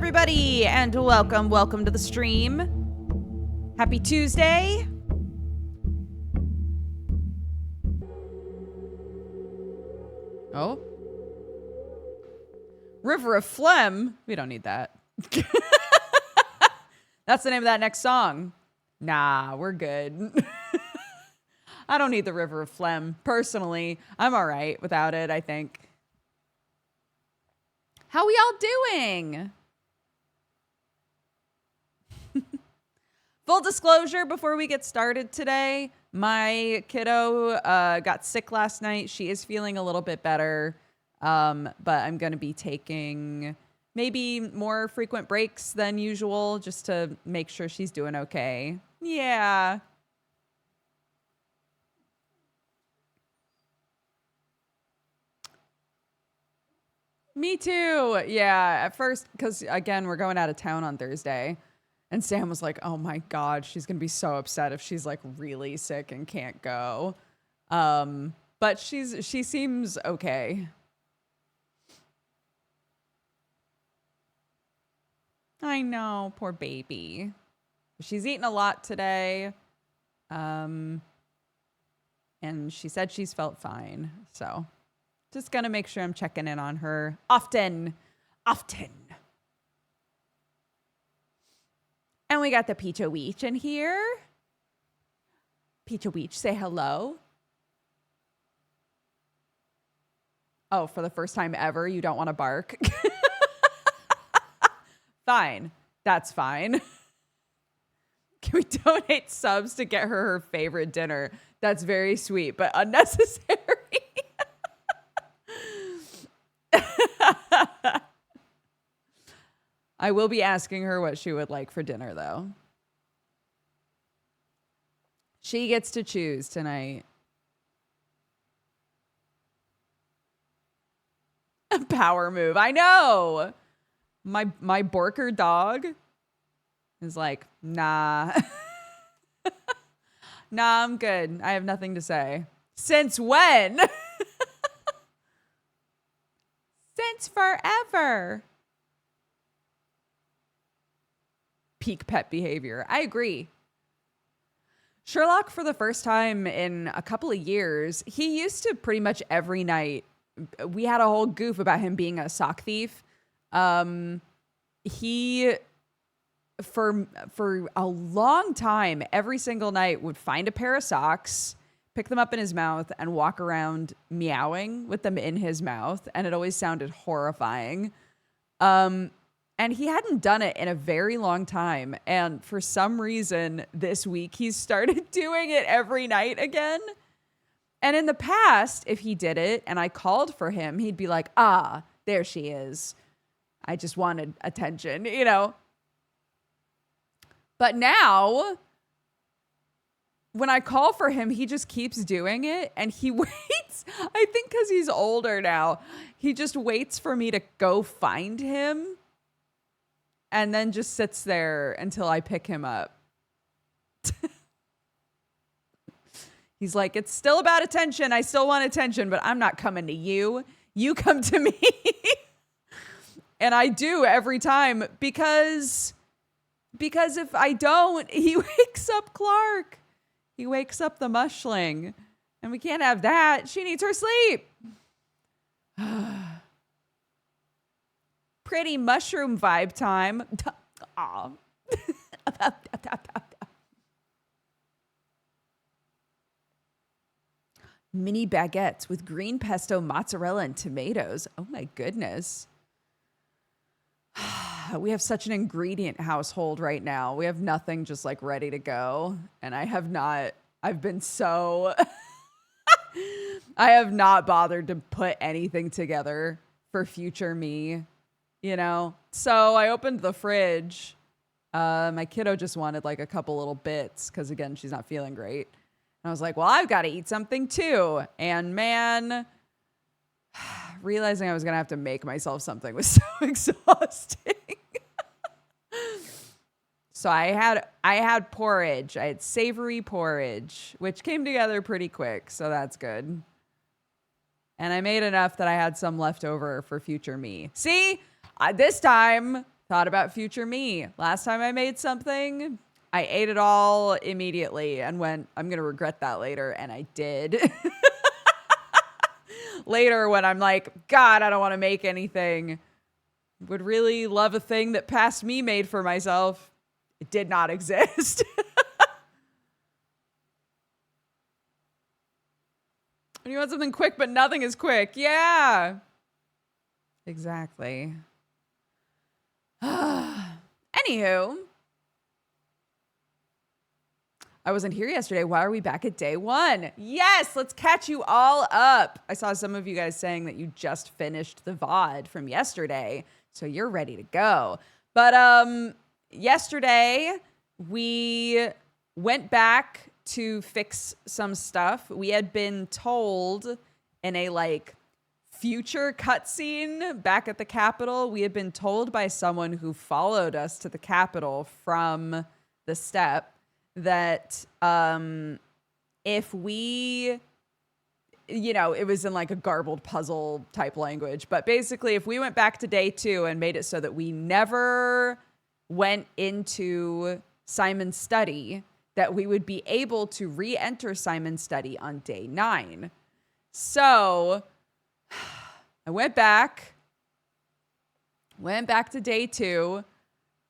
everybody, and welcome to the stream. Happy Tuesday. Oh. River of Phlegm? We don't need that. That's the name of that next song. Nah, we're good. I don't need the River of Phlegm. Personally, I'm all right without it, I think. How we all doing? Full disclosure before we get started today, my kiddo got sick last night. She is feeling a little bit better, but I'm going to be taking maybe more frequent breaks than usual just to make sure she's doing okay. Yeah. Me too. Yeah, at first, because again, we're going out of town on Thursday. And Sam was like, oh my God, she's going to be so upset if she's like really sick and can't go. But she seems okay. I know, poor baby. She's eaten a lot today. And she said she's felt fine. So just going to make sure I'm checking in on her often. And we got the Pecha Weech in here. Pecha Weech, say hello. Oh, for the first time ever, you don't want to bark? Fine. That's fine. Can we donate subs to get her favorite dinner? That's very sweet, but unnecessary. I will be asking her what she would like for dinner, though. She gets to choose tonight. A power move. I know. My Borker dog is like, nah. Nah, I'm good. I have nothing to say. Since when? Since forever. Peak pet behavior. I agree. Sherlock, for the first time in a couple of years, he used to pretty much every night. We had a whole goof about him being a sock thief. He, for a long time, every single night would find a pair of socks, pick them up in his mouth, and walk around meowing with them in his mouth. And it always sounded horrifying. And he hadn't done it in a very long time. And for some reason, this week, he's started doing it every night again. And in the past, if he did it and I called for him, he'd be like, ah, there she is. I just wanted attention, you know. But now, when I call for him, he just keeps doing it. And he waits. I think because he's older now, he just waits for me to go find him. And then just sits there until I pick him up. He's like, it's still about attention. I still want attention, but I'm not coming to you. You come to me. And I do every time because if I don't, he wakes up Clark. He wakes up the mushling. And we can't have that. She needs her sleep. Pretty mushroom vibe time. Aw. Mini baguettes with green pesto, mozzarella, and tomatoes. Oh my goodness. We have such an ingredient household right now. We have nothing just like ready to go. And I have not bothered to put anything together for future me. You know, so I opened the fridge. My kiddo just wanted like a couple little bits because, again, she's not feeling great. And I was like, well, I've got to eat something too. And man, realizing I was going to have to make myself something was so exhausting. So I had porridge. I had savory porridge, which came together pretty quick. So that's good. And I made enough that I had some left over for future me. See? This time, Thought about future me. Last time I made something, I ate it all immediately and went, I'm going to regret that later. And I did. Later, when I'm like, God, I don't want to make anything. Would really love a thing that past me made for myself. It did not exist. You want something quick, but nothing is quick. Yeah. Exactly. Anywho, I wasn't here yesterday. Why are we back at day one? Yes, let's catch you all up. I saw some of you guys saying that you just finished the VOD from yesterday, so you're ready to go. But yesterday we went back to fix some stuff. We had been told in a like future cutscene back at the Capitol, we had been told by someone who followed us to the Capitol from the step that if we, you know, it was in like a garbled puzzle type language, but basically if we went back to day 2 and made it so that we never went into Simon's study, that we would be able to re-enter Simon's study on day 9. So I went back to day 2,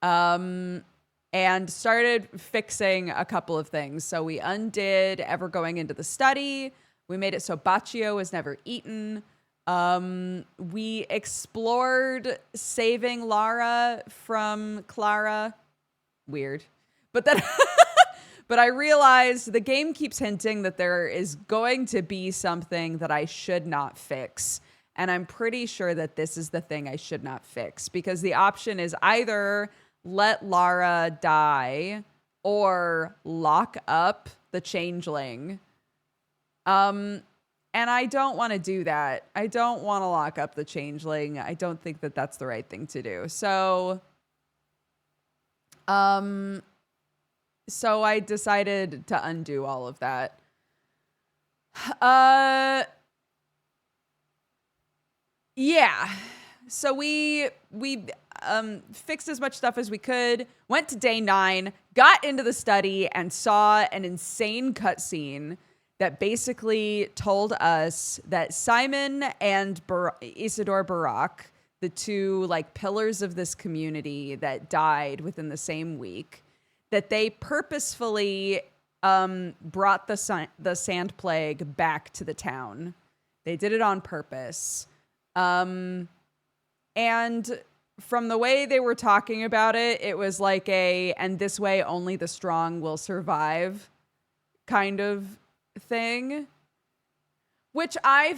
and started fixing a couple of things. So we undid ever going into the study. We made it so Baccio was never eaten. We explored saving Lara from Clara. Weird. But then but I realized the game keeps hinting that there is going to be something that I should not fix. And I'm pretty sure that this is the thing I should not fix, because the option is either let Lara die or lock up the changeling. And I don't want to do that. I don't want to lock up the changeling. I don't think that that's the right thing to do. So I decided to undo all of that. Yeah. So we fixed as much stuff as we could, went to day 9, got into the study, and saw an insane cutscene that basically told us that Simon and Isidore Barak, the two like pillars of this community that died within the same week, that they purposefully brought the sand plague back to the town. They did it on purpose. And from the way they were talking about it, it was like and this way only the strong will survive kind of thing, which I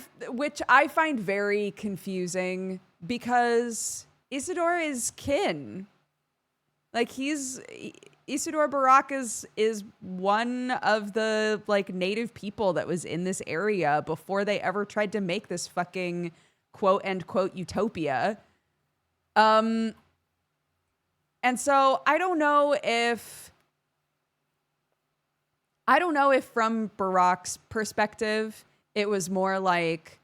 find very confusing, because Isidore is kin. Like Isidore Barak is one of the like native people that was in this area before they ever tried to make this fucking quote unquote utopia. And so I don't know if from Barak's perspective, it was more like,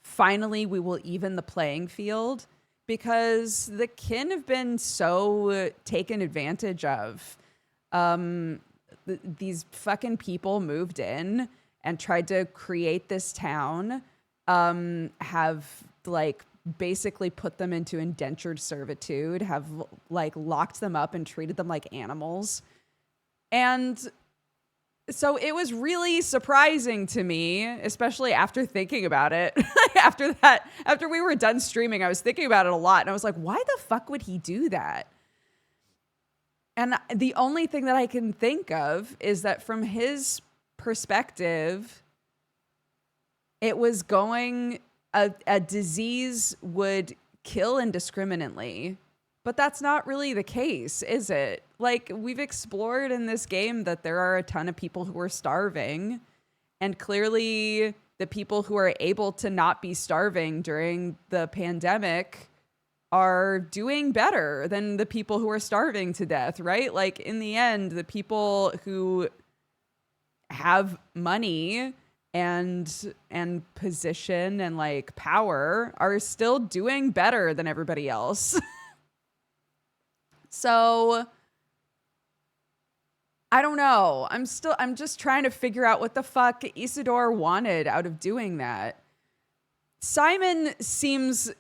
finally we will even the playing field, because the kin have been so taken advantage of. These fucking people moved in and tried to create this town, have like basically put them into indentured servitude, have like locked them up and treated them like animals. And so it was really surprising to me, especially after thinking about it. After we were done streaming, I was thinking about it a lot, and I was like, why the fuck would he do that? And the only thing that I can think of is that from his perspective, it was a disease would kill indiscriminately. But that's not really the case, is it? Like, we've explored in this game that there are a ton of people who are starving, and clearly the people who are able to not be starving during the pandemic are doing better than the people who are starving to death, right? Like, in the end, the people who have money and position and like power are still doing better than everybody else. So I don't know. I'm just trying to figure out what the fuck Isidore wanted out of doing that. Simon seems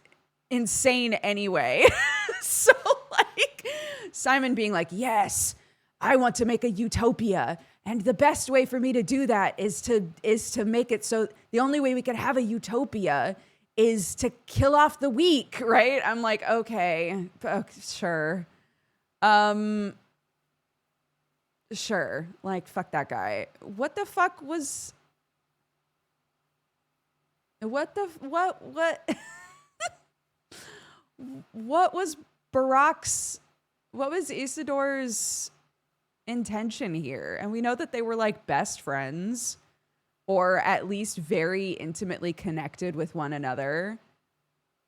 insane anyway. So like Simon being like, yes, I want to make a utopia. And the best way for me to do that is to make it so the only way we can have a utopia is to kill off the weak, right? I'm like, okay, sure. Sure. Like, fuck that guy. What the fuck was what what was what was Isidore's intention here? And we know that they were like best friends, or at least very intimately connected with one another,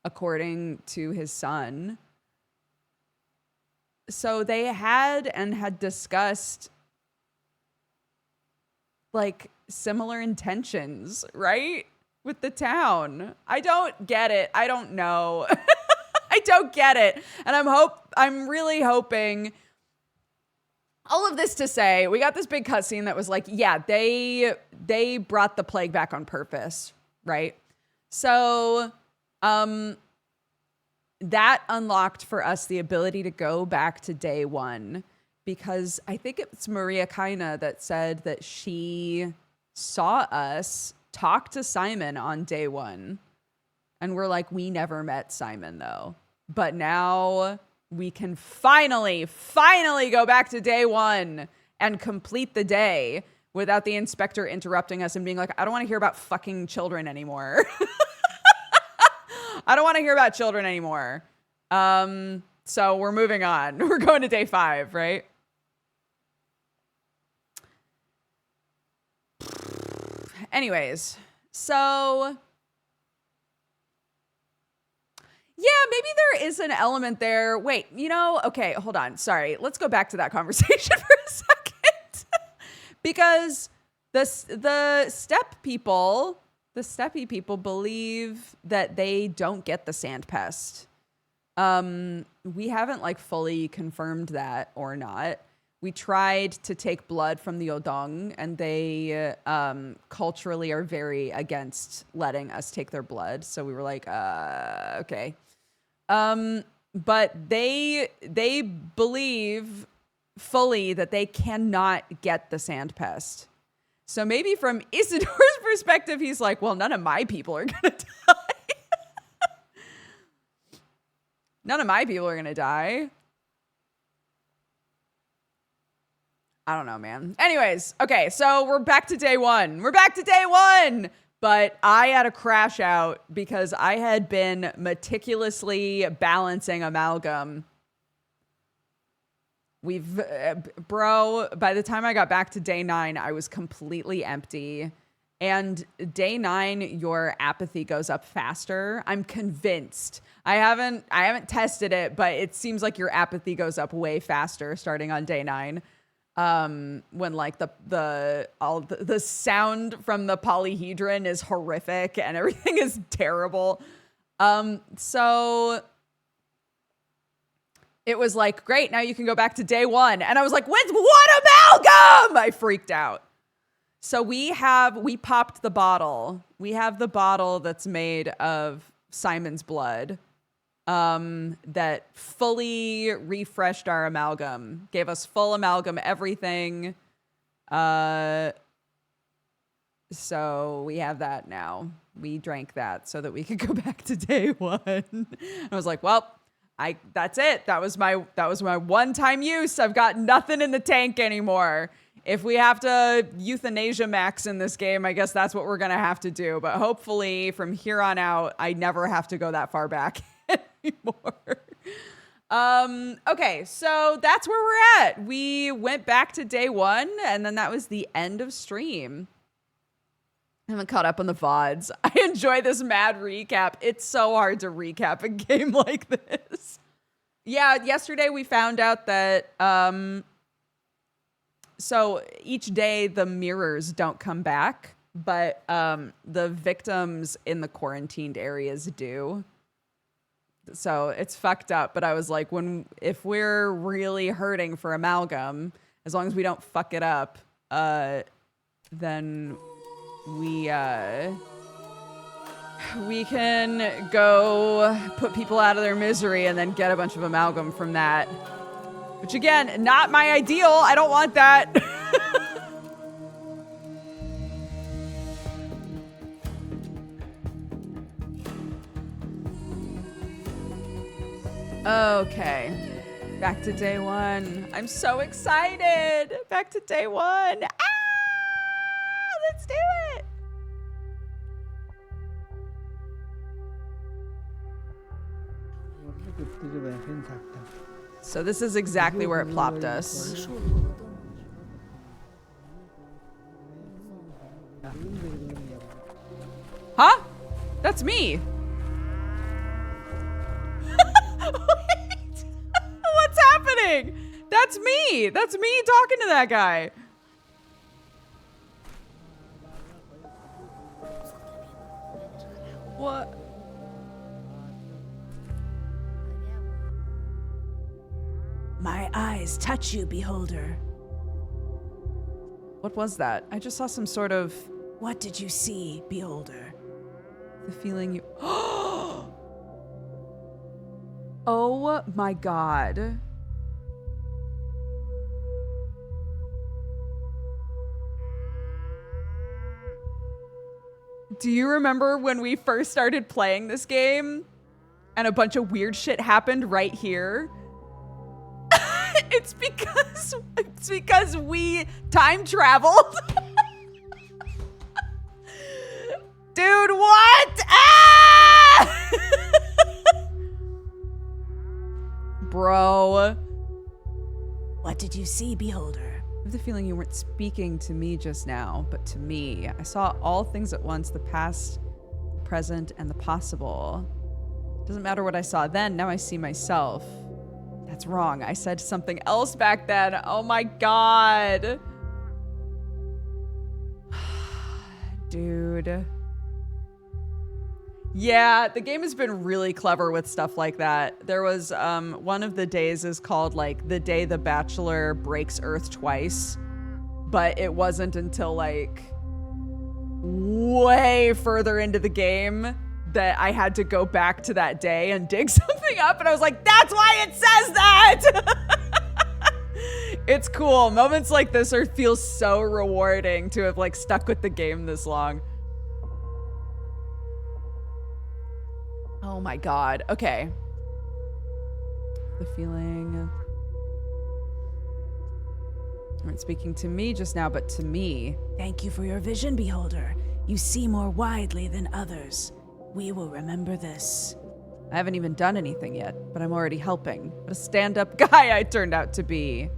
according to his son. So they had discussed like similar intentions, right? With the town. I don't get it. I don't know. I don't get it. And I'm really hoping. All of this to say, we got this big cutscene that was like, yeah, they brought the plague back on purpose, right? So that unlocked for us the ability to go back to day one, because I think it's Maria Kaina that said that she saw us talk to Simon on day one. And we're like, we never met Simon though. But now we can finally go back to day one and complete the day without the inspector interrupting us and being like, I don't want to hear about fucking children anymore. I don't want to hear about children anymore. So we're moving on. We're going to day 5, right? Anyways, so yeah, maybe there is an element there. Wait, okay, hold on. Sorry. Let's go back to that conversation for a second. Because the steppy people believe that they don't get the sand pest. We haven't like fully confirmed that or not. We tried to take blood from the Odong, and they culturally are very against letting us take their blood. So we were like, okay. But they believe fully that they cannot get the sand pest. So maybe from Isidore's perspective, he's like, well, none of my people are going to die. None of my people are going to die. I don't know, man. Anyways, okay, so we're back to day one. But I had a crash out because I had been meticulously balancing amalgam. By the time I got back to day 9, I was completely empty. And day 9, your apathy goes up faster. I'm convinced. I haven't tested it, but it seems like your apathy goes up way faster starting on day 9. When like the sound from the polyhedron is horrific and everything is terrible. So it was like, great, now you can go back to day 1. And I was like, with what amalgam? I freaked out. So we popped the bottle. We have the bottle that's made of Simon's blood. That fully refreshed our amalgam, gave us full amalgam, everything. So we have that now. We drank that so that we could go back to day 1. I was like, well, that's it. That was my one-time use. I've got nothing in the tank anymore. If we have to euthanasia max in this game, I guess that's what we're going to have to do. But hopefully from here on out, I never have to go that far back anymore. Okay, so that's where we're at. We went back to day 1, and then that was the end of stream. I haven't caught up on the VODs. I enjoy this mad recap. It's so hard to recap a game like this. Yeah, yesterday we found out that so each day the mirrors don't come back, but the victims in the quarantined areas do. So it's fucked up. But I was like, if we're really hurting for amalgam, as long as we don't fuck it up, then we can go put people out of their misery and then get a bunch of amalgam from that. Which again, not my ideal. I don't want that. Okay. Back to day one. I'm so excited. Back to day one. Let's do it. So this is exactly where it plopped us. Huh? That's me. Wait. What's happening? That's me. That's me talking to that guy. What? My eyes touch you, beholder. What was that? I just saw some sort of... What did you see, beholder? The feeling you... Oh my god. Do you remember when we first started playing this game and a bunch of weird shit happened right here? It's because we time traveled. Dude, what? Ah! Bro. What did you see, beholder? I have the feeling you weren't speaking to me just now, but to me. I saw all things at once, the past, the present, and the possible. Doesn't matter what I saw then, now I see myself. That's wrong. I said something else back then. Oh my god. Dude. Yeah, the game has been really clever with stuff like that. There was one of the days is called like the day the Bachelor breaks Earth twice, but it wasn't until like way further into the game that I had to go back to that day and dig something up, and I was like, that's why it says that. It's cool. Moments like this feel so rewarding to have like stuck with the game this long. Oh my god. Okay. The feeling. You weren't speaking to me just now, but to me. Thank you for your vision, beholder. You see more widely than others. We will remember this. I haven't even done anything yet, but I'm already helping. What a stand-up guy I turned out to be.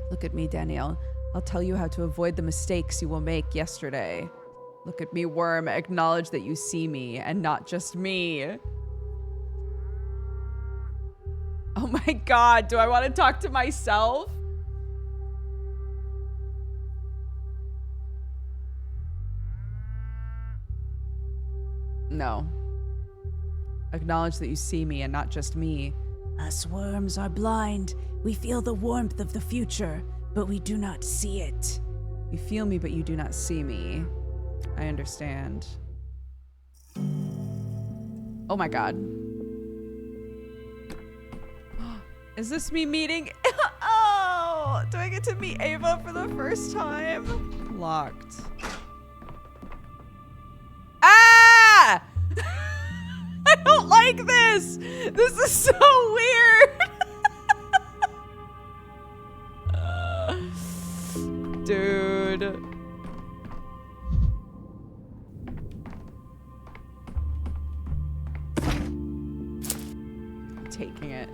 Look at me, Danielle. I'll tell you how to avoid the mistakes you will make yesterday. Look at me, worm. Acknowledge that you see me and not just me. Oh my god, do I want to talk to myself? No. Acknowledge that you see me and not just me. Us worms are blind. We feel the warmth of the future, but we do not see it. You feel me, but you do not see me. I understand. Oh my god. Is this me meeting? Oh, do I get to meet Ava for the first time? Locked. Ah! I don't like this. This is so weird. Dude. Taking it.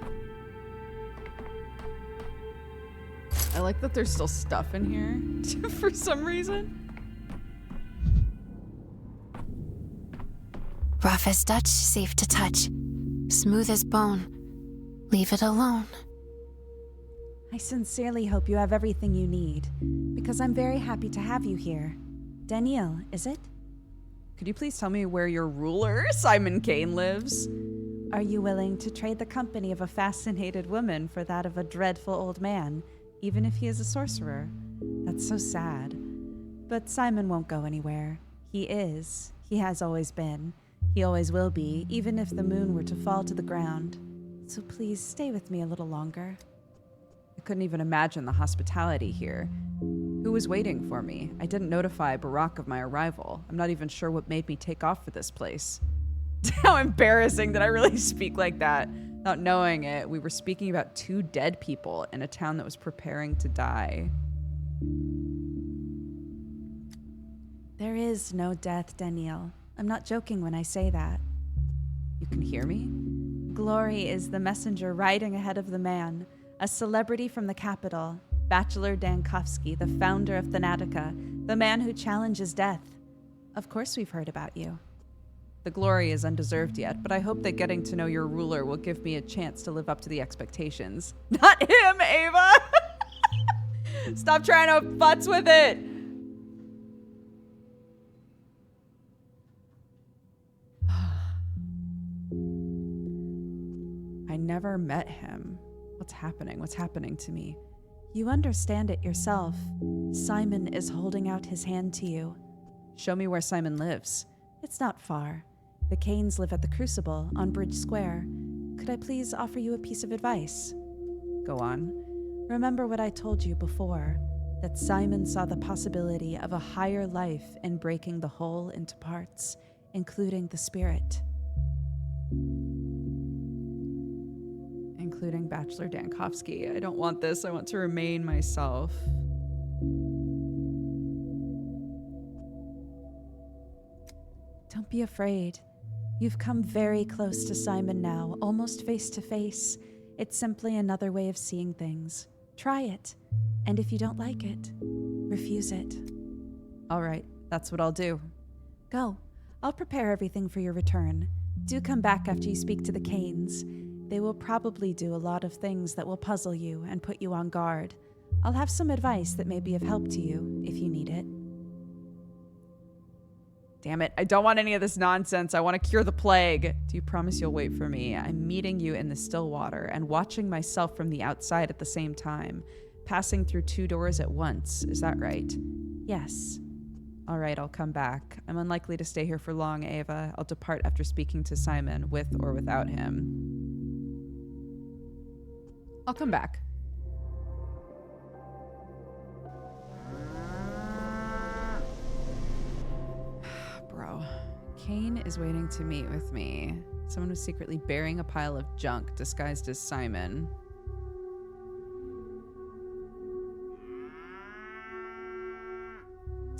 I like that there's still stuff in here for some reason. Rough as Dutch, safe to touch. Smooth as bone. Leave it alone. I sincerely hope you have everything you need, because I'm very happy to have you here. Danielle, is it? Could you please tell me where your ruler, Simon Kane, lives? Are you willing to trade the company of a fascinated woman for that of a dreadful old man, even if he is a sorcerer? That's so sad. But Simon won't go anywhere. He is. He has always been. He always will be, even if the moon were to fall to the ground. So please stay with me a little longer. I couldn't even imagine the hospitality here. Who was waiting for me? I didn't notify Barack of my arrival. I'm not even sure what made me take off for this place. How embarrassing that I really speak like that. Not knowing it, we were speaking about 2 dead people in a town that was preparing to die. There is no death, Daniel. I'm not joking when I say that. You can hear me? Glory is the messenger riding ahead of the man, a celebrity from the capital, Bachelor Dankovsky, the founder of Thanatica, the man who challenges death. Of course we've heard about you. The glory is undeserved yet, but I hope that getting to know your ruler will give me a chance to live up to the expectations. Not him, Ava! Stop trying to futz with it! I never met him. What's happening? What's happening to me? You understand it yourself. Simon is holding out his hand to you. Show me where Simon lives. It's not far. The Kanes live at the Crucible on Bridge Square. Could I please offer you a piece of advice? Go on. Remember what I told you before, that Simon saw the possibility of a higher life in breaking the whole into parts, including the spirit. Including Bachelor Dankovsky. I don't want this. I want to remain myself. Don't be afraid. You've come very close to Simon now, almost face to face. It's simply another way of seeing things. Try it. And if you don't like it, refuse it. All right, that's what I'll do. Go. I'll prepare everything for your return. Do come back after you speak to the Kanes. They will probably do a lot of things that will puzzle you and put you on guard. I'll have some advice that may be of help to you if you need it. Damn it, I don't want any of this nonsense. I want to cure the plague. Do you promise you'll wait for me? I'm meeting you in the still water and watching myself from the outside at the same time, passing through 2 doors at once. Is that right? Yes. All right, I'll come back. I'm unlikely to stay here for long, Ava. I'll depart after speaking to Simon, with or without him. I'll come back. Bro, Kane is waiting to meet with me. Someone was secretly burying a pile of junk disguised as Simon.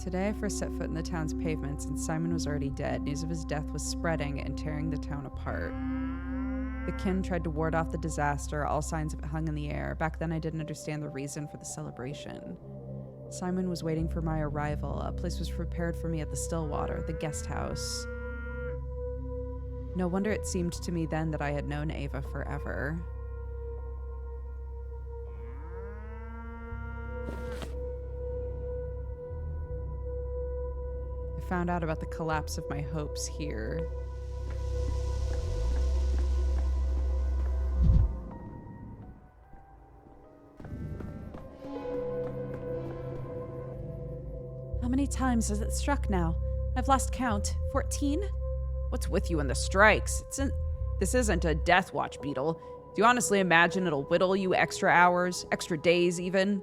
Today I first set foot in the town's pavements and Simon was already dead. News of his death was spreading and tearing the town apart. The kin tried to ward off the disaster. All signs of it hung in the air. Back then I didn't understand the reason for the celebration. Simon was waiting for my arrival. A place was prepared for me at the Stillwater, the guest house. No wonder it seemed to me then that I had known Ava forever. I found out about the collapse of my hopes here. How many times has it struck now? I've lost count. 14? What's with you and the strikes? This isn't a death watch, Beetle. Do you honestly imagine it'll whittle you extra hours, extra days even?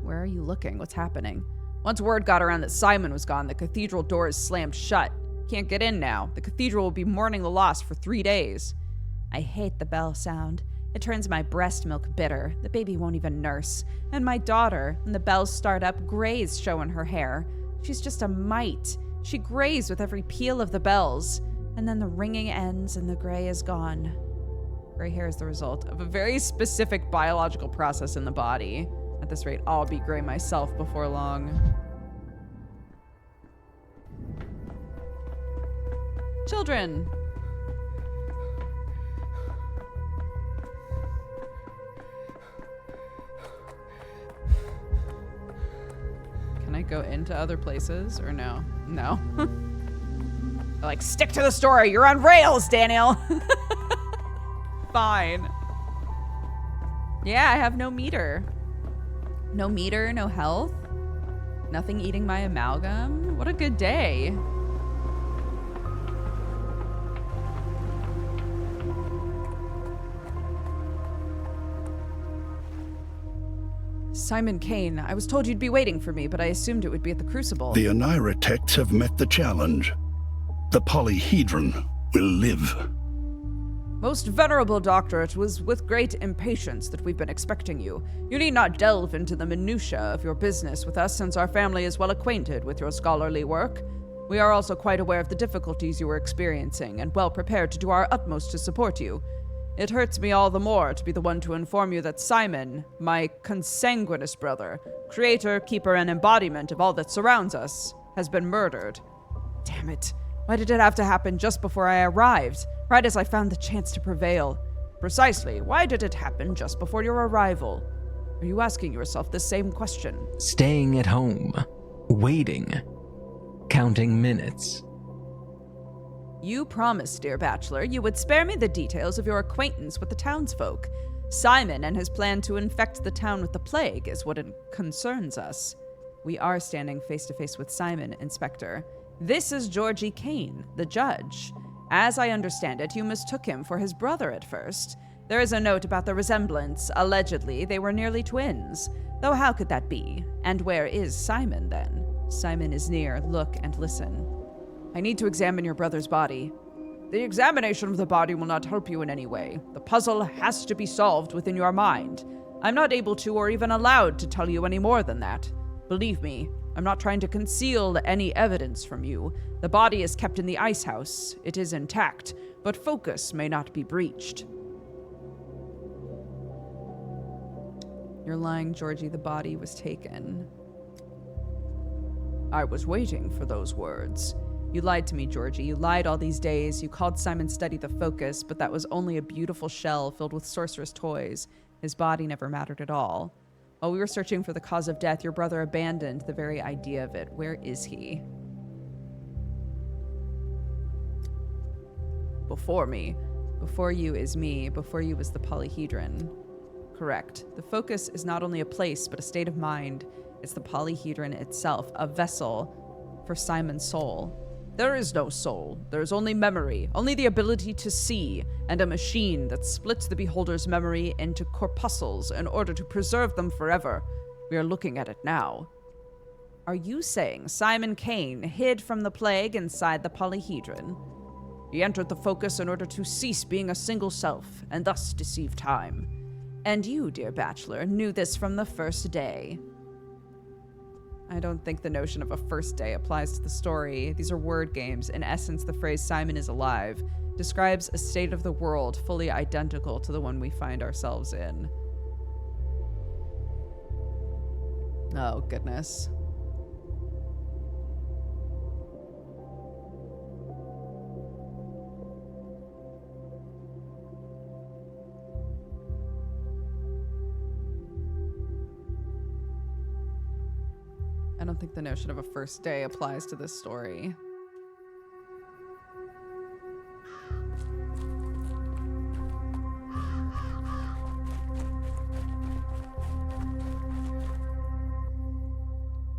Where are you looking? What's happening? Once word got around that Simon was gone, the cathedral doors slammed shut. Can't get in now. The cathedral will be mourning the loss for 3 days. I hate the bell sound. It turns my breast milk bitter. The baby won't even nurse. And my daughter, when the bells start up, grays show in her hair. She's just a mite. She grays with every peal of the bells. And then the ringing ends and the gray is gone. Gray hair is the result of a very specific biological process in the body. At this rate, I'll be gray myself before long. Children! Can I go into other places or no? No. Like, stick to the story. You're on rails, Daniel. Fine. Yeah, I have no meter. No meter, no health. Nothing eating my amalgam. What a good day. Simon Kane, I was told you'd be waiting for me, but I assumed it would be at the Crucible. The Onira techs have met the challenge. The polyhedron will live. Most venerable doctor, it was with great impatience that we've been expecting you. You need not delve into the minutiae of your business with us, since our family is well acquainted with your scholarly work. We are also quite aware of the difficulties you are experiencing, and well prepared to do our utmost to support you. It hurts me all the more to be the one to inform you that Simon, my consanguineous brother, creator, keeper, and embodiment of all that surrounds us, has been murdered. Damn it. Why did it have to happen just before I arrived? Right as I found the chance to prevail. Precisely, why did it happen just before your arrival? Are you asking yourself the same question? Staying at home, waiting, counting minutes. You promised, dear bachelor, you would spare me the details of your acquaintance with the townsfolk. Simon and his plan to infect the town with the plague is what concerns us. We are standing face to face with Simon, Inspector. This is Georgie Kane, the judge. As I understand it, you mistook him for his brother at first. There is a note about the resemblance. Allegedly, they were nearly twins. Though how could that be? And where is Simon, then? Simon is near. Look and listen. I need to examine your brother's body. The examination of the body will not help you in any way. The puzzle has to be solved within your mind. I'm not able to or even allowed to tell you any more than that. Believe me, I'm not trying to conceal any evidence from you. The body is kept in the ice house. It is intact, but focus may not be breached. You're lying, Georgie. The body was taken. I was waiting for those words. You lied to me, Georgie. You lied all these days. You called Simon Study the focus, but that was only a beautiful shell filled with sorcerer's toys. His body never mattered at all. While we were searching for the cause of death, your brother abandoned the very idea of it. Where is he? Before me. Before you is me. Before you is the polyhedron. Correct. The focus is not only a place, but a state of mind. It's the polyhedron itself, a vessel for Simon's soul. There is no soul. There is only memory, only the ability to see, and a machine that splits the beholder's memory into corpuscles in order to preserve them forever. We are looking at it now. Are you saying Simon Kane hid from the plague inside the polyhedron? He entered the focus in order to cease being a single self, and thus deceive time. And you, dear bachelor, knew this from the first day. I don't think the notion of a first day applies to the story. These are word games. In essence, the phrase Simon is alive describes a state of the world fully identical to the one we find ourselves in. Oh, goodness. I don't think the notion of a first day applies to this story.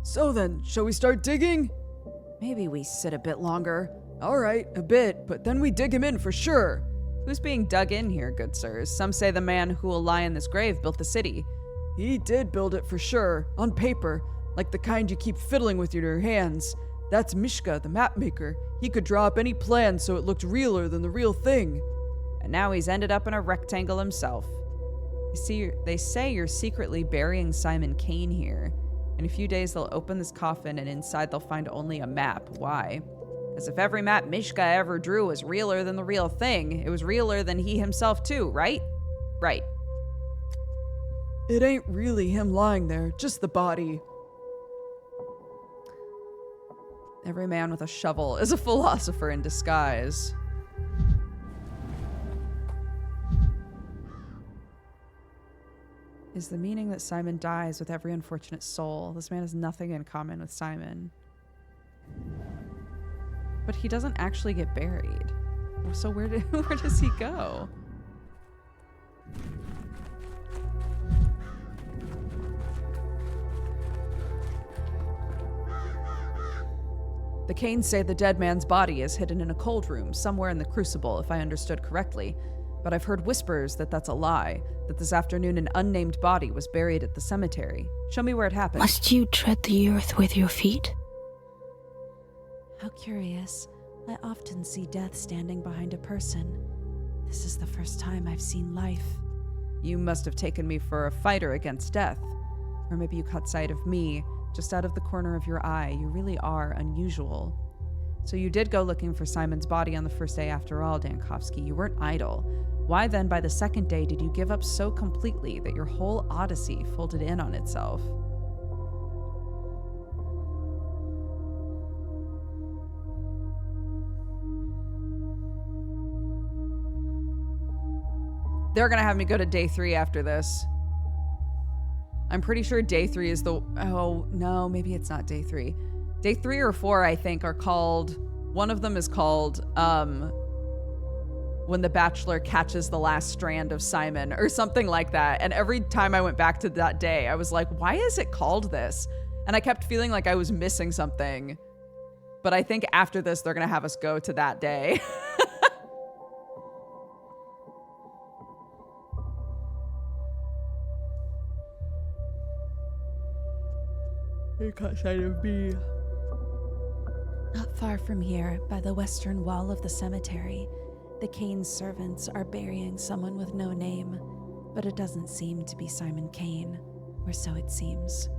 So then, shall we start digging? Maybe we sit a bit longer. All right, a bit, but then we dig him in for sure. Who's being dug in here, good sirs? Some say the man who will lie in this grave built the city. He did build it for sure, on paper. Like the kind you keep fiddling with your hands. That's Mishka, the map maker. He could draw up any plan so it looked realer than the real thing. And now he's ended up in a rectangle himself. They say you're secretly burying Simon Kane here. In a few days they'll open this coffin and inside they'll find only a map. Why? As if every map Mishka ever drew was realer than the real thing. It was realer than he himself too, right? Right. It ain't really him lying there, just the body. Every man with a shovel is a philosopher in disguise. Is the meaning that Simon dies with every unfortunate soul. This man has nothing in common with Simon. But he doesn't actually get buried. So where does he go? The Canes say the dead man's body is hidden in a cold room somewhere in the Crucible, if I understood correctly. But I've heard whispers that that's a lie, that this afternoon an unnamed body was buried at the cemetery. Show me where it happened. Must you tread the earth with your feet? How curious. I often see death standing behind a person. This is the first time I've seen life. You must have taken me for a fighter against death. Or maybe you caught sight of me just out of the corner of your eye. You really are unusual. So you did go looking for Simon's body on the first day after all, Dankovsky. You weren't idle. Why then, by the second day, did you give up so completely that your whole odyssey folded in on itself? They're gonna have me go to day 3 after this. I'm pretty sure day 3 is the... Oh, no, maybe it's not day 3. Day 3 or 4, I think, are called... One of them is called, when the Bachelor catches the last strand of Simon, or something like that. And every time I went back to that day, I was like, why is it called this? And I kept feeling like I was missing something. But I think after this, they're gonna have us go to that day. They caught sight of me. Not far from here, by the western wall of the cemetery, the Cane's servants are burying someone with no name, but it doesn't seem to be Simon Kane, or so it seems.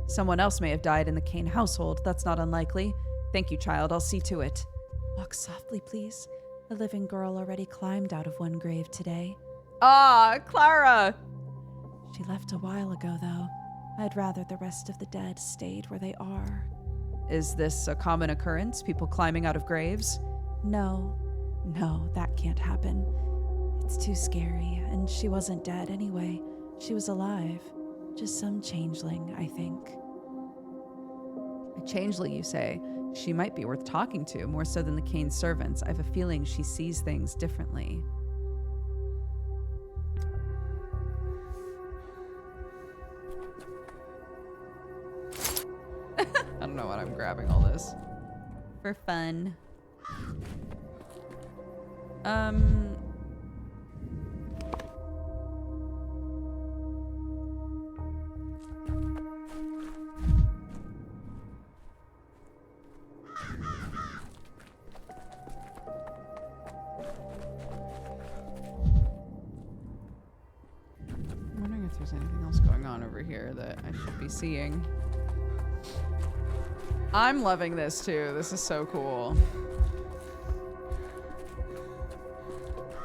Someone else may have died in the Kane household. That's not unlikely. Thank you, child. I'll see to it. Walk softly, please. A living girl already climbed out of one grave today. Ah, Clara! She left a while ago, though. I'd rather the rest of the dead stayed where they are. Is this a common occurrence? People climbing out of graves? No, that can't happen. It's too scary, and she wasn't dead anyway. She was alive. Just some changeling, I think. A changeling, you say? She might be worth talking to, more so than the Kane servants. I have a feeling she sees things differently. I don't know what I'm grabbing all this. For fun. I'm wondering if there's anything else going on over here that I should be seeing. I'm loving this too. This is so cool.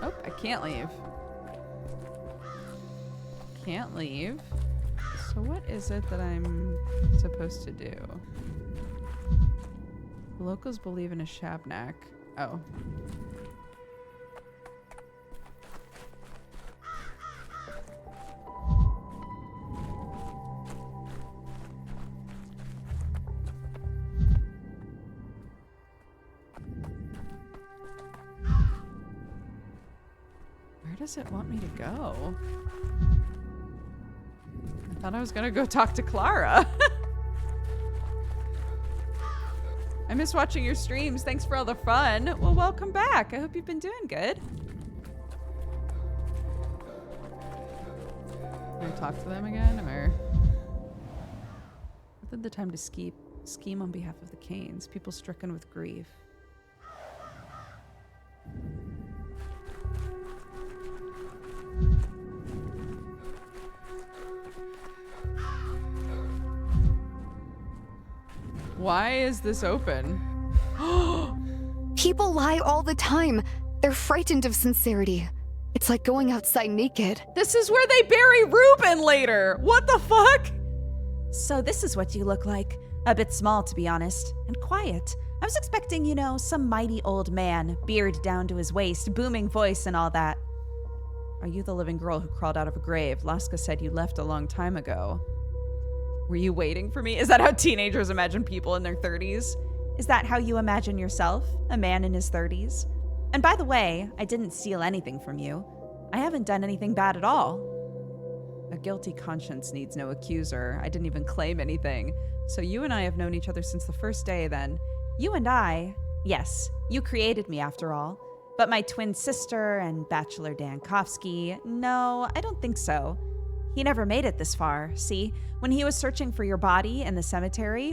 Oh, I can't leave. Can't leave. So what is it that I'm supposed to do? The locals believe in a Shabnak. Oh. Where does it want me to go? I thought I was gonna go talk to Clara. I miss watching your streams. Thanks for all the fun. Well, welcome back. I hope you've been doing good. Can I talk to them again, or? Within the time to scheme on behalf of the Canes, people stricken with grief. Why is this open? People lie all the time. They're frightened of sincerity. It's like going outside naked. This is where they bury Reuben later. What the fuck? So this is what you look like. A bit small, to be honest, and quiet. I was expecting, some mighty old man, beard down to his waist, booming voice and all that. Are you the living girl who crawled out of a grave? Laska said you left a long time ago. Were you waiting for me? Is that how teenagers imagine people in their 30s? Is that how you imagine yourself, a man in his 30s? And by the way, I didn't steal anything from you. I haven't done anything bad at all. A guilty conscience needs no accuser. I didn't even claim anything. So you and I have known each other since the first day, then. You and I, yes, you created me after all. But my twin sister and Bachelor Dankovsky, no, I don't think so. He never made it this far. See, when he was searching for your body in the cemetery.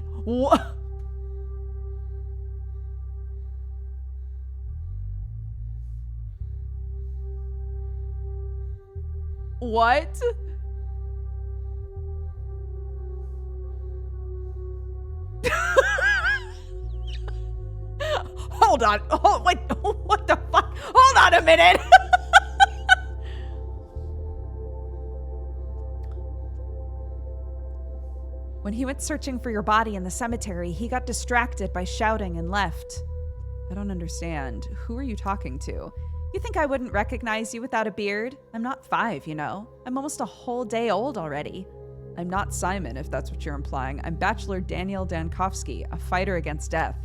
What? Hold on. Oh, wait. What the fuck? Hold on a minute. When he went searching for your body in the cemetery, he got distracted by shouting and left. I don't understand. Who are you talking to? You think I wouldn't recognize you without a beard? I'm not 5, you know. I'm almost a whole day old already. I'm not Simon, if that's what you're implying. I'm Bachelor Daniel Dankovsky, a fighter against death.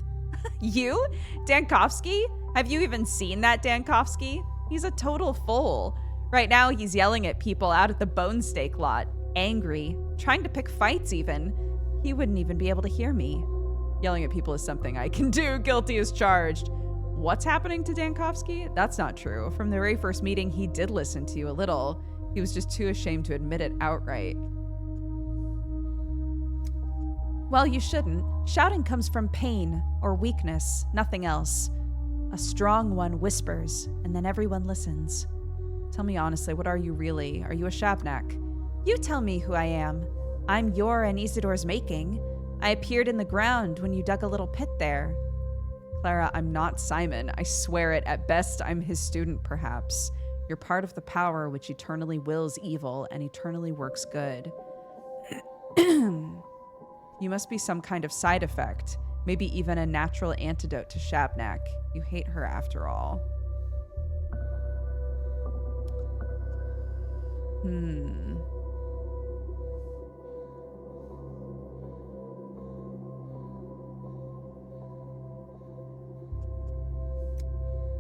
You? Dankovsky? Have you even seen that Dankovsky? He's a total fool. Right now, he's yelling at people out at the bone steak lot. Angry. Trying to pick fights, even. He wouldn't even be able to hear me. Yelling at people is something I can do. Guilty as charged. What's happening to Dankovsky? That's not true. From the very first meeting, he did listen to you a little. He was just too ashamed to admit it outright. Well, you shouldn't. Shouting comes from pain or weakness, nothing else. A strong one whispers, and then everyone listens. Tell me honestly, what are you really? Are you a Shabnak? You tell me who I am. I'm your and Isidore's making. I appeared in the ground when you dug a little pit there. Clara, I'm not Simon. I swear it. At best, I'm his student, perhaps. You're part of the power which eternally wills evil and eternally works good. You must be some kind of side effect, maybe even a natural antidote to Shabnak. You hate her after all.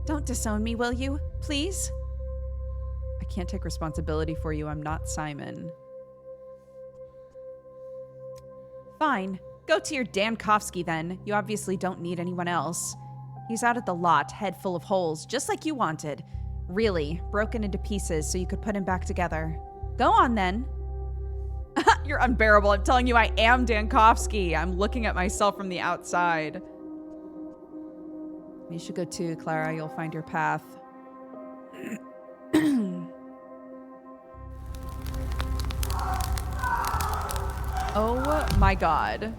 Don't disown me, will you? Please? I can't take responsibility for you. I'm not Simon. Fine. Go to your Dankovsky then. You obviously don't need anyone else. He's out at the lot, head full of holes, just like you wanted. Really, broken into pieces so you could put him back together. Go on then. You're unbearable. I'm telling you, I am Dankovsky. I'm looking at myself from the outside. You should go too, Clara. You'll find your path. Oh my god.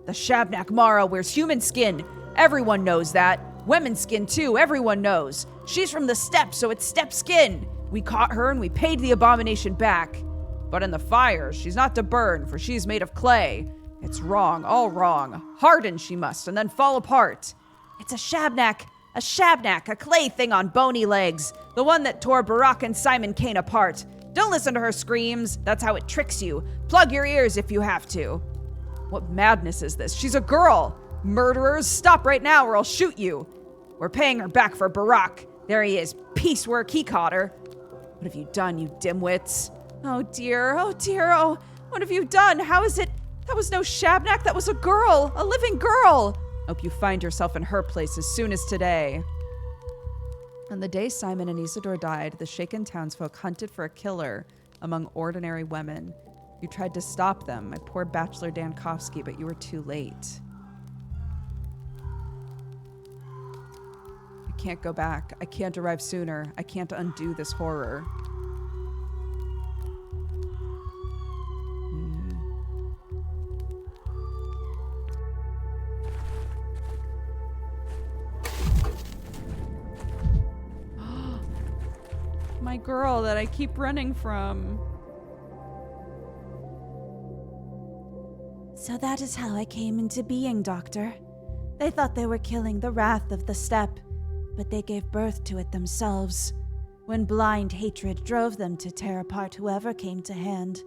The Shabnak Mara wears human skin. Everyone knows that. Women's skin too, everyone knows. She's from the steppes, so it's steppe skin. We caught her and we paid the abomination back. But in the fire, she's not to burn, for she's made of clay. It's wrong, all wrong. Harden she must, and then fall apart. It's a Shabnak, a clay thing on bony legs. The one that tore Barak and Simon Kane apart. Don't listen to her screams. That's how it tricks you. Plug your ears if you have to. What madness is this? She's a girl. Murderers, stop right now or I'll shoot you. We're paying her back for Barak. There he is. Piecework, he caught her. What have you done, you dimwits? Oh dear, oh. What have you done? How is it? That was no Shabnak, that was a girl, a living girl. Hope you find yourself in her place as soon as today. On the day Simon and Isidore died, the shaken townsfolk hunted for a killer among ordinary women. You tried to stop them, my poor Bachelor Dankovsky, but you were too late. I can't go back. I can't arrive sooner. I can't undo this horror. My girl that I keep running from. So that is how I came into being, Doctor. They thought they were killing the wrath of the steppe, but they gave birth to it themselves, when blind hatred drove them to tear apart whoever came to hand.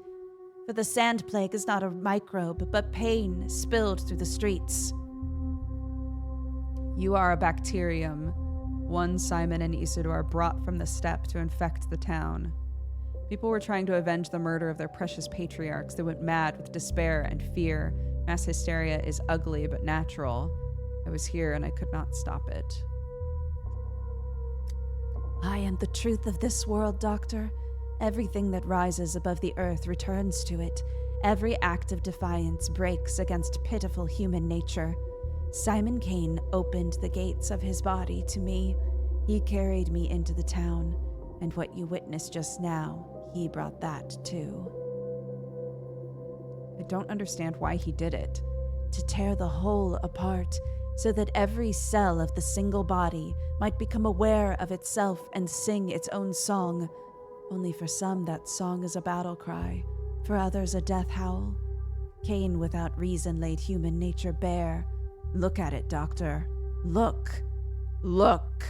For the sand plague is not a microbe, but pain spilled through the streets. You are a bacterium, one Simon and Isidore brought from the steppe to infect the town. People were trying to avenge the murder of their precious patriarchs. They went mad with despair and fear. Mass hysteria is ugly but natural. I was here and I could not stop it. I am the truth of this world, Doctor. Everything that rises above the earth returns to it. Every act of defiance breaks against pitiful human nature. Simon Kane opened the gates of his body to me. He carried me into the town, and what you witnessed just now, he brought that too. I don't understand why he did it. To tear the whole apart, so that every cell of the single body might become aware of itself and sing its own song. Only for some that song is a battle cry, for others a death howl. Cain without reason laid human nature bare. Look at it, Doctor. Look. Look.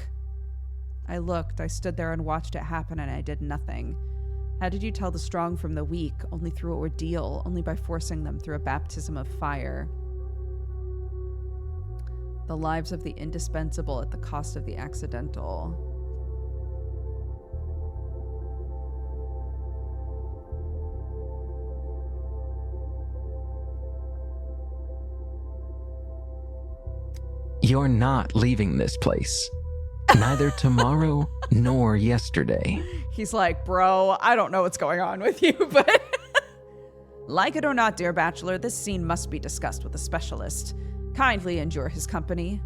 I looked, I stood there and watched it happen, and I did nothing. How did you tell the strong from the weak? Only through ordeal, only by forcing them through a baptism of fire. The lives of the indispensable at the cost of the accidental. You're not leaving this place. Neither tomorrow nor yesterday. He's like, bro, I don't know what's going on with you, but... Like it or not, dear Bachelor, this scene must be discussed with a specialist. Kindly endure his company.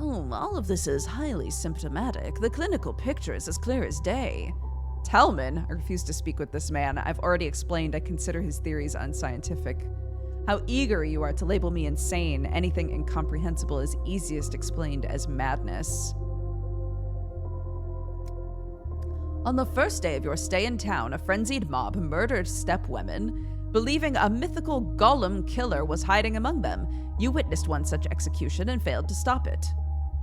Oh, all of this is highly symptomatic. The clinical picture is as clear as day. Tellman, I refuse to speak with this man. I've already explained I consider his theories unscientific. How eager you are to label me insane. Anything incomprehensible is easiest explained as madness. On the first day of your stay in town, a frenzied mob murdered stepwomen, believing a mythical golem killer was hiding among them. You witnessed one such execution and failed to stop it.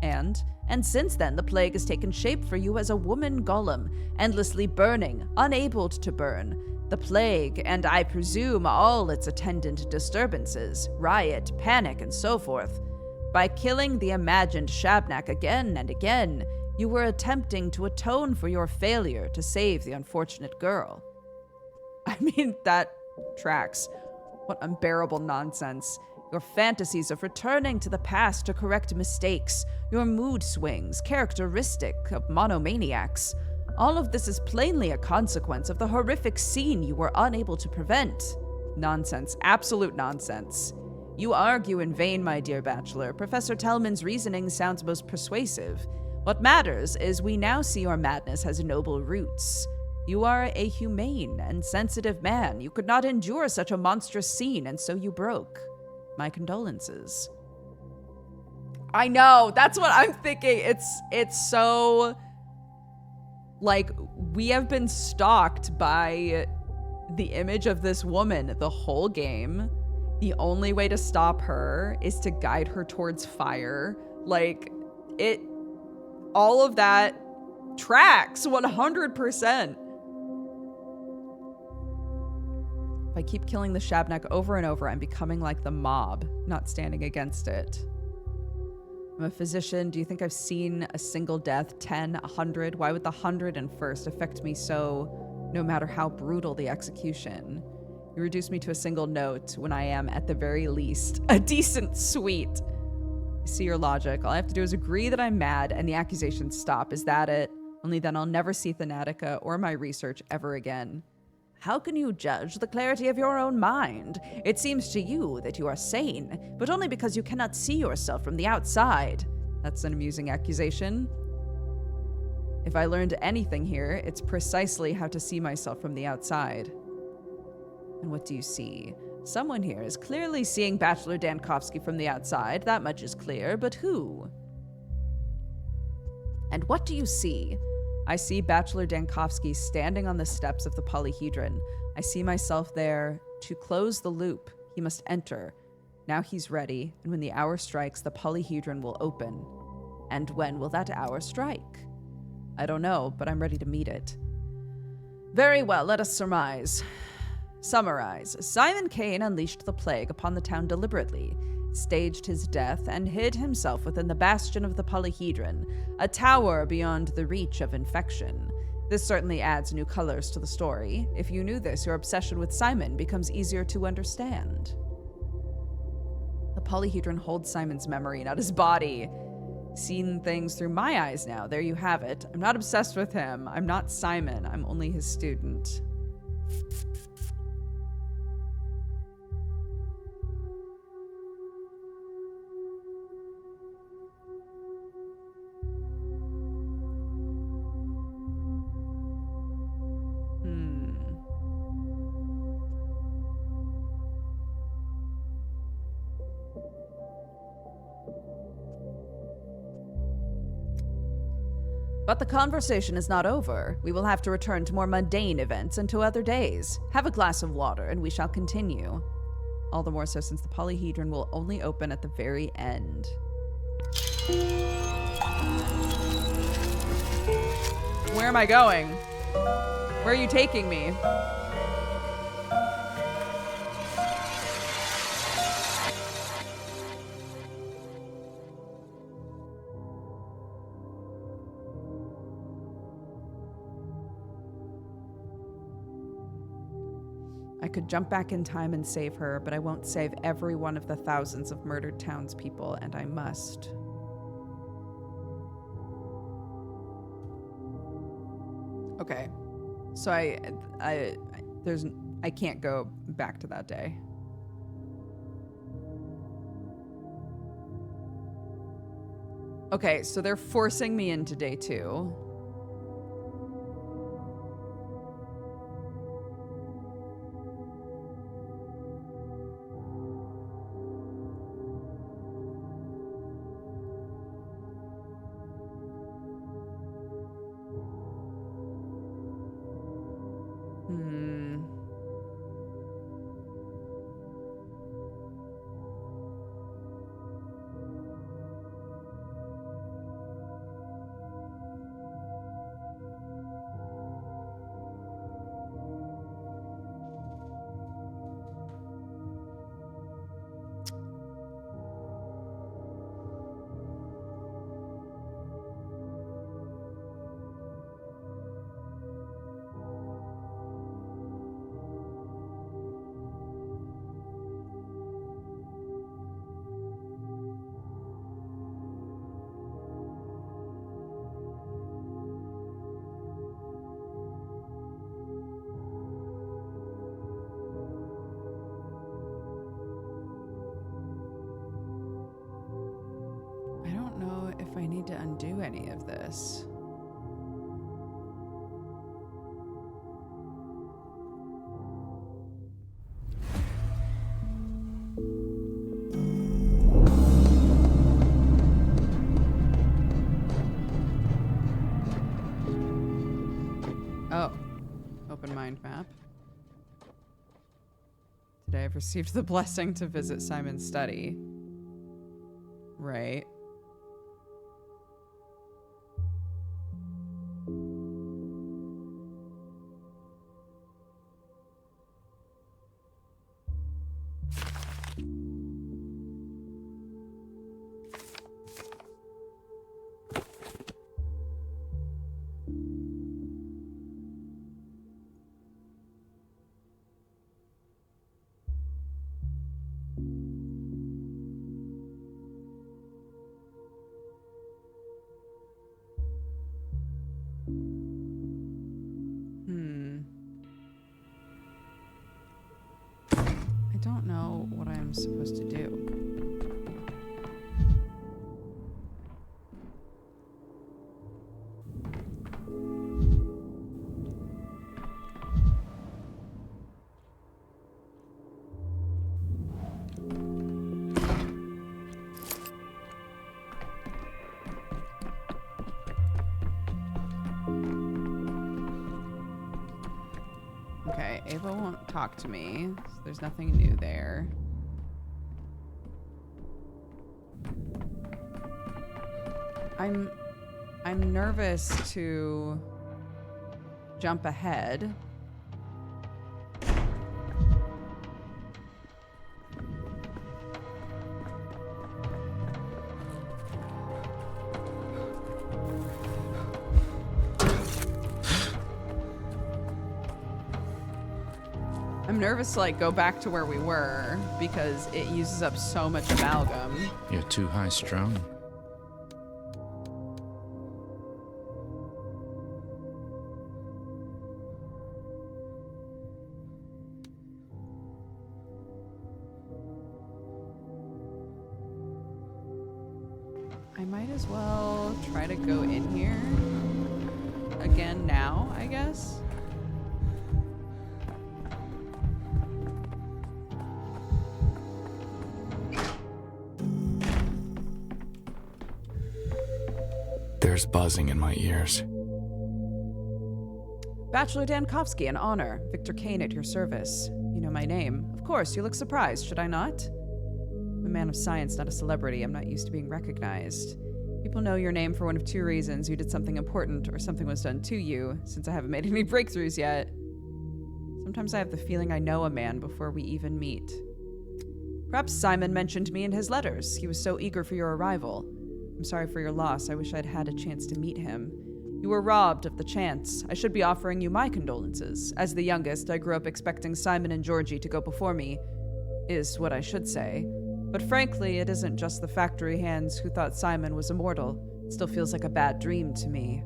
And since then, the plague has taken shape for you as a woman golem, endlessly burning, unable to burn. The plague, and I presume all its attendant disturbances, riot, panic, and so forth. By killing the imagined Shabnak again and again, you were attempting to atone for your failure to save the unfortunate girl. I mean, that tracks. What unbearable nonsense. Your fantasies of returning to the past to correct mistakes, your mood swings, characteristic of monomaniacs. All of this is plainly a consequence of the horrific scene you were unable to prevent. Nonsense. Absolute nonsense. You argue in vain, my dear Bachelor. Professor Tellman's reasoning sounds most persuasive. What matters is we now see your madness has noble roots. You are a humane and sensitive man. You could not endure such a monstrous scene, and so you broke. My condolences. I know, that's what I'm thinking. It's so... Like, we have been stalked by the image of this woman the whole game. The only way to stop her is to guide her towards fire. Like, all of that tracks 100%. If I keep killing the Shabnak over and over, I'm becoming like the mob, not standing against it. I'm a physician. Do you think I've seen a single death? 10, 100? Why would the 101st affect me so, no matter how brutal the execution? You reduce me to a single note when I am, at the very least, a decent sweet. I see your logic. All I have to do is agree that I'm mad and the accusations stop. Is that it? Only then I'll never see Thanatica or my research ever again. How can you judge the clarity of your own mind? It seems to you that you are sane, but only because you cannot see yourself from the outside. That's an amusing accusation. If I learned anything here, it's precisely how to see myself from the outside. And what do you see? Someone here is clearly seeing Bachelor Dankovsky from the outside. That much is clear, but who? And what do you see? I see Bachelor Dankovsky standing on the steps of the polyhedron. I see myself there. To close the loop, he must enter. Now he's ready, and when the hour strikes, the polyhedron will open. And when will that hour strike? I don't know, but I'm ready to meet it. Very well, let us surmise. Summarize. Simon Kane unleashed the plague upon the town deliberately, staged his death, and hid himself within the bastion of the polyhedron, a tower beyond the reach of infection. This certainly adds new colors to the story. If you knew this, your obsession with Simon becomes easier to understand. The polyhedron holds Simon's memory, not his body. Seen things through my eyes now. There you have it. I'm not obsessed with him. I'm not Simon. I'm only his student. But the conversation is not over. We will have to return to more mundane events and to other days. Have a glass of water, and we shall continue. All the more so since the polyhedron will only open at the very end. Where am I going? Where are you taking me? I could jump back in time and save her, but I won't save every one of the thousands of murdered townspeople, and I must. Okay. So I can't go back to that day. Okay, so they're forcing me into day 2. I need to undo any of this. Oh, open mind map. Today I've received the blessing to visit Simon's study. Right. I don't know what I'm supposed to do. Okay, Ava won't talk to me, so there's nothing new there. I'm nervous to jump ahead. I'm nervous to like go back to where we were because it uses up so much amalgam. You're too high strung. I might as well try to go in here again now, I guess. There's buzzing in my ears. Bachelor Dankovsky, an honor. Victor Kane at your service. You know my name. Of course, you look surprised, should I not? I'm a man of science, not a celebrity. I'm not used to being recognized. People know your name for one of two reasons. You did something important or something was done to you, since I haven't made any breakthroughs yet. Sometimes I have the feeling I know a man before we even meet. Perhaps Simon mentioned me in his letters. He was so eager for your arrival. I'm sorry for your loss. I wish I'd had a chance to meet him. You were robbed of the chance. I should be offering you my condolences. As the youngest, I grew up expecting Simon and Georgie to go before me, is what I should say. But frankly, it isn't just the factory hands who thought Simon was immortal. It still feels like a bad dream to me.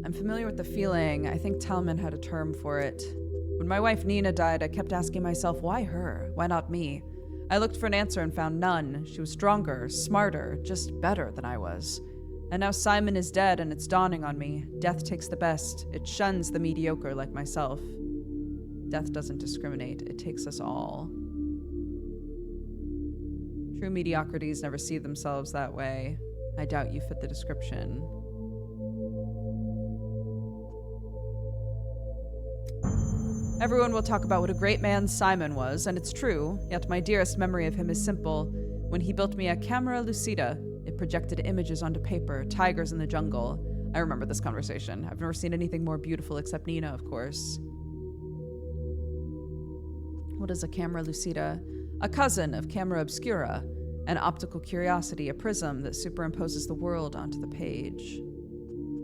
I'm familiar with the feeling. I think Talman had a term for it. When my wife Nina died, I kept asking myself, why her? Why not me? I looked for an answer and found none. She was stronger, smarter, just better than I was. And now Simon is dead and it's dawning on me. Death takes the best. It shuns the mediocre like myself. Death doesn't discriminate. It takes us all. True mediocrities never see themselves that way. I doubt you fit the description. Everyone will talk about what a great man Simon was, and it's true, yet my dearest memory of him is simple. When he built me a camera lucida, it projected images onto paper, tigers in the jungle. I remember this conversation. I've never seen anything more beautiful except Nina, of course. What is a camera lucida? A cousin of camera obscura, an optical curiosity, a prism that superimposes the world onto the page.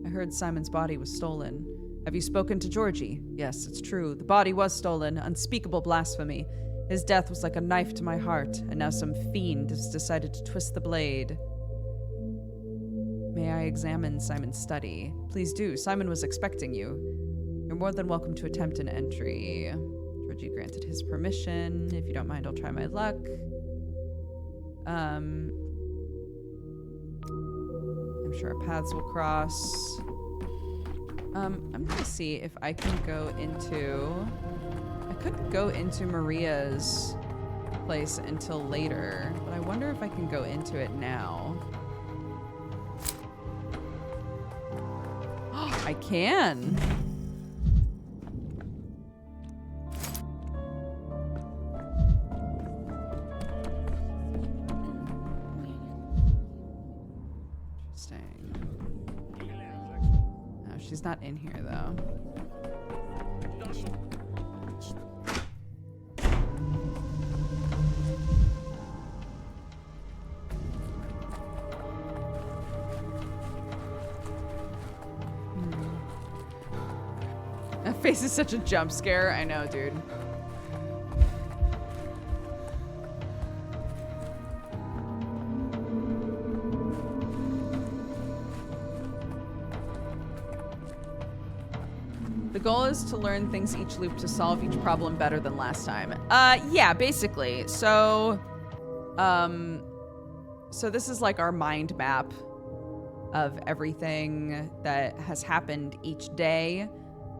I heard Simon's body was stolen. Have you spoken to Georgie? Yes, it's true. The body was stolen. Unspeakable blasphemy. His death was like a knife to my heart, and now some fiend has decided to twist the blade. May I examine Simon's study? Please do. Simon was expecting you. You're more than welcome to attempt an entry. Georgie granted his permission. If you don't mind, I'll try my luck. I'm sure our paths will cross. I'm gonna see if I can go into... I couldn't go into Maria's place until later, but I wonder if I can go into it now. I can! She's not in here, though. That face is such a jump scare. I know, dude. The goal is to learn things each loop to solve each problem better than last time. Yeah, basically. So this is like our mind map of everything that has happened each day.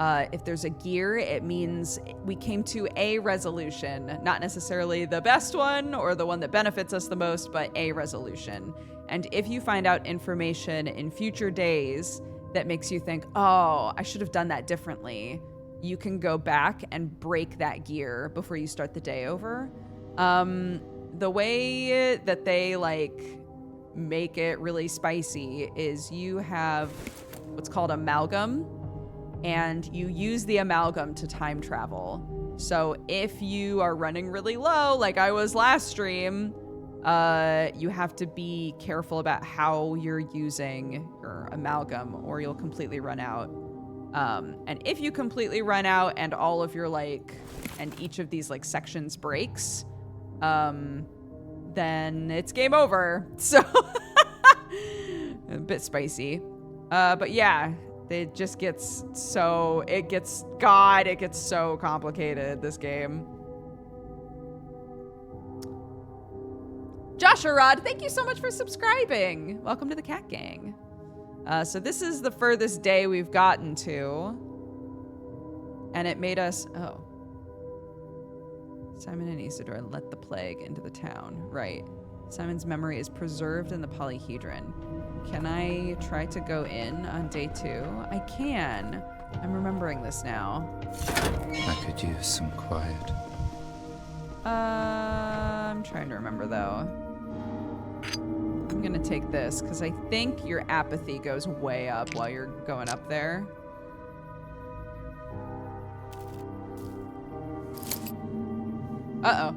If there's a gear, it means we came to a resolution, not necessarily the best one or the one that benefits us the most, but a resolution. And if you find out information in future days that makes you think, oh, I should have done that differently, you can go back and break that gear before you start the day over. The way that they like make it really spicy is you have what's called amalgam, and you use the amalgam to time travel. So if you are running really low, like I was last stream, you have to be careful about how you're using your amalgam or you'll completely run out. And if you completely run out and all of your and each of these sections breaks, then it's game over. So a bit spicy. But yeah, it just gets so, it gets so complicated, this game. Joshua Rod, thank you so much for subscribing. Welcome to the Cat Gang. So this is the furthest day we've gotten to. And it made us, oh. Simon and Isidore let the plague into the town. Right. Simon's memory is preserved in the polyhedron. Can I try to go in on day 2? I can. I'm remembering this now. I could use some quiet. I'm trying to remember though. I'm gonna take this because I think your apathy goes way up while you're going up there. Uh-oh.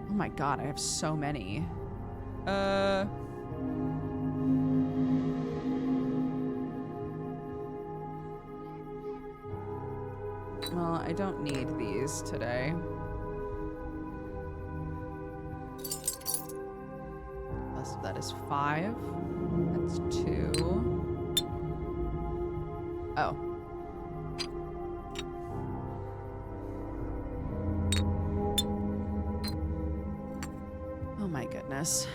Oh my god, I have so many. Well, I don't need these today. Less of that is 5. That's 2. Oh. Oh my goodness.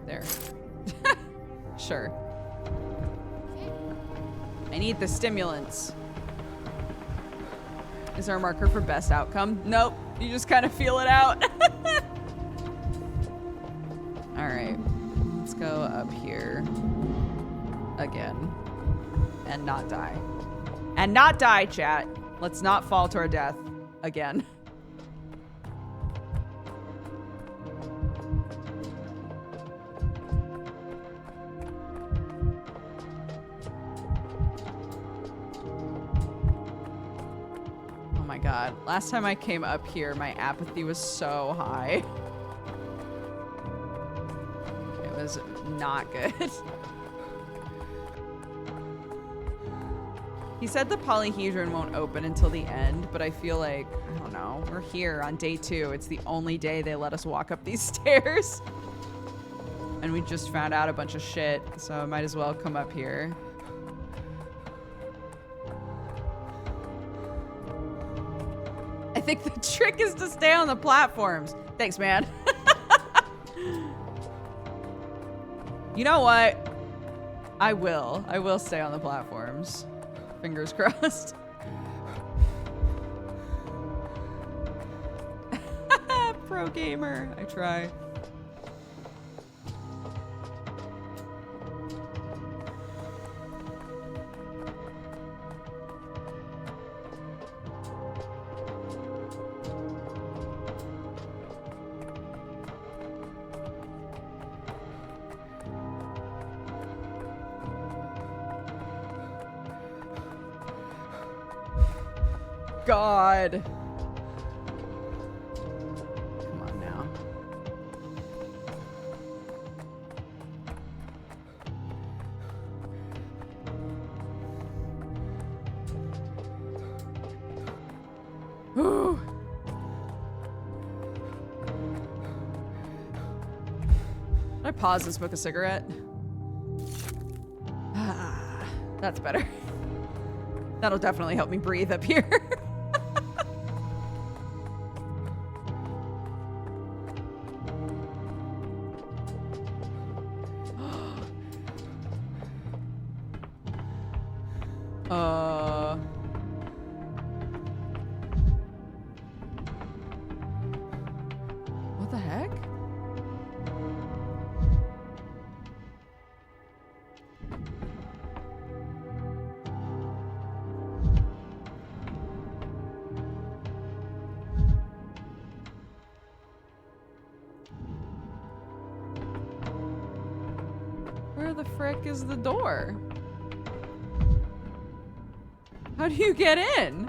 There. Sure. I need the stimulants. Is there a marker for best outcome? Nope. You just kind of feel it out. All right. Let's go up here again and not die. And not die, chat. Let's not fall to our death again. Oh my god. Last time I came up here, my apathy was so high. It was not good. He said the polyhedron won't open until the end, but I feel like, I don't know, we're here on day 2. It's the only day they let us walk up these stairs. And we just found out a bunch of shit, so I might as well come up here. I think the trick is to stay on the platforms. Thanks, man. You know what? I will stay on the platforms. Fingers crossed. Pro gamer. I try. God. Come on now. Whew. Can I pause and smoke a cigarette? Ah, that's better. That'll definitely help me breathe up here. What the heck? the frick is the door? How do you get in?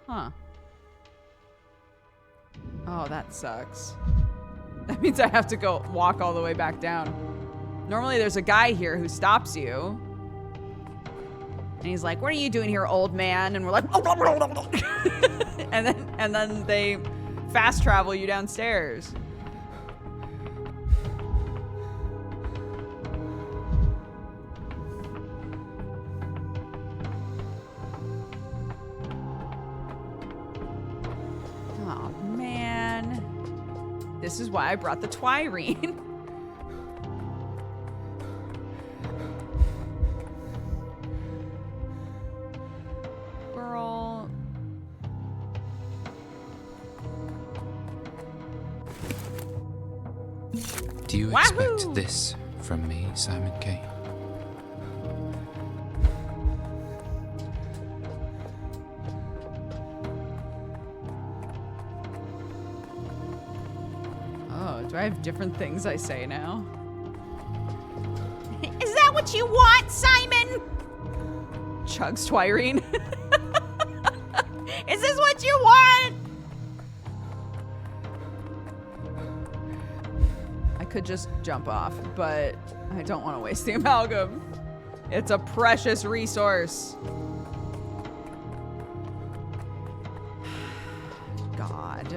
Huh. Oh, that sucks. That means I have to go walk all the way back down. Normally there's a guy here who stops you. And he's like, "What are you doing here, old man?" And we're like, and then they fast travel you downstairs. Oh man. This is why I brought the Twirene. Girl. Do you expect this from me, Simon K? Oh, do I have different things I say now? Is that what you want, Simon? Chugs Twirene. Is this what you want? I could just jump off, but I don't want to waste the amalgam. It's a precious resource. God.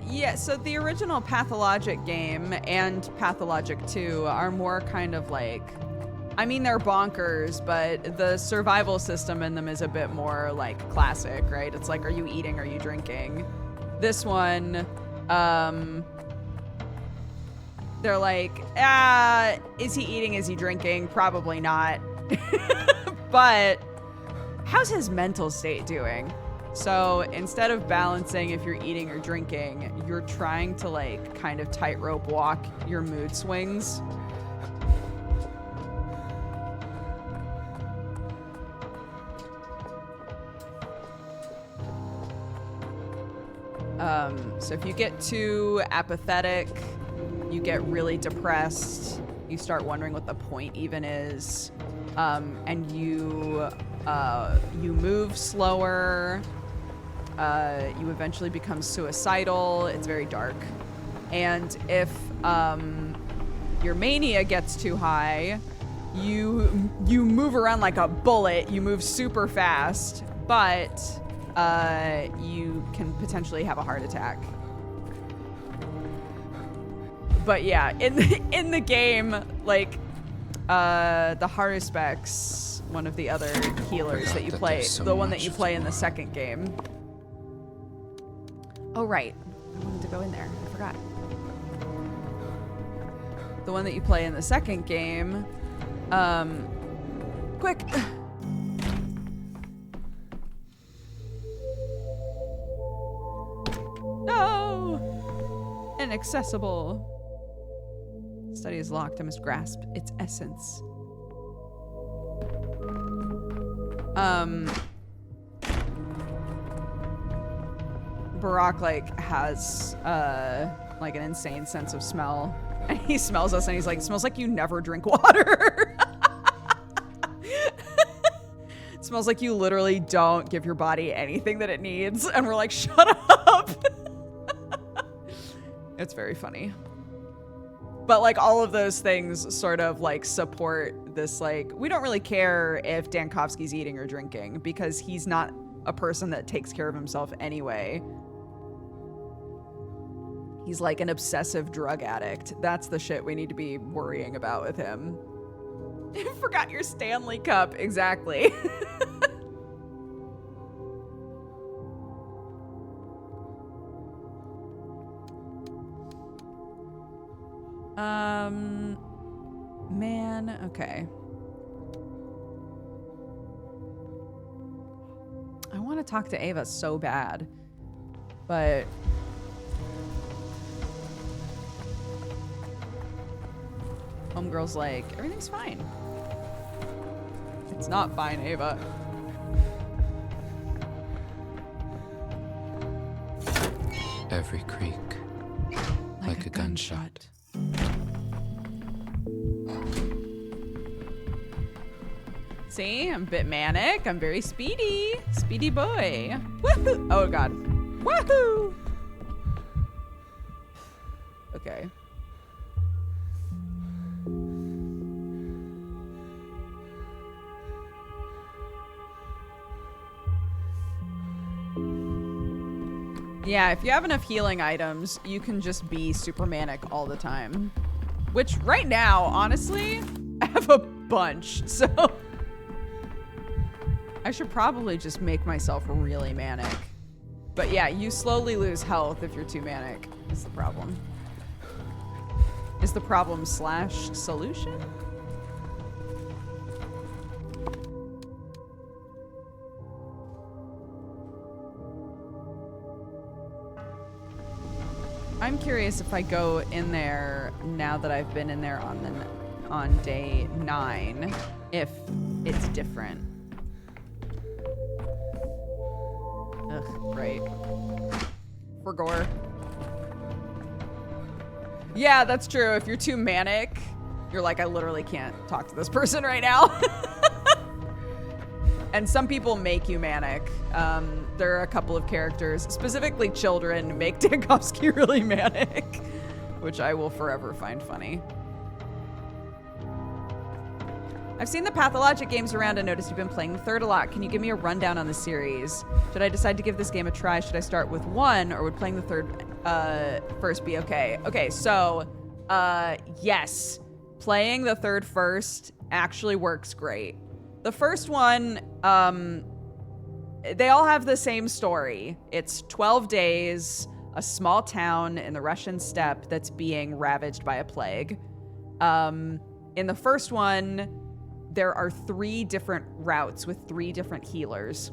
Yeah, so the original Pathologic game and Pathologic 2 are more kind of like, I mean, they're bonkers, but the survival system in them is a bit more like classic, right? It's like, are you eating, are you drinking? This one, they're like, is he eating, is he drinking? Probably not. But how's his mental state doing? So instead of balancing if you're eating or drinking, you're trying to like kind of tightrope walk your mood swings. So if you get too apathetic, you get really depressed, you start wondering what the point even is, and you move slower. You eventually become suicidal. It's very dark. And if your mania gets too high, you move around like a bullet. You move super fast, but you can potentially have a heart attack. But yeah, in the game, like the Haruspex, one of the other healers that you play, the one that you play in the second game. Oh, right. I wanted to go in there. I forgot. The one that you play in the second game. Quick. No! Inaccessible. Study is locked. I must grasp its essence. Barack like has like an insane sense of smell, and he smells us and he's like, "Smells like you never drink water." It smells like you literally don't give your body anything that it needs, and we're like, "Shut up." It's very funny. But like all of those things sort of like support this, like, we don't really care if Dankovsky's eating or drinking because he's not a person that takes care of himself anyway. He's like an obsessive drug addict. That's the shit we need to be worrying about with him. Forgot your Stanley Cup. Exactly. Man, okay. I want to talk to Ava so bad, but homegirl's like, everything's fine. It's not fine, Ava. Every creak, like a gunshot. See, I'm a bit manic. I'm very speedy. Speedy boy. Woohoo! Oh, God. Woohoo! Okay. Yeah, if you have enough healing items, you can just be super manic all the time. Which, right now, honestly, I have a bunch, so... I should probably just make myself really manic. But yeah, you slowly lose health if you're too manic, is the problem. Is the problem / solution? I'm curious if I go in there now that I've been in there on day 9, if it's different. Ugh, right. For gore. Yeah, that's true. If you're too manic, you're like, I literally can't talk to this person right now. And some people make you manic. There are a couple of characters, specifically children, make Dankovsky really manic, which I will forever find funny. I've seen the Pathologic games around and noticed you've been playing the third a lot. Can you give me a rundown on the series? Should I decide to give this game a try? Should I start with 1, or would playing the third first be okay? Okay, so yes, playing the third first actually works great. The first one, they all have the same story. It's 12 days, a small town in the Russian steppe that's being ravaged by a plague. In the first one, there are 3 different routes with 3 different healers.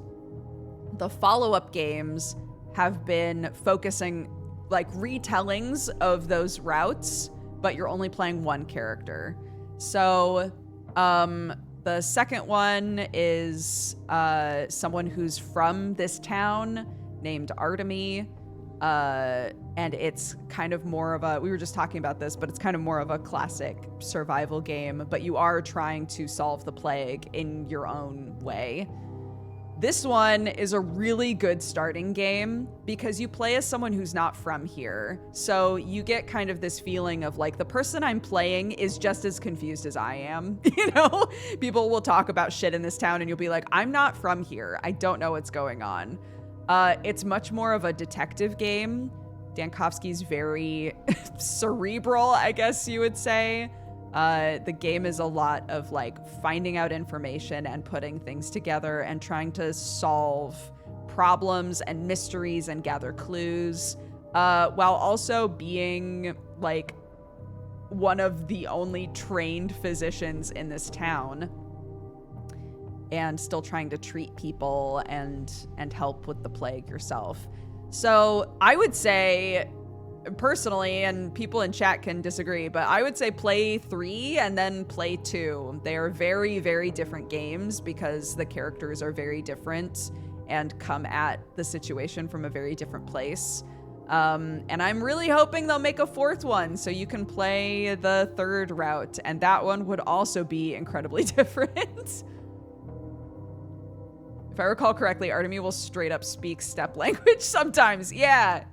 The follow-up games have been focusing like retellings of those routes, but you're only playing one character. So, the second one is someone who's from this town named Artemy. And it's kind of more of a, we were just talking about this, but it's kind of more of a classic survival game, but you are trying to solve the plague in your own way. This one is a really good starting game because you play as someone who's not from here. So you get kind of this feeling of like, the person I'm playing is just as confused as I am. You know, people will talk about shit in this town and you'll be like, I'm not from here. I don't know what's going on. It's much more of a detective game. Dankovsky's very cerebral, I guess you would say. The game is a lot of like finding out information and putting things together and trying to solve problems and mysteries and gather clues, while also being like one of the only trained physicians in this town and still trying to treat people and help with the plague yourself. So I would say, personally, and people in chat can disagree, but I would say play 3 and then play 2. They are very, very different games because the characters are very different and come at the situation from a very different place. And I'm really hoping they'll make a 4th one so you can play the 3rd route, and that one would also be incredibly different. If I recall correctly, Artemy will straight up speak steppe language sometimes. Yeah.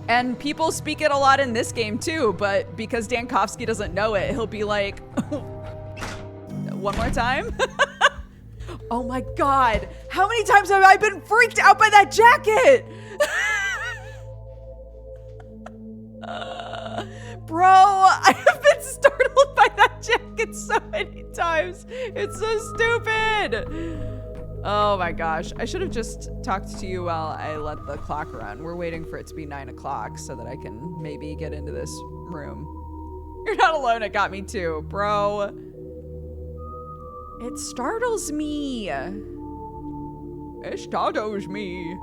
And people speak it a lot in this game too, but because Dankovsky doesn't know it, he'll be like, one more time? Oh my God. How many times have I been freaked out by that jacket? Bro, I have been startled by that jacket so many times. It's so stupid. Oh my gosh. I should have just talked to you while I let the clock run. We're waiting for it to be 9 o'clock so that I can maybe get into this room. You're not alone. It got me too, bro. It startles me. It startles me.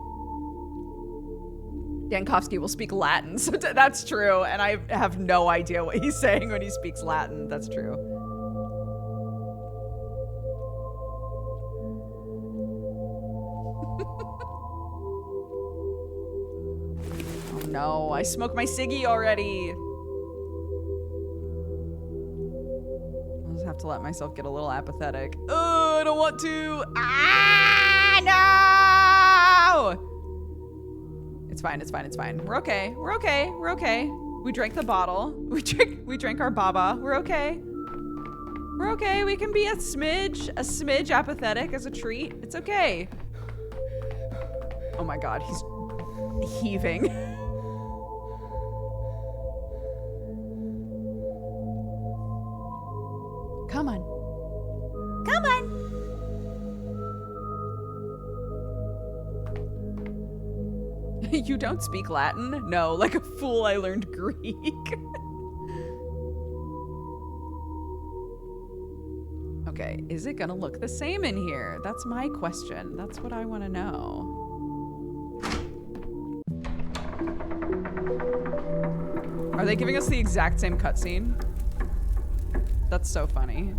Yankowski will speak Latin, so that's true. And I have no idea what he's saying when he speaks Latin. That's true. Oh no, I smoked my ciggy already. I'll just have to let myself get a little apathetic. Oh, I don't want to. Ah, no! It's fine, it's fine, it's fine. We're okay, we're okay, we're okay. We drank the bottle. We drank our baba. We're okay. We're okay. We can be a smidge apathetic as a treat. It's okay. Oh my god, he's heaving. Come on. Come on. You don't speak Latin? No, like a fool, I learned Greek. Okay, is it gonna look the same in here? That's my question. That's what I want to know. Are they giving us the exact same cutscene? That's so funny.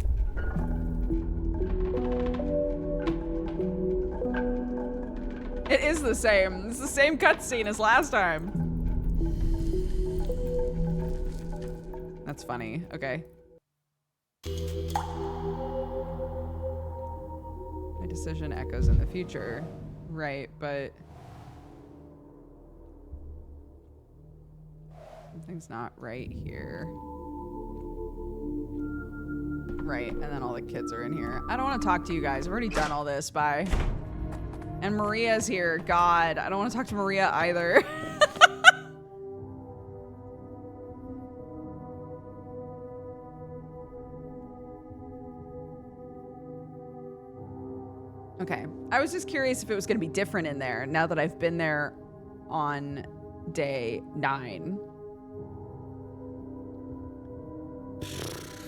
It is the same. It's the same cutscene as last time. That's funny. Okay. My decision echoes in the future. Right, but something's not right here. Right, and then all the kids are in here. I don't want to talk to you guys. I've already done all this. Bye. And Maria's here. God, I don't want to talk to Maria either. Okay. I was just curious if it was going to be different in there now that I've been there on day 9.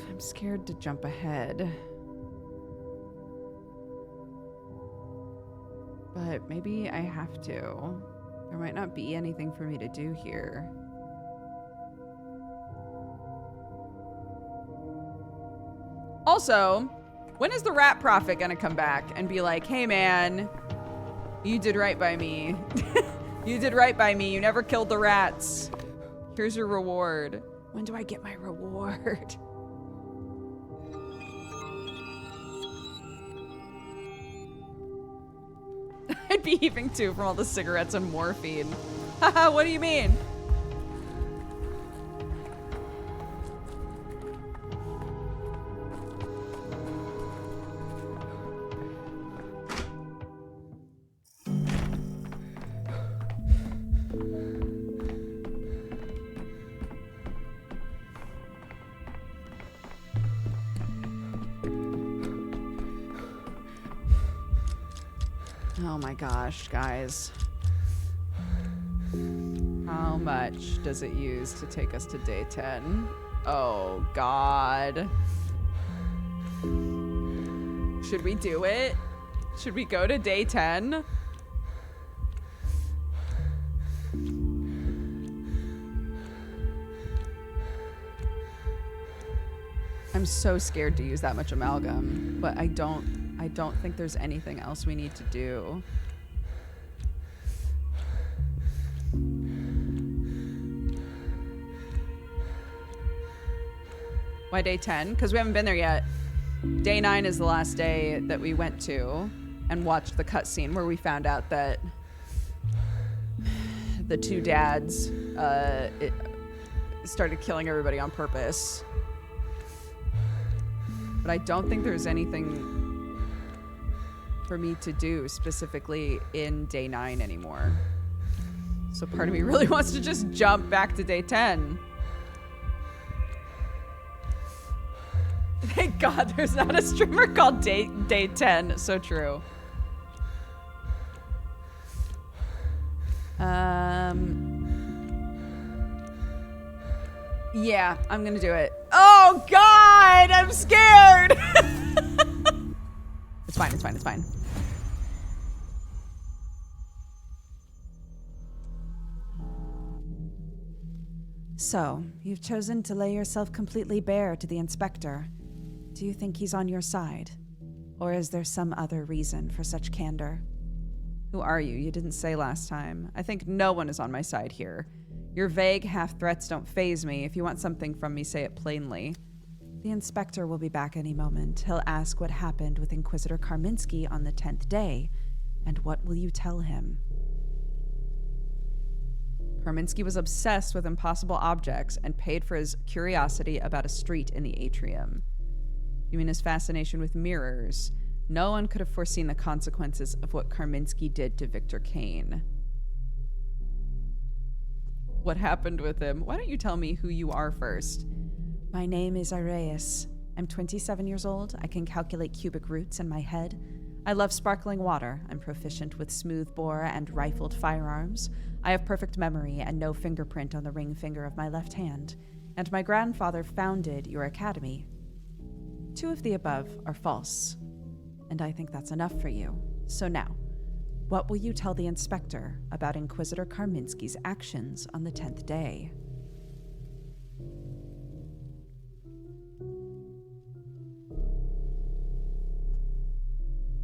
I'm scared to jump ahead. But maybe I have to. There might not be anything for me to do here. Also, when is the rat prophet gonna come back and be like, hey man, you did right by me. You did right by me. You never killed the rats. Here's your reward. When do I get my reward? I'd be heaving too from all the cigarettes and morphine. Haha, what do you mean? Oh my gosh, guys. How much does it use to take us to day 10? Oh God. Should we do it? Should we go to day 10? I'm so scared to use that much amalgam, but I don't think there's anything else we need to do. Why day 10? Because we haven't been there yet. Day 9 is the last day that we went to and watched the cutscene where we found out that the 2 dads started killing everybody on purpose. But I don't think there's anything for me to do specifically in day 9 anymore. So part of me really wants to just jump back to day 10. Thank God there's not a streamer called Day 10. So true. Yeah, I'm gonna do it. Oh God, I'm scared. It's fine, it's fine, it's fine. So, you've chosen to lay yourself completely bare to the inspector. Do you think he's on your side? Or is there some other reason for such candor? Who are you? You didn't say last time. I think no one is on my side here. Your vague half-threats don't faze me. If you want something from me, say it plainly. The inspector will be back any moment. He'll ask what happened with Inquisitor Karminski on the 10th day. And what will you tell him? Karminski was obsessed with impossible objects and paid for his curiosity about a street in the atrium. You mean his fascination with mirrors? No one could have foreseen the consequences of what Karminski did to Victor Kane. What happened with him? Why don't you tell me who you are first? My name is Ireus. I'm 27 years old. I can calculate cubic roots in my head. I love sparkling water. I'm proficient with smoothbore and rifled firearms. I have perfect memory and no fingerprint on the ring finger of my left hand. And my grandfather founded your academy. 2 of the above are false. And I think that's enough for you. So now, what will you tell the inspector about Inquisitor Karminski's actions on the 10th day?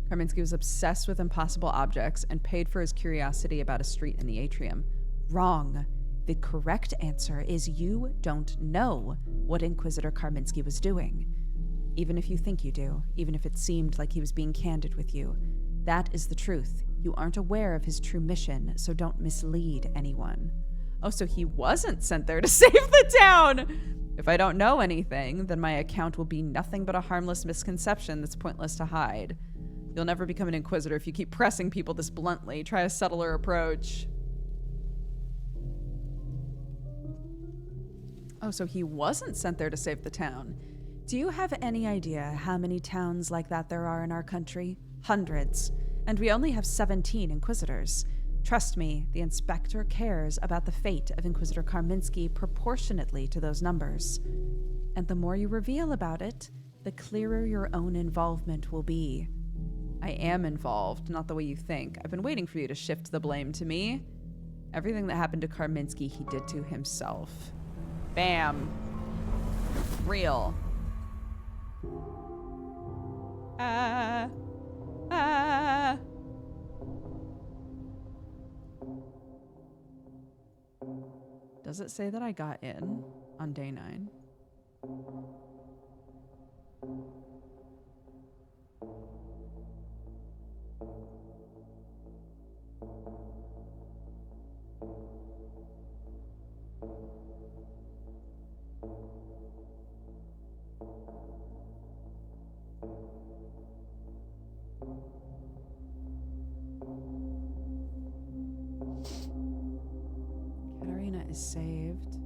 Karminski was obsessed with impossible objects and paid for his curiosity about a street in the atrium. Wrong. The correct answer is you don't know what Inquisitor Karminski was doing. Even if you think you do, even if it seemed like he was being candid with you, that is the truth. You aren't aware of his true mission, so don't mislead anyone. Oh, so he wasn't sent there to save the town! If I don't know anything, then my account will be nothing but a harmless misconception that's pointless to hide. You'll never become an Inquisitor if you keep pressing people this bluntly. Try a subtler approach. Oh, so he wasn't sent there to save the town. Do you have any idea how many towns like that there are in our country? Hundreds. And we only have 17 Inquisitors. Trust me, the inspector cares about the fate of Inquisitor Karminski proportionately to those numbers. And the more you reveal about it, the clearer your own involvement will be. I am involved, not the way you think. I've been waiting for you to shift the blame to me. Everything that happened to Karminski, he did to himself. Bam. Real. Does it say that I got in on day 9? Katarina is saved.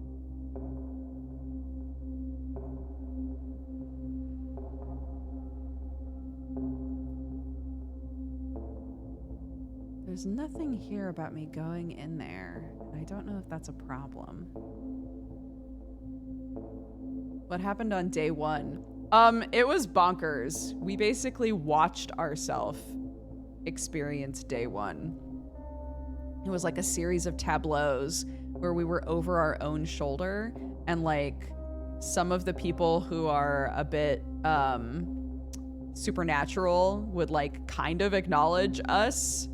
There's nothing here about me going in there, and I don't know if that's a problem. What happened on day 1? It was bonkers. We basically watched ourselves experience day 1. It was like a series of tableaus where we were over our own shoulder, and like some of the people who are a bit supernatural would like kind of acknowledge us,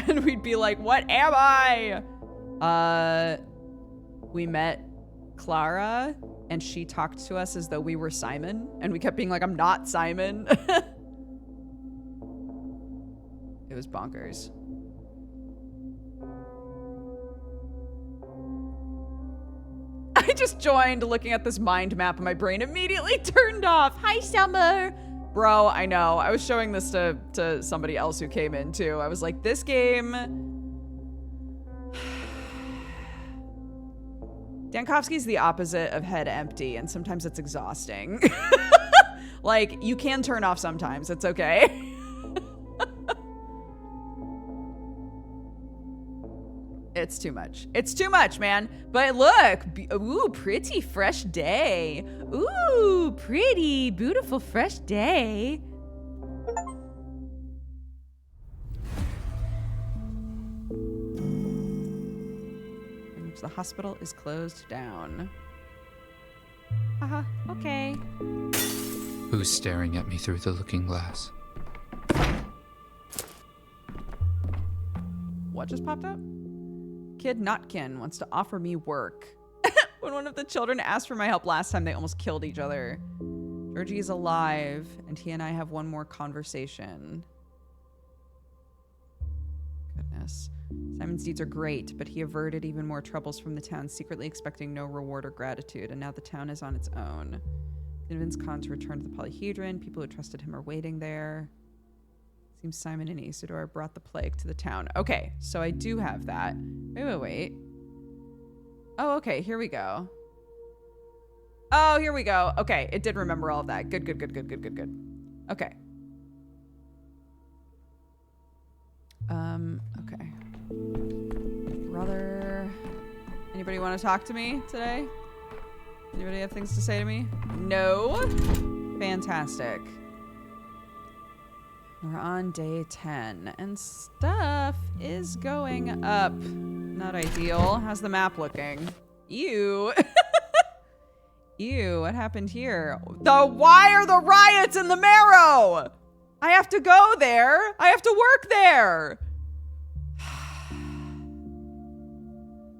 and we'd be like, what am I? We met Clara, and she talked to us as though we were Simon, and we kept being like, I'm not Simon. It was bonkers. I just joined looking at this mind map and my brain immediately turned off. Hi, Summer. Bro, I know. I was showing this to somebody else who came in too. I was like, this game... Dankovsky's the opposite of head empty, and sometimes it's exhausting. Like, you can turn off sometimes. It's okay. It's too much. It's too much, man. But look. Ooh, pretty fresh day. Ooh, pretty, beautiful, fresh day. The hospital is closed down. Haha, okay. Who's staring at me through the looking glass? What just popped up? Kid Notkin wants to offer me work. When one of the children asked for my help last time, they almost killed each other. Georgie is alive, and he and I have one more conversation. Goodness. Simon's deeds are great, but he averted even more troubles from the town, secretly expecting no reward or gratitude, and now the town is on its own. Convince Khan to return to the Polyhedron. People who trusted him are waiting there. Seems Simon and Isidore brought the plague to the town. Okay, so I do have that. Wait. Oh, okay, here we go. Oh, here we go. Okay, it did remember all of that. Good. Okay. Okay. Brother. Anybody want to talk to me today? Anybody have things to say to me? No? Fantastic. We're on day 10, and stuff is going up. Not ideal. How's the map looking? Ew. Ew, what happened here? Why are the riots in the Marrow? I have to go there. I have to work there.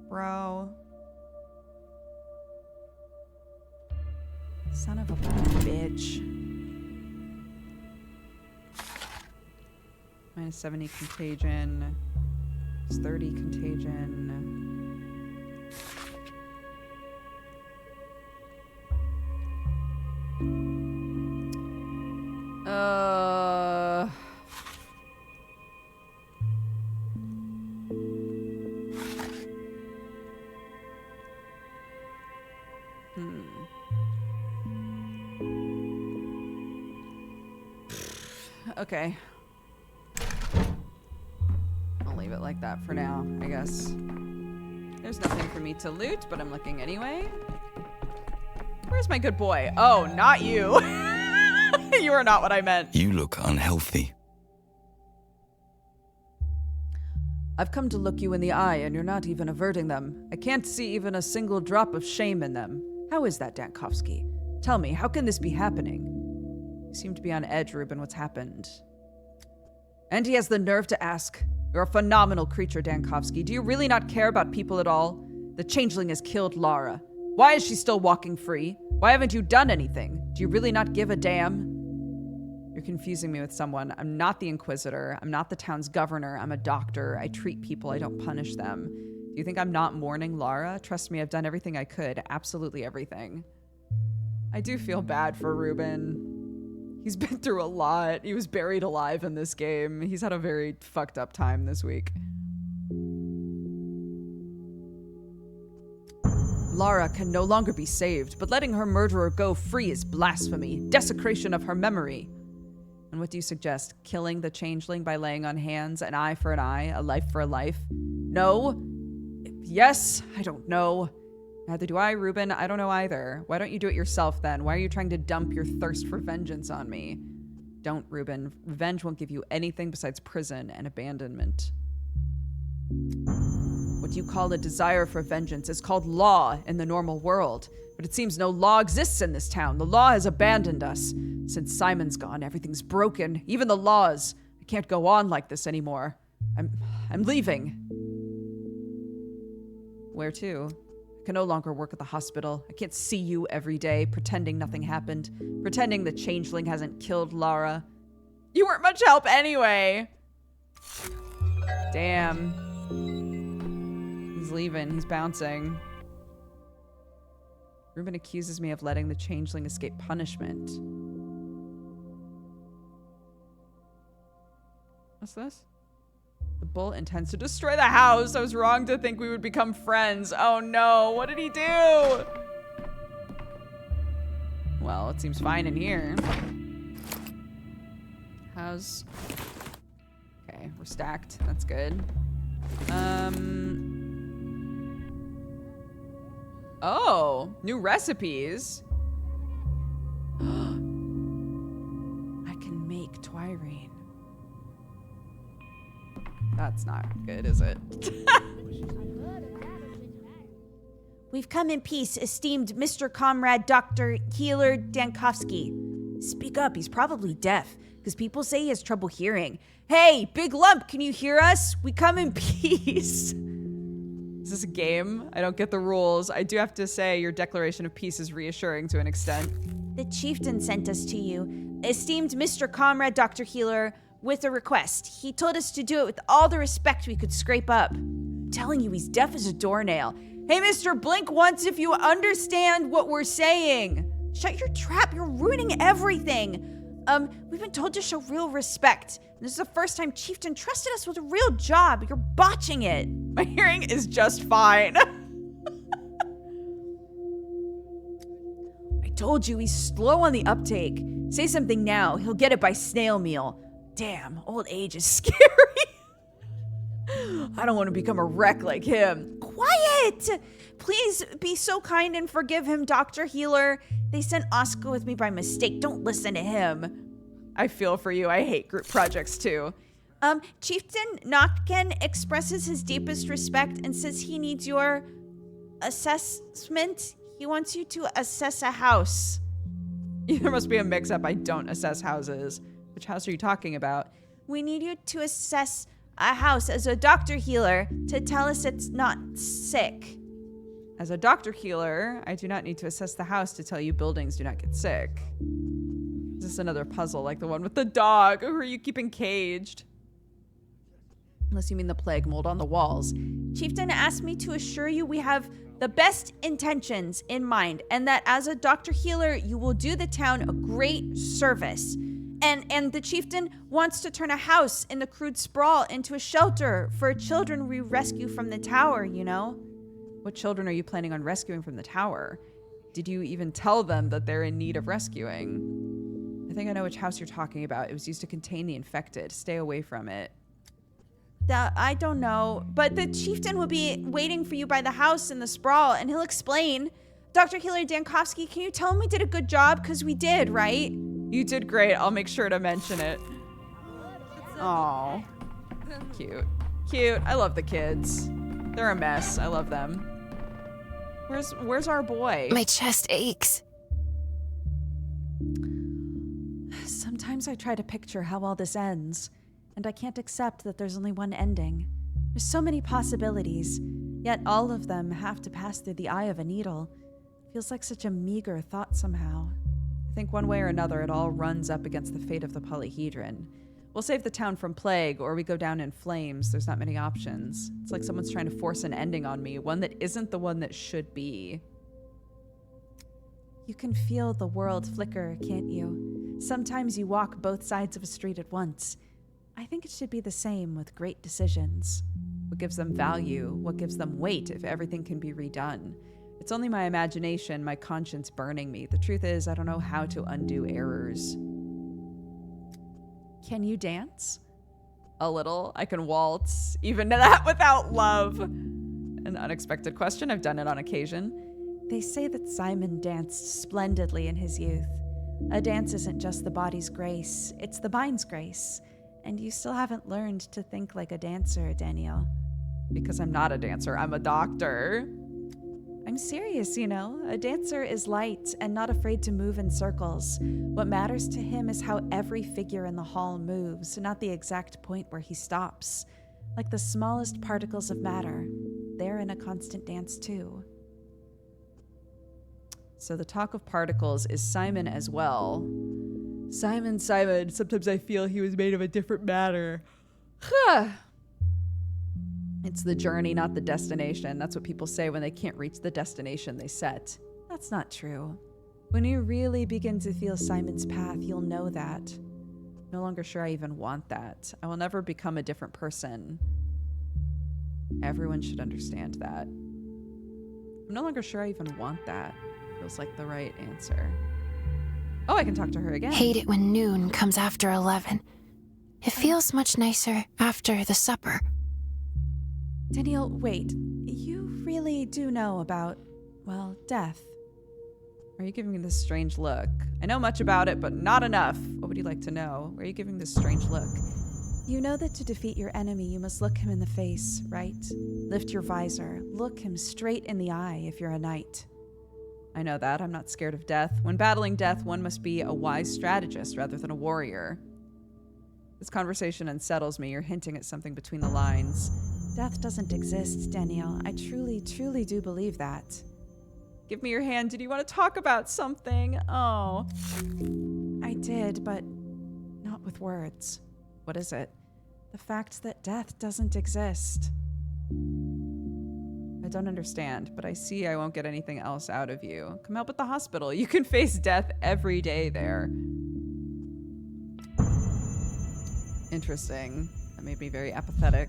Bro. Son of a bitch. Minus 70 contagion. It's 30 contagion. Okay. I'll leave it like that for now, I guess. There's nothing for me to loot, but I'm looking anyway. Where's my good boy? Oh, not you. You are not what I meant. You look unhealthy. I've come to look you in the eye, and you're not even averting them. I can't see even a single drop of shame in them. How is that, Dankovsky? Tell me, how can this be happening? You seem to be on edge, Reuben. What's happened? And he has the nerve to ask. You're a phenomenal creature, Dankovsky. Do you really not care about people at all? The changeling has killed Lara. Why is she still walking free? Why haven't you done anything? Do you really not give a damn? You're confusing me with someone. I'm not the Inquisitor. I'm not the town's governor. I'm a doctor. I treat people. I don't punish them. Do you think I'm not mourning Lara? Trust me, I've done everything I could. Absolutely everything. I do feel bad for Reuben. He's been through a lot. He was buried alive in this game. He's had a very fucked up time this week. Lara can no longer be saved, but letting her murderer go free is blasphemy, desecration of her memory. And what do you suggest? Killing the changeling by laying on hands, an eye for an eye, a life for a life? No? Yes? I don't know. Neither do I, Reuben. I don't know either. Why don't you do it yourself then? Why are you trying to dump your thirst for vengeance on me? Don't, Reuben. Revenge won't give you anything besides prison and abandonment. What you call a desire for vengeance is called law in the normal world. But it seems no law exists in this town. The law has abandoned us. Since Simon's gone, everything's broken. Even the laws. I can't go on like this anymore. I'm leaving. Where to? I can no longer work at the hospital. I can't see you every day, pretending nothing happened. Pretending the changeling hasn't killed Lara. You weren't much help anyway. Damn. He's leaving. He's bouncing. Reuben accuses me of letting the changeling escape punishment. What's this? The Bull intends to destroy the house. I was wrong to think we would become friends. Oh no, what did he do? Well, it seems fine in here. How's... Okay, we're stacked. That's good. Oh, new recipes. I can make twirine. That's not good, is it? We've come in peace, esteemed Mr. Comrade Dr. Healer Dankovsky. Speak up, he's probably deaf, because people say he has trouble hearing. Hey, Big Lump, can you hear us? We come in peace. Is this a game? I don't get the rules. I do have to say your declaration of peace is reassuring to an extent. The chieftain sent us to you, esteemed Mr. Comrade Dr. Healer, with a request. He told us to do it with all the respect we could scrape up. I'm telling you, he's deaf as a doornail. Hey, Mr. Blink once if you understand what we're saying. Shut your trap, you're ruining everything. We've been told to show real respect. This is the first time Chieftain trusted us with a real job. You're botching it. My hearing is just fine. I told you he's slow on the uptake. Say something now, he'll get it by snail meal. Damn, old age is scary. I don't want to become a wreck like him. Quiet! Please be so kind and forgive him, Dr. Healer. They sent Oscar with me by mistake. Don't listen to him. I feel for you. I hate group projects too. Chieftain Notken expresses his deepest respect and says he needs your assessment. He wants you to assess a house. There must be a mix-up. I don't assess houses. Which house are you talking about? We need you to assess a house as a doctor healer to tell us it's not sick. As a doctor healer, I do not need to assess the house to tell you buildings do not get sick. Is this another puzzle like the one with the dog? Who are you keeping caged? Unless you mean the plague mold on the walls. Chieftain asked me to assure you we have the best intentions in mind and that as a doctor healer, you will do the town a great service. And the chieftain wants to turn a house in the crude sprawl into a shelter for children we rescue from the tower, you know? What children are you planning on rescuing from the tower? Did you even tell them that they're in need of rescuing? I think I know which house you're talking about. It was used to contain the infected. Stay away from it. I don't know, but the chieftain will be waiting for you by the house in the sprawl, and he'll explain. Dr. Healer Dankovsky, can you tell him we did a good job? Because we did, right? You did great. I'll make sure to mention it. Aw. Cute. Cute. I love the kids. They're a mess. I love them. Where's our boy? My chest aches. Sometimes I try to picture how all this ends, and I can't accept that there's only one ending. There's so many possibilities, yet all of them have to pass through the eye of a needle. Feels like such a meager thought somehow. I think one way or another it all runs up against the fate of the polyhedron. We'll save the town from plague, or we go down in flames. There's not many options. It's like someone's trying to force an ending on me, one that isn't the one that should be. You can feel the world flicker, can't you? Sometimes you walk both sides of a street at once. I think it should be the same with great decisions. What gives them value? What gives them weight if everything can be redone? It's only my imagination, my conscience burning me. The truth is, I don't know how to undo errors. Can you dance? A little. I can waltz. Even that without love. An unexpected question. I've done it on occasion. They say that Simon danced splendidly in his youth. A dance isn't just the body's grace, it's the mind's grace. And you still haven't learned to think like a dancer, Danielle. Because I'm not a dancer, I'm a doctor. I'm serious, you know. A dancer is light and not afraid to move in circles. What matters to him is how every figure in the hall moves, not the exact point where he stops. Like the smallest particles of matter, they're in a constant dance too. So the talk of particles is Simon as well. Simon, sometimes I feel he was made of a different matter. It's the journey, not the destination. That's what people say when they can't reach the destination they set. That's not true. When you really begin to feel Simon's path, you'll know that. No longer sure I even want that. I will never become a different person. Everyone should understand that. I'm no longer sure I even want that. Feels like the right answer. Oh, I can talk to her again. Hate it when noon comes after 11. It feels much nicer after the supper. Daniel, wait. You really do know about, well, death. Are you giving me this strange look? I know much about it, but not enough. What would you like to know? Why are you giving this strange look? You know that to defeat your enemy, you must look him in the face, right? Lift your visor. Look him straight in the eye if you're a knight. I know that. I'm not scared of death. When battling death, one must be a wise strategist rather than a warrior. This conversation unsettles me. You're hinting at something between the lines. Death doesn't exist, Danielle. I truly, truly do believe that. Give me your hand. Did you want to talk about something? Oh. I did, but not with words. What is it? The fact that death doesn't exist. I don't understand, but I see I won't get anything else out of you. Come help at the hospital. You can face death every day there. Interesting. That made me very apathetic.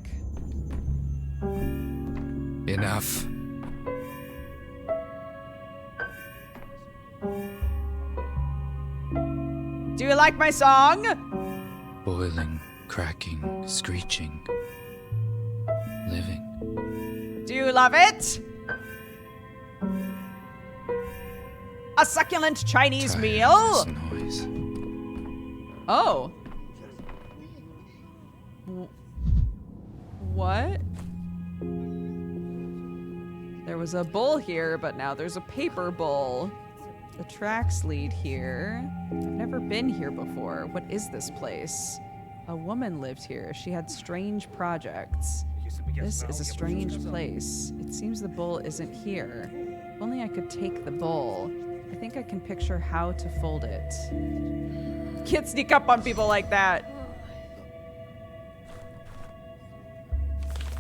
Enough. Do you like my song? Boiling, cracking, screeching. Living. Do you love it? A succulent Chinese Tired meal? of this noise. Oh. What? There was a bowl here, but now there's a paper bowl. The tracks lead here. I've never been here before. What is this place? A woman lived here. She had strange projects. This is a strange place. It seems the bowl isn't here. If only I could take the bowl. I think I can picture how to fold it. Can't sneak up on people like that.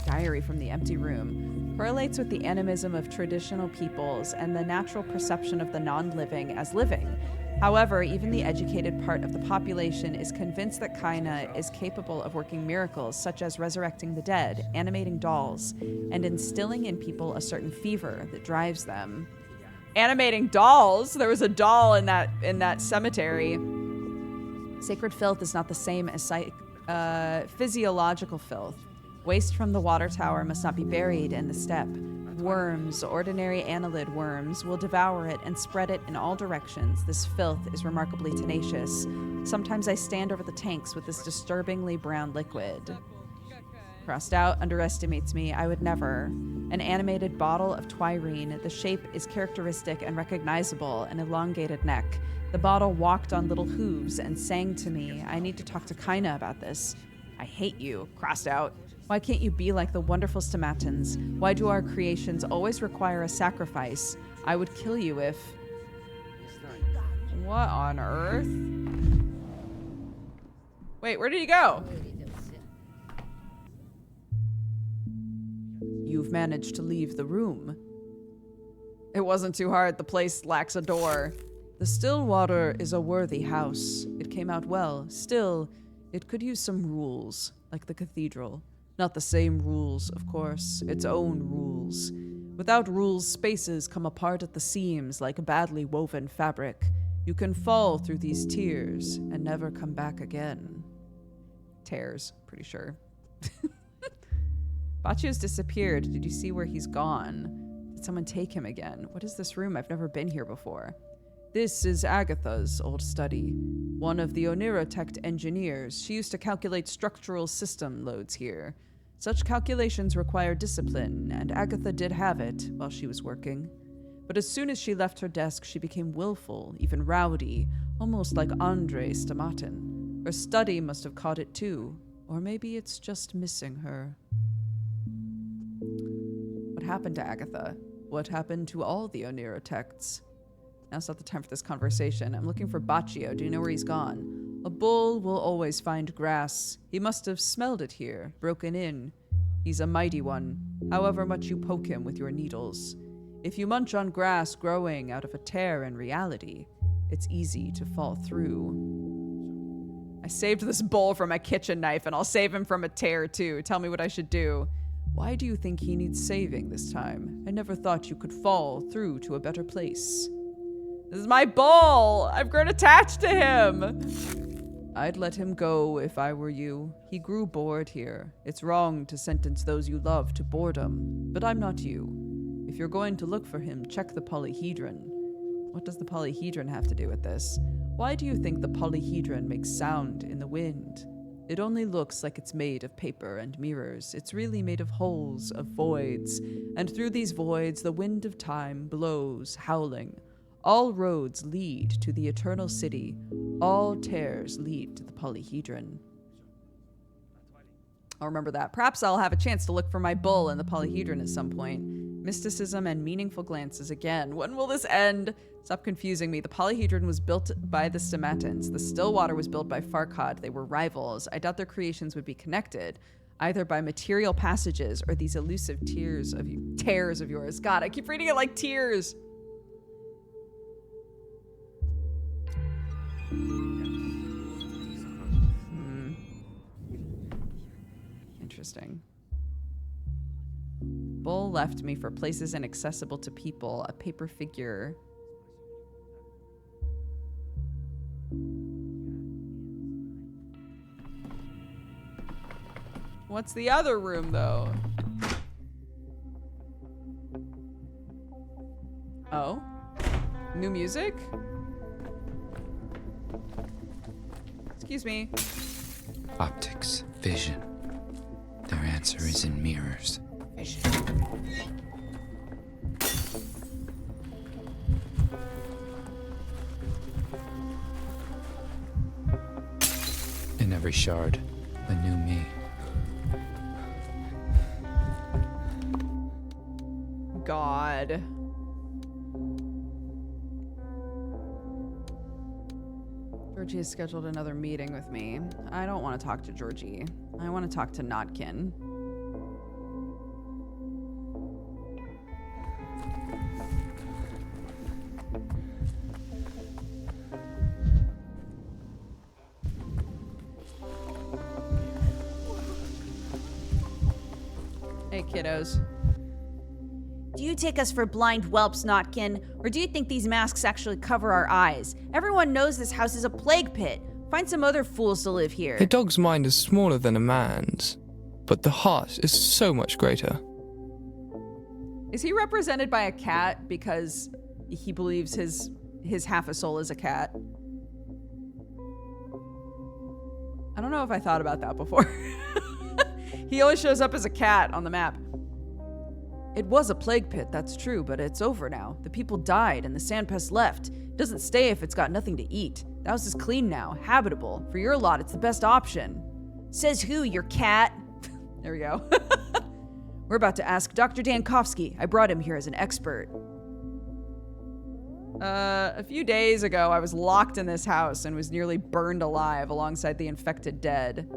Diary from the empty room correlates with the animism of traditional peoples and the natural perception of the non-living as living. However, even the educated part of the population is convinced that Kaina is capable of working miracles such as resurrecting the dead, animating dolls, and instilling in people a certain fever that drives them. Animating dolls? There was a doll in that cemetery. Sacred filth is not the same as physiological filth. Waste from the water tower must not be buried in the steppe. Worms, ordinary annelid worms, will devour it and spread it in all directions. This filth is remarkably tenacious. Sometimes I stand over the tanks with this disturbingly brown liquid. Crossed out underestimates me. I would never. An animated bottle of twirine. The shape is characteristic and recognizable, an elongated neck. The bottle walked on little hooves and sang to me. I need to talk to Kaina about this. I hate you. Crossed out. Why can't you be like the wonderful Stomatans? Why do our creations always require a sacrifice? I would kill you if... What on earth? Wait, where did he go? You've managed to leave the room. It wasn't too hard. The place lacks a door. The Stillwater is a worthy house. It came out well. Still, it could use some rules, like the cathedral. Not the same rules, of course, its own rules. Without rules, spaces come apart at the seams like a badly woven fabric. You can fall through these tears and never come back again. Tears, pretty sure. Bacchio's disappeared. Did you see where he's gone? Did someone take him again? What is this room? I've never been here before. This is Agatha's old study. One of the Onirotech engineers. She used to calculate structural system loads here. Such calculations require discipline, and Agatha did have it while she was working. But as soon as she left her desk, she became willful, even rowdy, almost like Andre Stomatin. Her study must have caught it too, or maybe it's just missing her. What happened to Agatha? What happened to all the Onirotechs? Now's not the time for this conversation. I'm looking for Baccio. Do you know where he's gone? A bull will always find grass. He must have smelled it here, broken in. He's a mighty one, however much you poke him with your needles. If you munch on grass growing out of a tear in reality, it's easy to fall through. I saved this bull from a kitchen knife, and I'll save him from a tear too. Tell me what I should do. Why do you think he needs saving this time? I never thought you could fall through to a better place. This is my bull! I've grown attached to him! I'd let him go if I were you. He grew bored here. It's wrong to sentence those you love to boredom, but I'm not you. If you're going to look for him, check the polyhedron. What does the polyhedron have to do with this? Why do you think the polyhedron makes sound in the wind? It only looks like it's made of paper and mirrors. It's really made of holes, of voids, and through these voids the wind of time blows, howling. All roads lead to the eternal city. All tears lead to the polyhedron. I'll remember that. Perhaps I'll have a chance to look for my bull in the polyhedron at some point. Mysticism and meaningful glances again. When will this end? Stop confusing me. The polyhedron was built by the Stamatans. The Stillwater was built by Farkad. They were rivals. I doubt their creations would be connected, either by material passages or these elusive tears of yours. God, I keep reading it like tears. Interesting. Bull left me for places inaccessible to people. A paper figure. What's the other room, though? Oh? New music? Excuse me. Optics, vision. Their answer is in mirrors. Vision. In every shard, a new me. God. Georgie has scheduled another meeting with me. I don't want to talk to Georgie. I want to talk to Notkin. Hey, kiddos. Do you take us for blind whelps, Notkin? Or do you think these masks actually cover our eyes? Everyone knows this house is a plague pit. Find some other fools to live here. A dog's mind is smaller than a man's, but the heart is so much greater. Is he represented by a cat because he believes his half a soul is a cat? I don't know if I thought about that before. He always shows up as a cat on the map. It was a plague pit, that's true, but it's over now. The people died and the sandpest left. It doesn't stay if it's got nothing to eat. The house is clean now, habitable. For your lot, it's the best option. Says who, your cat? There we go. We're about to ask Dr. Dankovsky. I brought him here as an expert. A few days ago, I was locked in this house and was nearly burned alive alongside the infected dead.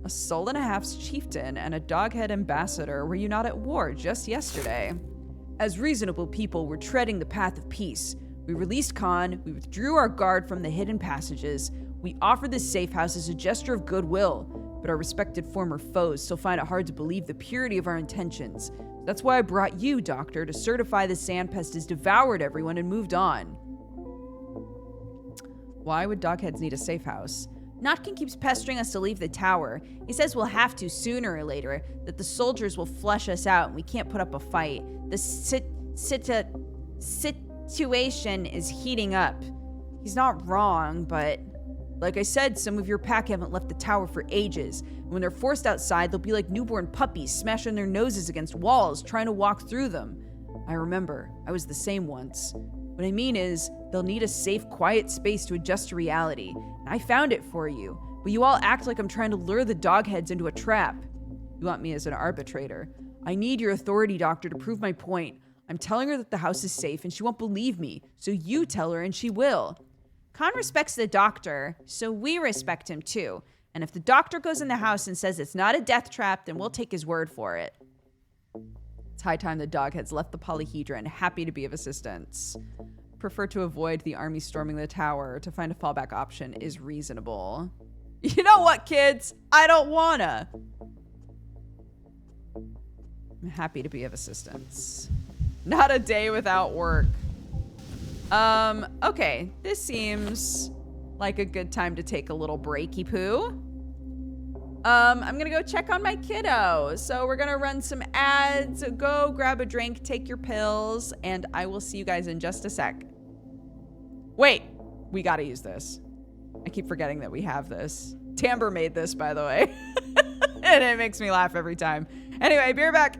A soul and a half's chieftain and a doghead ambassador were you not at war just yesterday? As reasonable people, we're treading the path of peace. We released Khan, we withdrew our guard from the hidden passages, we offered this safe house as a gesture of goodwill, but our respected former foes still find it hard to believe the purity of our intentions. That's why I brought you, Doctor, to certify the sandpest has devoured everyone and moved on. Why would dogheads need a safe house? Notkin keeps pestering us to leave the tower. He says we'll have to sooner or later, that the soldiers will flush us out and we can't put up a fight. The situation is heating up. He's not wrong, but like I said, some of your pack haven't left the tower for ages. And when they're forced outside, they'll be like newborn puppies smashing their noses against walls, trying to walk through them. I remember, I was the same once. What I mean is, they'll need a safe, quiet space to adjust to reality. And I found it for you. But you all act like I'm trying to lure the dogheads into a trap. You want me as an arbitrator. I need your authority, Doctor, to prove my point. I'm telling her that the house is safe and she won't believe me. So you tell her and she will. Khan respects the Doctor, so we respect him too. And if the Doctor goes in the house and says it's not a death trap, then we'll take his word for it. It's high time the dogheads left the polyhedron, happy to be of assistance. Prefer to avoid the army storming the tower. To find a fallback option is reasonable. You know what, kids? I don't wanna. I'm happy to be of assistance. Not a day without work. Okay. This seems like a good time to take a little breaky poo. I'm gonna go check on my kiddo. So we're gonna run some ads. Go grab a drink, take your pills, and I will see you guys in just a sec. Wait, we gotta use this. I keep forgetting that we have this. Timbre made this, by the way. And it makes me laugh every time. Anyway, be right back.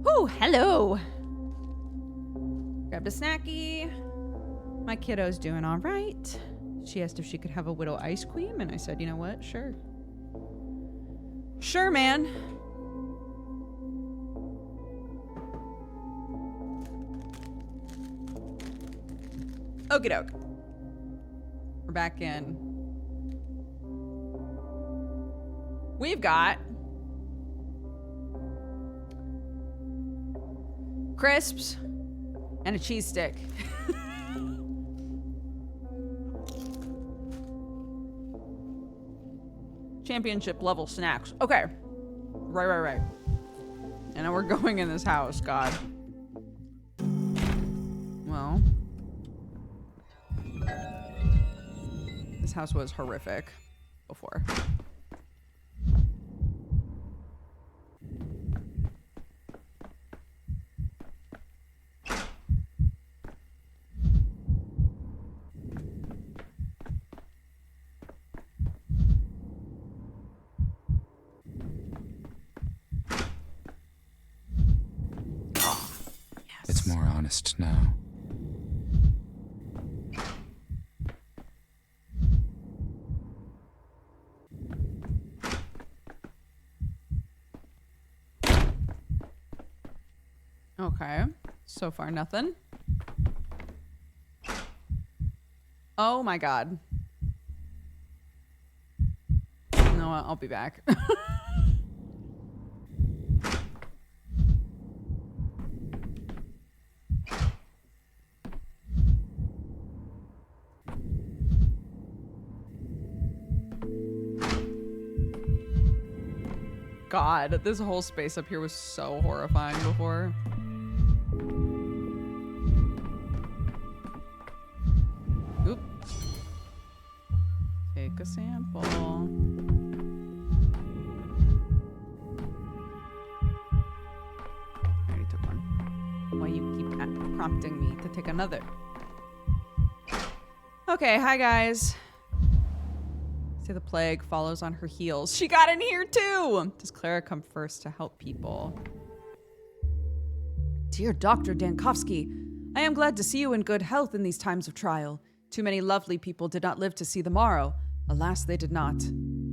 Oh, hello. Grabbed a snacky. My kiddo's doing all right. She asked if she could have a widow ice cream, and I said, you know what? Sure. Sure, man. Okie doke. We're back in. We've got crisps and a cheese stick. Championship level snacks. Okay. Right. And now we're going in this house, God. Well. This house was horrific before. It's more honest now. Okay. So far, nothing. Oh my God. No, I'll be back. God, this whole space up here was so horrifying before. Oop. Take a sample. I already took one. Why you keep prompting me to take another? Okay, hi guys. Say the plague follows on her heels. She got in here too! Does Clara come first to help people? Dear Dr. Dankovsky, I am glad to see you in good health in these times of trial. Too many lovely people did not live to see the morrow. Alas, they did not.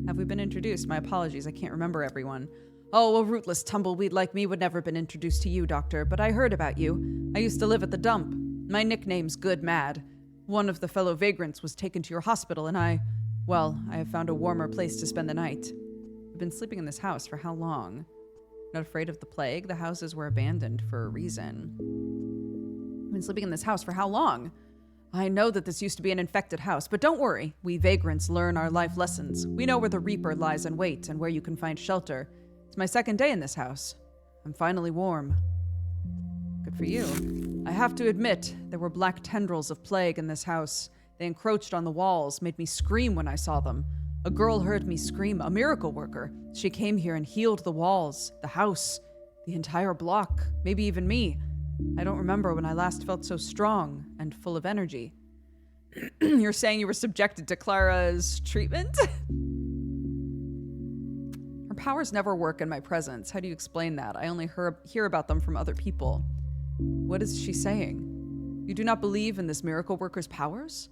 Have we been introduced? My apologies, I can't remember everyone. Oh, a rootless tumbleweed like me would never have been introduced to you, Doctor, but I heard about you. I used to live at the dump. My nickname's Good Mad. One of the fellow vagrants was taken to your hospital, and I have found a warmer place to spend the night. I've been sleeping in this house for how long? Not afraid of the plague? The houses were abandoned for a reason. I've been sleeping in this house for how long? I know that this used to be an infected house, but don't worry. We vagrants learn our life lessons. We know where the Reaper lies in wait and where you can find shelter. It's my second day in this house. I'm finally warm. Good for you. I have to admit, there were black tendrils of plague in this house. They encroached on the walls, made me scream when I saw them. A girl heard me scream, a miracle worker. She came here and healed the walls, the house, the entire block, maybe even me. I don't remember when I last felt so strong and full of energy. You're saying you were subjected to Clara's treatment? Her powers never work in my presence. How do you explain that? I only hear about them from other people. What is she saying? You do not believe in this miracle worker's powers?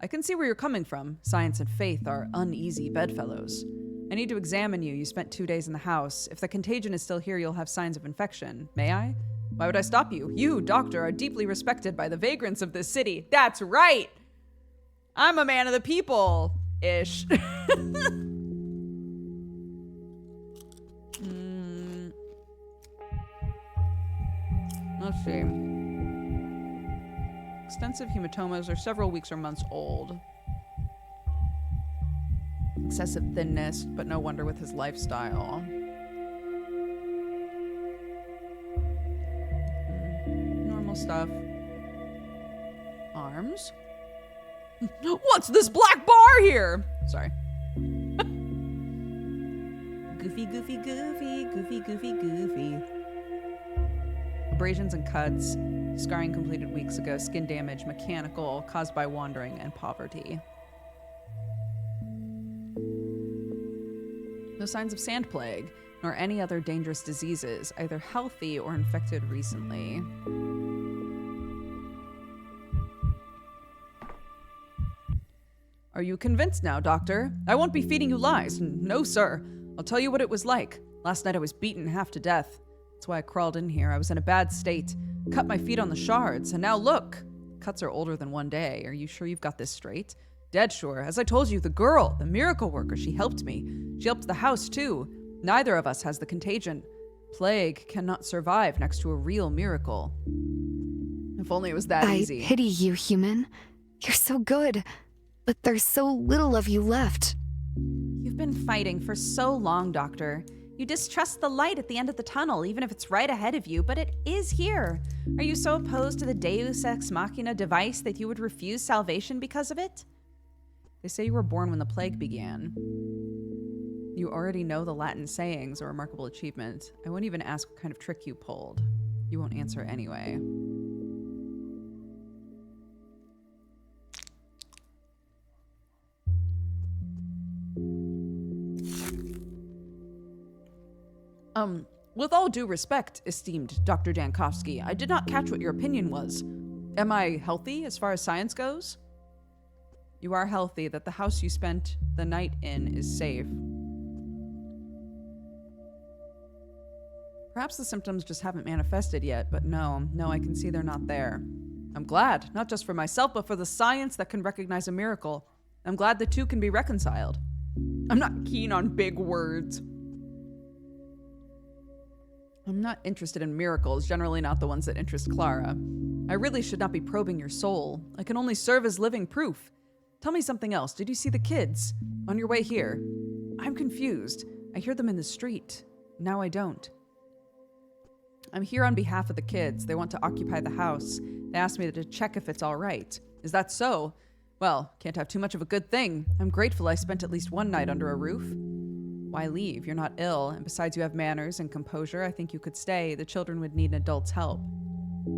I can see where you're coming from. Science and faith are uneasy bedfellows. I need to examine you. You spent 2 days in the house. If the contagion is still here, you'll have signs of infection. May I? Why would I stop you? You, doctor, are deeply respected by the vagrants of this city. That's right! I'm a man of the people-ish. Let's see. Extensive hematomas are several weeks or months old. Excessive thinness, but no wonder with his lifestyle. Normal stuff. Arms. What's this black bar here? Sorry. Goofy, goofy, goofy, goofy, goofy, goofy. Abrasions and cuts. Scarring completed weeks ago. Skin damage, mechanical, caused by wandering and poverty. No signs of sand plague, nor any other dangerous diseases, either healthy or infected recently. Are you convinced now, doctor? I won't be feeding you lies. No, sir. I'll tell you what it was like. Last night I was beaten half to death. That's why I crawled in here. I was in a bad state. Cut my feet on the shards, and now look. Cuts are older than 1 day. Are you sure you've got this straight? Dead sure. As I told you, the girl, the miracle worker, she helped me. She helped the house, too. Neither of us has the contagion. Plague cannot survive next to a real miracle. If only it was that easy. I pity you, human. You're so good, but there's so little of you left. You've been fighting for so long, Doctor. You distrust the light at the end of the tunnel, even if it's right ahead of you, but it is here. Are you so opposed to the Deus Ex Machina device that you would refuse salvation because of it? They say you were born when the plague began. You already know the Latin sayings, a remarkable achievement. I won't even ask what kind of trick you pulled. You won't answer anyway. With all due respect, esteemed Dr. Dankovsky, I did not catch what your opinion was. Am I healthy as far as science goes? You are healthy, that the house you spent the night in is safe. Perhaps the symptoms just haven't manifested yet, but no, I can see they're not there. I'm glad, not just for myself, but for the science that can recognize a miracle. I'm glad the two can be reconciled. I'm not keen on big words. I'm not interested in miracles, generally not the ones that interest Clara. I really should not be probing your soul. I can only serve as living proof. Tell me something else. Did you see the kids on your way here? I'm confused. I hear them in the street. Now I don't. I'm here on behalf of the kids. They want to occupy the house. They asked me to check if it's all right. Is that so? Well, can't have too much of a good thing. I'm grateful I spent at least one night under a roof. Why leave? You're not ill, and besides you have manners and composure, I think you could stay. The children would need an adult's help.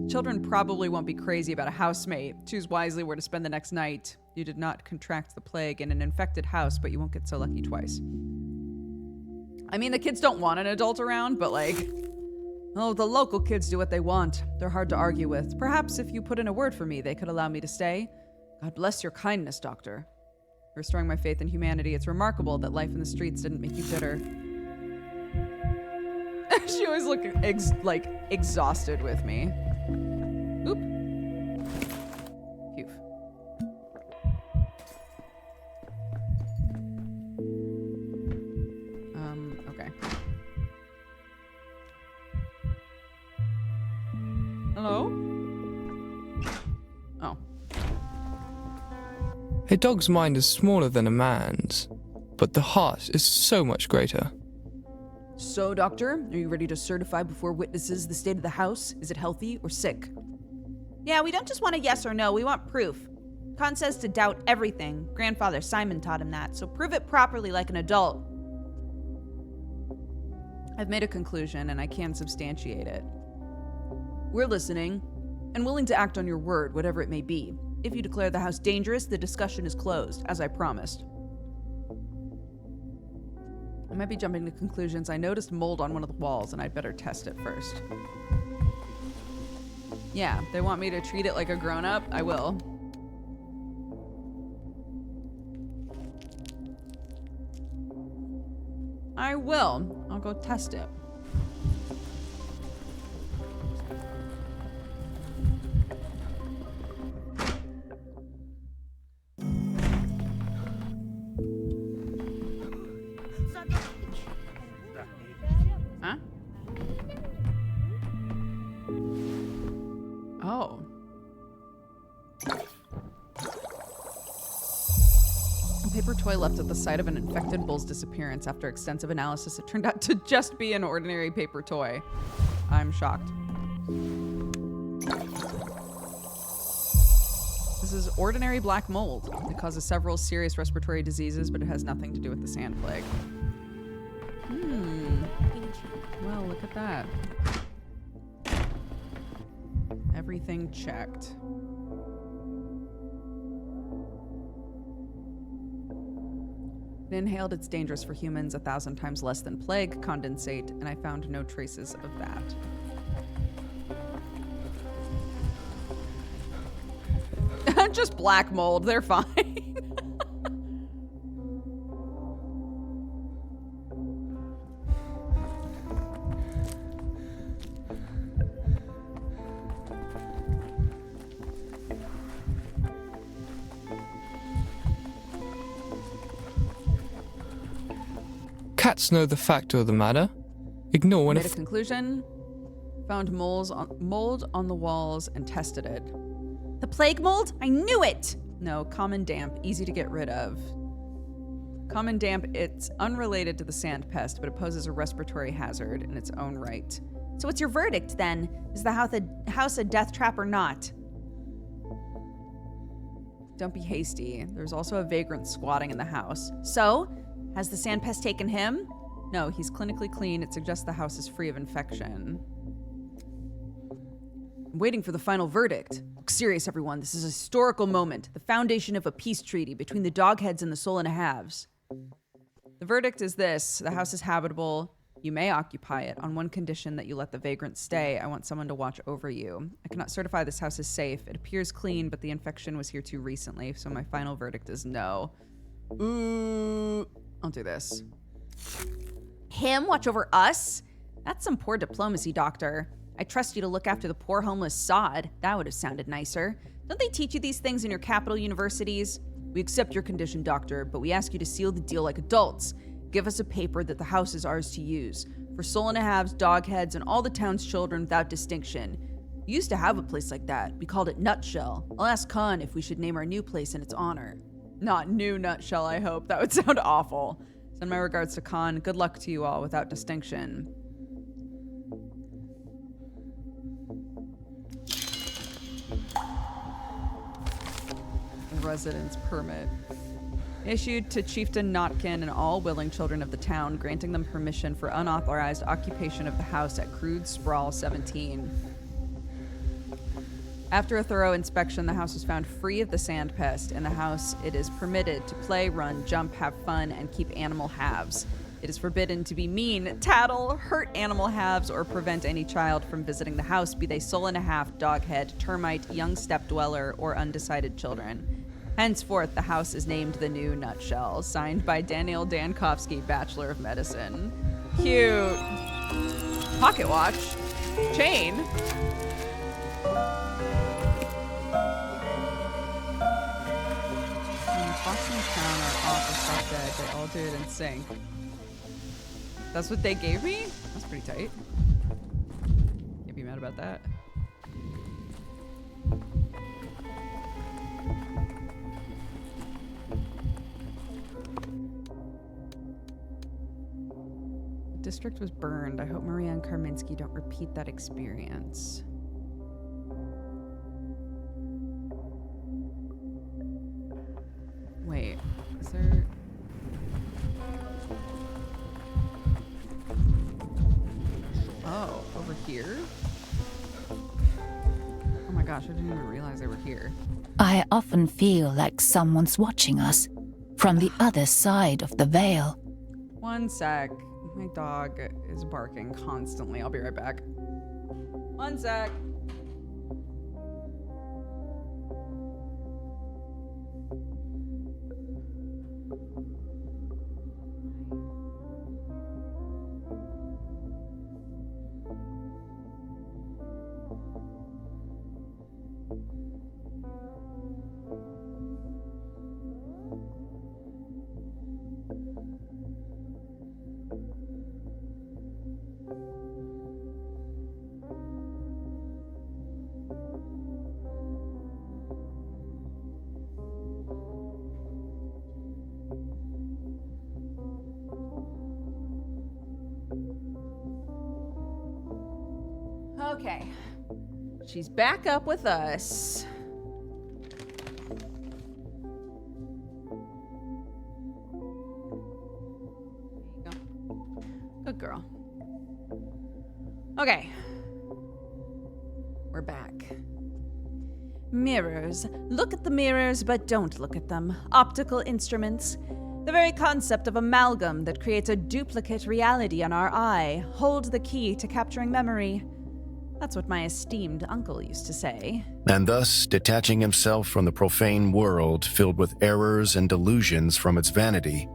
Children probably won't be crazy about a housemate. Choose wisely where to spend the next night. You did not contract the plague in an infected house, but you won't get so lucky twice. I mean, the kids don't want an adult around, but oh, the local kids do what they want. They're hard to argue with. Perhaps if you put in a word for me, they could allow me to stay. God bless your kindness, Doctor. Restoring my faith in humanity. It's remarkable that life in the streets didn't make you bitter. She always looked exhausted with me. Oop. Phew. Okay. Hello? Oh. A dog's mind is smaller than a man's, but the heart is so much greater. So, Doctor, are you ready to certify before witnesses the state of the house? Is it healthy or sick? Yeah, we don't just want a yes or no, we want proof. Khan says to doubt everything. Grandfather Simon taught him that, so prove it properly like an adult. I've made a conclusion, and I can substantiate it. We're listening, and willing to act on your word, whatever it may be. If you declare the house dangerous, the discussion is closed, as I promised. I might be jumping to conclusions. I noticed mold on one of the walls, and I'd better test it first. Yeah, they want me to treat it like a grown-up. I will. I will. I'll go test it. Huh? Oh. A paper toy left at the site of an infected bull's disappearance. After extensive analysis, it turned out to just be an ordinary paper toy. I'm shocked. This is ordinary black mold. It causes several serious respiratory diseases, but it has nothing to do with the sand plague. Well, look at that. Everything checked. It inhaled, it's dangerous for humans, 1,000 times less than plague, condensate, and I found no traces of that. Just black mold, they're fine. Cats know the fact of the matter. Ignore when Made a conclusion. Found mold on the walls and tested it. The plague mold? I knew it! No, common damp, easy to get rid of. Common damp, it's unrelated to the sand pest, but it poses a respiratory hazard in its own right. So what's your verdict then? Is the house a death trap or not? Don't be hasty. There's also a vagrant squatting in the house. So? Has the sand pest taken him? No, he's clinically clean. It suggests the house is free of infection. I'm waiting for the final verdict. Look serious, everyone. This is a historical moment. The foundation of a peace treaty between the Dogheads and the Soul and a Halves. The verdict is this. The house is habitable. You may occupy it on one condition, that you let the vagrant stay. I want someone to watch over you. I cannot certify this house is safe. It appears clean, but the infection was here too recently, so my final verdict is no. Ooh, I'll do this. Him watch over us? That's some poor diplomacy, Doctor. I trust you to look after the poor homeless sod. That would have sounded nicer. Don't they teach you these things in your capital universities? We accept your condition, Doctor, but we ask you to seal the deal like adults. Give us a paper that the house is ours to use. For Soul and a Halves, Dogheads, and all the town's children without distinction. We used to have a place like that. We called it Nutshell. I'll ask Khan if we should name our new place in its honor. Not new Nutshell, I hope. That would sound awful. Send my regards to Khan. Good luck to you all without distinction. Residence permit. Issued to Chieftain Notkin and all willing children of the town, granting them permission for unauthorized occupation of the house at Crude Sprawl 17. After a thorough inspection, the house was found free of the sand pest. In the house, it is permitted to play, run, jump, have fun, and keep animal halves. It is forbidden to be mean, tattle, hurt animal halves, or prevent any child from visiting the house, be they Soul and a Half, Doghead, Termite, Young Step Dweller, or undecided children. Henceforth, the house is named the New Nutshell, signed by Daniel Dankovsky, Bachelor of Medicine. Cute. Pocket watch. Chain. Fox and Town are off or stop dead. They all do it in sync. That's what they gave me? That's pretty tight. Can't be mad about that. The district was burned. I hope Maria and Karminski don't repeat that experience. Wait, is there... Oh, over here? Oh my gosh, I didn't even realize they were here. I often feel like someone's watching us from the other side of the veil. One sec. My dog is barking constantly. I'll be right back. One sec. Okay. She's back up with us. There you go. Good girl. Okay. We're back. Mirrors. Look at the mirrors, but don't look at them. Optical instruments. The very concept of amalgam that creates a duplicate reality in our eye. Hold the key to capturing memory. That's what my esteemed uncle used to say. And thus, detaching himself from the profane world filled with errors and delusions from its vanity,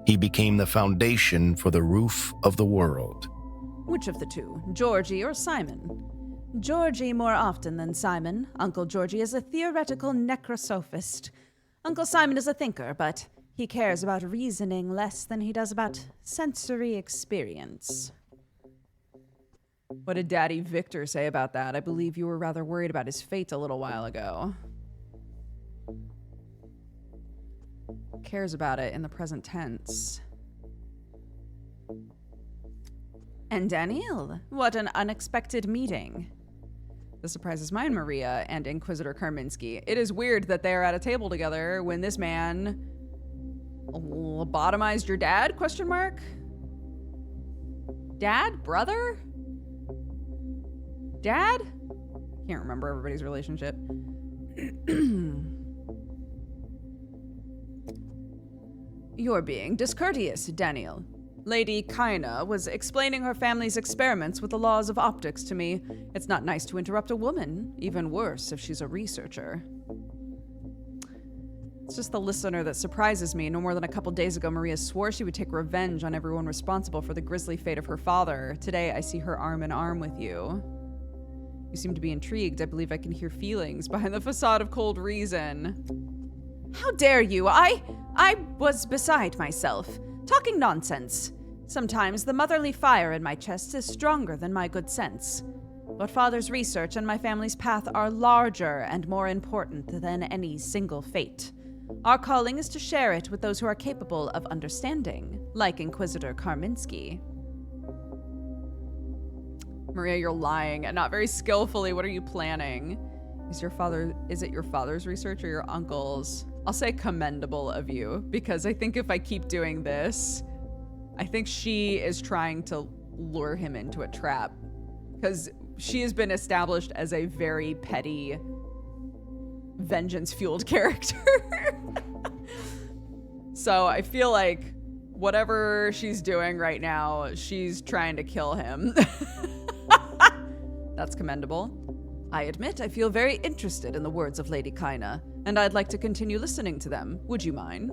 he became the foundation for the roof of the world. Which of the two, Georgie or Simon? Georgie more often than Simon. Uncle Georgie is a theoretical necrosophist. Uncle Simon is a thinker, but he cares about reasoning less than he does about sensory experience. What did Daddy Victor say about that? I believe you were rather worried about his fate a little while ago. Cares about it in the present tense. And Daniel, what an unexpected meeting. This surprises mine, Maria, and Inquisitor Karminski. It is weird that they are at a table together when this man lobotomized your dad? Question mark? Dad? Brother? Dad? Can't remember everybody's relationship. You're being discourteous, Daniel. Lady Kaina was explaining her family's experiments with the laws of optics to me. It's not nice to interrupt a woman, even worse if she's a researcher. It's just the listener that surprises me. No more than a couple days ago, Maria swore she would take revenge on everyone responsible for the grisly fate of her father. Today, I see her arm in arm with you. You seem to be intrigued. I believe I can hear feelings behind the facade of cold reason. How dare you? I was beside myself, talking nonsense. Sometimes the motherly fire in my chest is stronger than my good sense. But Father's research and my family's path are larger and more important than any single fate. Our calling is to share it with those who are capable of understanding, like Inquisitor Karminski. Maria, you're lying, and not very skillfully. What are you planning? Is it your father's research or your uncle's? I'll say commendable of you, because I think if I keep doing this, I think she is trying to lure him into a trap. Because she has been established as a very petty, vengeance-fueled character. So I feel like whatever she's doing right now, she's trying to kill him. That's commendable. I admit I feel very interested in the words of Lady Kaina, and I'd like to continue listening to them. Would you mind?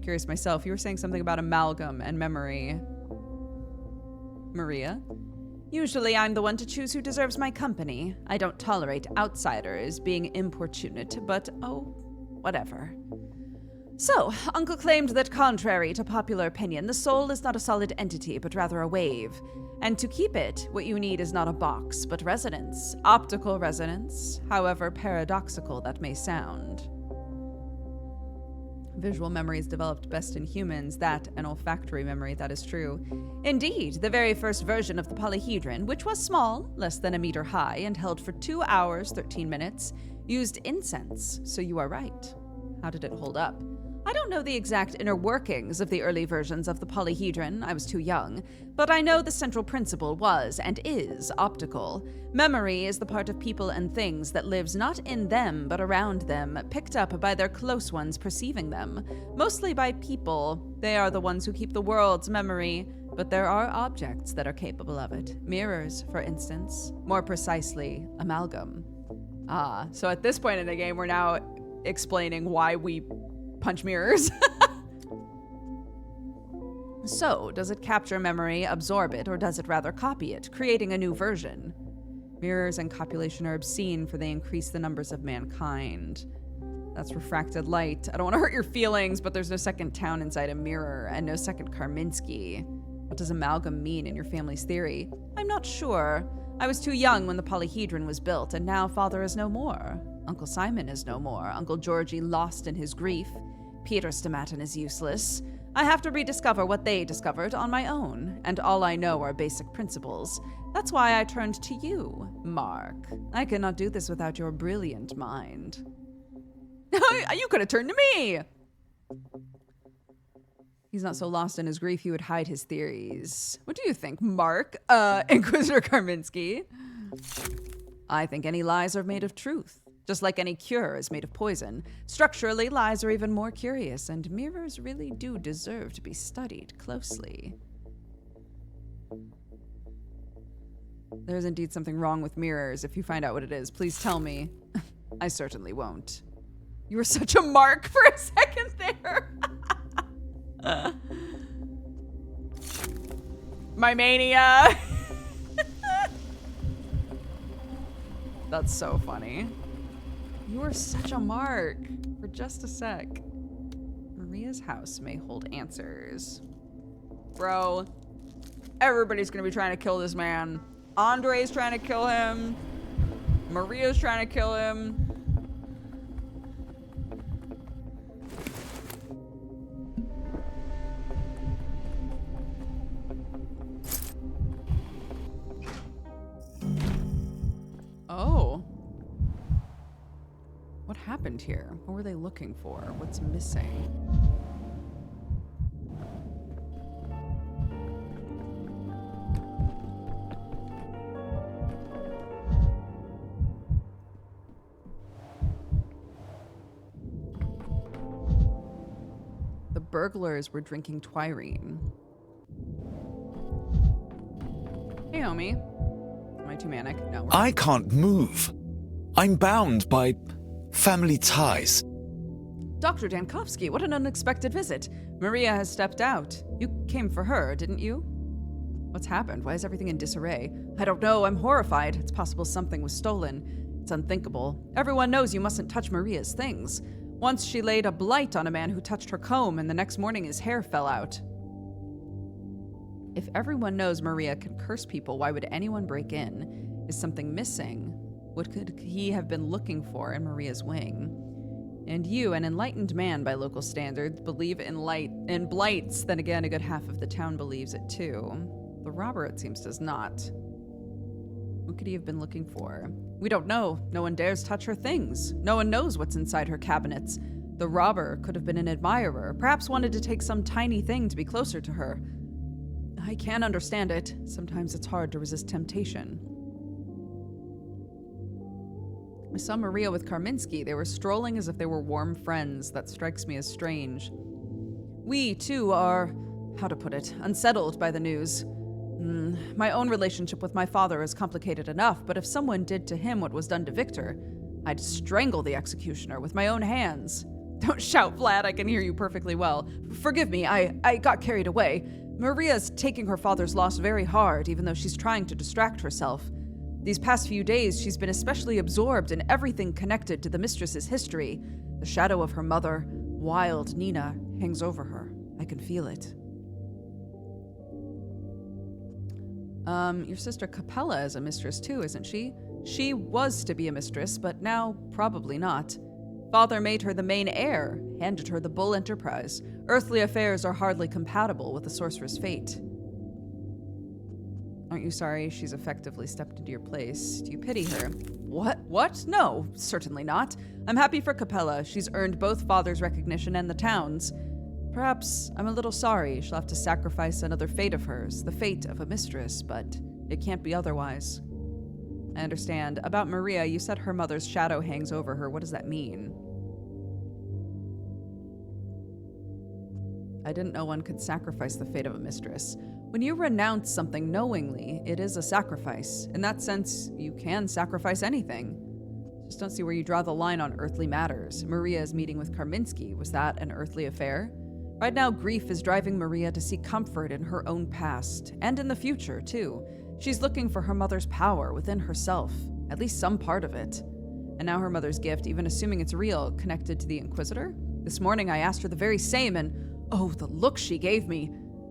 Curious myself, you were saying something about amalgam and memory. Maria? Usually I'm the one to choose who deserves my company. I don't tolerate outsiders being importunate, but oh, whatever. So, Uncle claimed that contrary to popular opinion, the soul is not a solid entity, but rather a wave. And to keep it, what you need is not a box, but resonance. Optical resonance, however paradoxical that may sound. Visual memory is developed best in humans, that and olfactory memory, that is true. Indeed, the very first version of the polyhedron, which was small, less than a meter high, and held for 2 hours, 13 minutes, used incense, so you are right. How did it hold up? I don't know the exact inner workings of the early versions of the polyhedron, I was too young, but I know the central principle was and is optical. Memory is the part of people and things that lives not in them but around them, picked up by their close ones perceiving them. Mostly by people. They are the ones who keep the world's memory, but there are objects that are capable of it. Mirrors, for instance. More precisely, amalgam. So at this point in the game, we're now explaining why we punch mirrors. So, does it capture memory, absorb it, or does it rather copy it, creating a new version? Mirrors and copulation are obscene, for they increase the numbers of mankind. That's refracted light. I don't want to hurt your feelings, but there's no second town inside a mirror, and no second Karminski. What does amalgam mean in your family's theory? I'm not sure. I was too young when the polyhedron was built, and now father is no more. Uncle Simon is no more. Uncle Georgie lost in his grief. Peter Stomatin is useless. I have to rediscover what they discovered on my own, and all I know are basic principles. That's why I turned to you, Mark. I cannot do this without your brilliant mind. You could have turned to me! He's not so lost in his grief he would hide his theories. What do you think, Mark? Inquisitor Karminski? I think any lies are made of truth. Just like any cure is made of poison. Structurally, lies are even more curious, and mirrors really do deserve to be studied closely. There's indeed something wrong with mirrors. If you find out what it is, please tell me. I certainly won't. You were such a mark for a second there. My mania. That's so funny. You are such a mark. For just a sec. Maria's house may hold answers. Bro, everybody's gonna be trying to kill this man. Andre's trying to kill him. Maria's trying to kill him. Oh. What happened here? What were they looking for? What's missing? The burglars were drinking Twirine. Hey, homie. Am I too manic? No. I can't move. I'm bound by family ties. Dr. Dankovsky, what an unexpected visit. Maria has stepped out. You came for her, didn't you? What's happened? Why is everything in disarray? I don't know. I'm horrified. It's possible something was stolen. It's unthinkable. Everyone knows you mustn't touch Maria's things. Once she laid a blight on a man who touched her comb, and the next morning his hair fell out. If everyone knows Maria can curse people, why would anyone break in? Is something missing? What could he have been looking for in Maria's wing? And you, an enlightened man by local standards, believe in blights, then again a good half of the town believes it too. The robber, it seems, does not. What could he have been looking for? We don't know. No one dares touch her things. No one knows what's inside her cabinets. The robber could have been an admirer, perhaps wanted to take some tiny thing to be closer to her. I can't understand it. Sometimes it's hard to resist temptation. I saw Maria with Karminski. They were strolling as if they were warm friends. That strikes me as strange. We, too, are, how to put it, unsettled by the news. My own relationship with my father is complicated enough, but if someone did to him what was done to Victor, I'd strangle the executioner with my own hands. Don't shout, Vlad, I can hear you perfectly well. Forgive me, I got carried away. Maria's taking her father's loss very hard, even though she's trying to distract herself. These past few days, she's been especially absorbed in everything connected to the mistress's history. The shadow of her mother, wild Nina, hangs over her. I can feel it. Your sister Capella is a mistress too, isn't she? She was to be a mistress, but now probably not. Father made her the main heir, handed her the Bull Enterprise. Earthly affairs are hardly compatible with the sorcerer's fate. Aren't you sorry she's effectively stepped into your place? Do you pity her? What? What? No, certainly not. I'm happy for Capella. She's earned both father's recognition and the town's. Perhaps I'm a little sorry she'll have to sacrifice another fate of hers, the fate of a mistress, but it can't be otherwise. I understand. About Maria, you said her mother's shadow hangs over her. What does that mean? I didn't know one could sacrifice the fate of a mistress. When you renounce something knowingly, it is a sacrifice. In that sense, you can sacrifice anything. Just don't see where you draw the line on earthly matters. Maria's meeting with Karminski, was that an earthly affair? Right now, grief is driving Maria to seek comfort in her own past, and in the future, too. She's looking for her mother's power within herself, at least some part of it. And now her mother's gift, even assuming it's real, connected to the Inquisitor? This morning I asked her the very same, and oh, the look she gave me.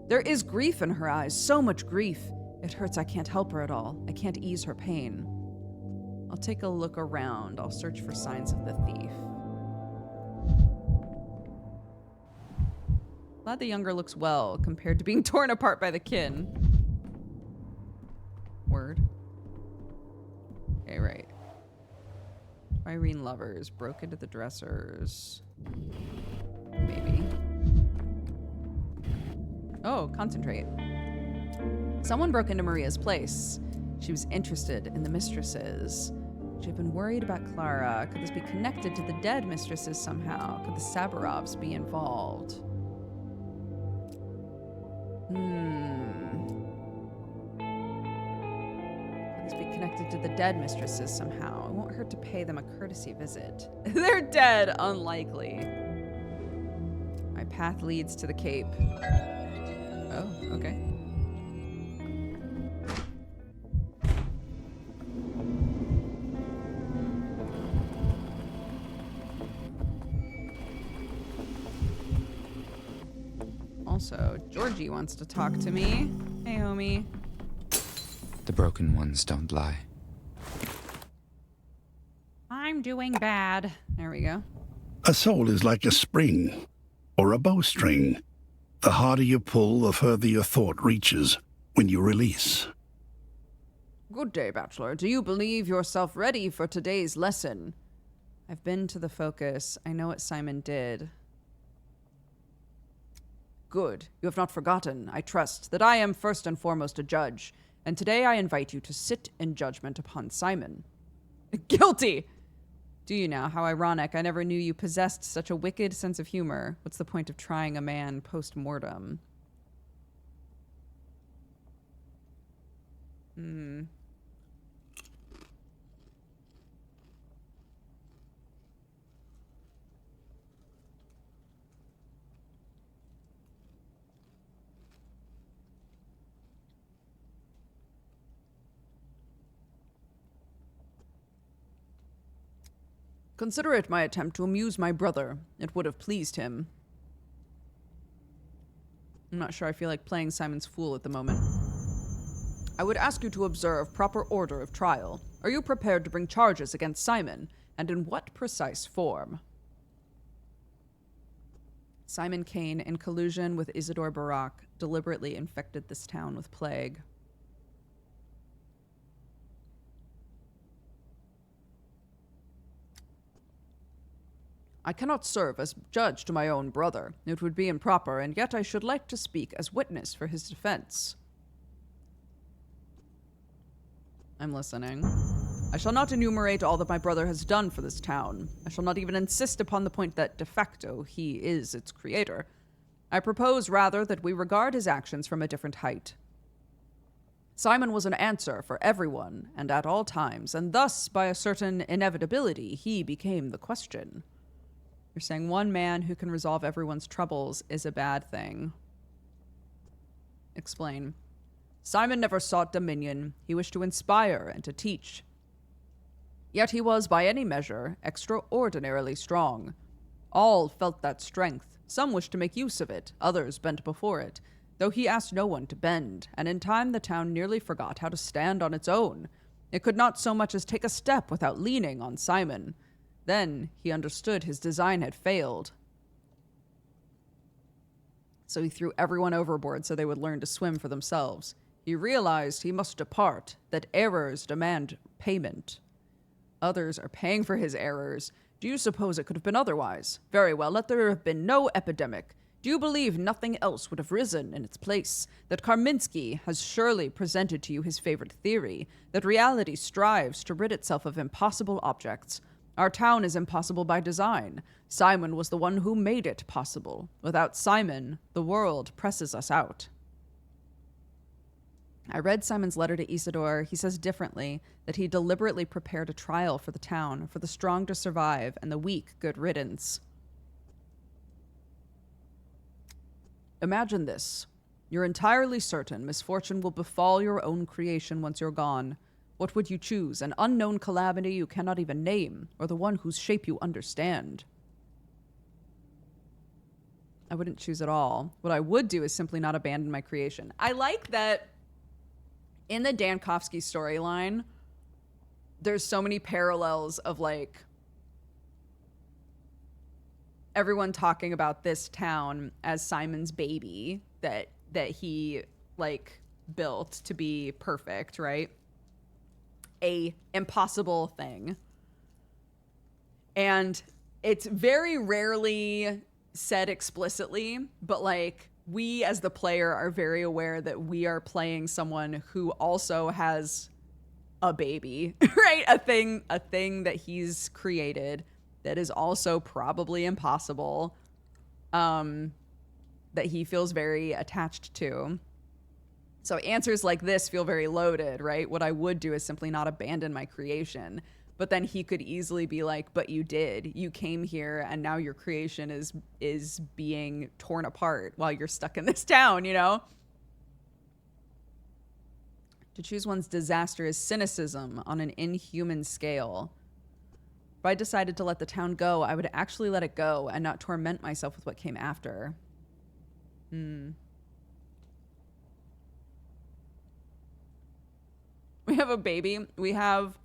There is grief in her eyes, so much grief. It hurts I can't help her at all. I can't ease her pain. I'll take a look around. I'll search for signs of the thief. Glad the younger looks well, compared to being torn apart by the kin. Word. Okay, right. Irene lovers broke into the dressers. Maybe. Oh, concentrate. Someone broke into Maria's place. She was interested in the mistresses. She had been worried about Clara. Could this be connected to the dead mistresses somehow? Could the Sabarovs be involved? Could this be connected to the dead mistresses somehow? It won't hurt to pay them a courtesy visit. They're dead. Unlikely. My path leads to the cape. Oh, okay. Also, Georgie wants to talk to me. Hey, homie. The broken ones don't lie. I'm doing bad. There we go. A soul is like a spring or a bowstring. The harder you pull, the further your thought reaches when you release. Good day, Bachelor. Do you believe yourself ready for today's lesson? I've been to the focus. I know what Simon did. Good. You have not forgotten, I trust, that I am first and foremost a judge, and today I invite you to sit in judgment upon Simon. Guilty! Do you now? How ironic. I never knew you possessed such a wicked sense of humor. What's the point of trying a man post-mortem? Consider it my attempt to amuse my brother. It would have pleased him. I'm not sure I feel like playing Simon's fool at the moment. I would ask you to observe proper order of trial. Are you prepared to bring charges against Simon, and in what precise form? Simon Kane, in collusion with Isidore Barak, deliberately infected this town with plague. I cannot serve as judge to my own brother. It would be improper, and yet I should like to speak as witness for his defense. I'm listening. I shall not enumerate all that my brother has done for this town. I shall not even insist upon the point that, de facto, he is its creator. I propose, rather, that we regard his actions from a different height. Simon was an answer for everyone, and at all times, and thus, by a certain inevitability, he became the question. You're saying one man who can resolve everyone's troubles is a bad thing. Explain. Simon never sought dominion. He wished to inspire and to teach. Yet he was, by any measure, extraordinarily strong. All felt that strength. Some wished to make use of it, others bent before it, though he asked no one to bend, and in time the town nearly forgot how to stand on its own. It could not so much as take a step without leaning on Simon. Then he understood his design had failed. So he threw everyone overboard so they would learn to swim for themselves. He realized he must depart, that errors demand payment. Others are paying for his errors. Do you suppose it could have been otherwise? Very well, let there have been no epidemic. Do you believe nothing else would have risen in its place? That Karminski has surely presented to you his favorite theory, that reality strives to rid itself of impossible objects. Our town is impossible by design. Simon was the one who made it possible. Without Simon, the world presses us out. I read Simon's letter to Isidore. He says differently that he deliberately prepared a trial for the town, for the strong to survive and the weak good riddance. Imagine this. You're entirely certain misfortune will befall your own creation once you're gone. What would you choose, an unknown calamity you cannot even name, or the one whose shape you understand? I wouldn't choose at all. What I would do is simply not abandon my creation. I like that in the Dankovsky storyline, there's so many parallels of like everyone talking about this town as Simon's baby that he like built to be perfect, right? A impossible thing. And it's very rarely said explicitly, but like we as the player are very aware that we are playing someone who also has a baby, right? A thing that he's created that is also probably impossible, that he feels very attached to. So answers like this feel very loaded, right? What I would do is simply not abandon my creation. But then he could easily be like, but you did. You came here and now your creation is being torn apart while you're stuck in this town, you know? To choose one's disaster is cynicism on an inhuman scale. If I decided to let the town go, I would actually let it go and not torment myself with what came after. We have a baby. We have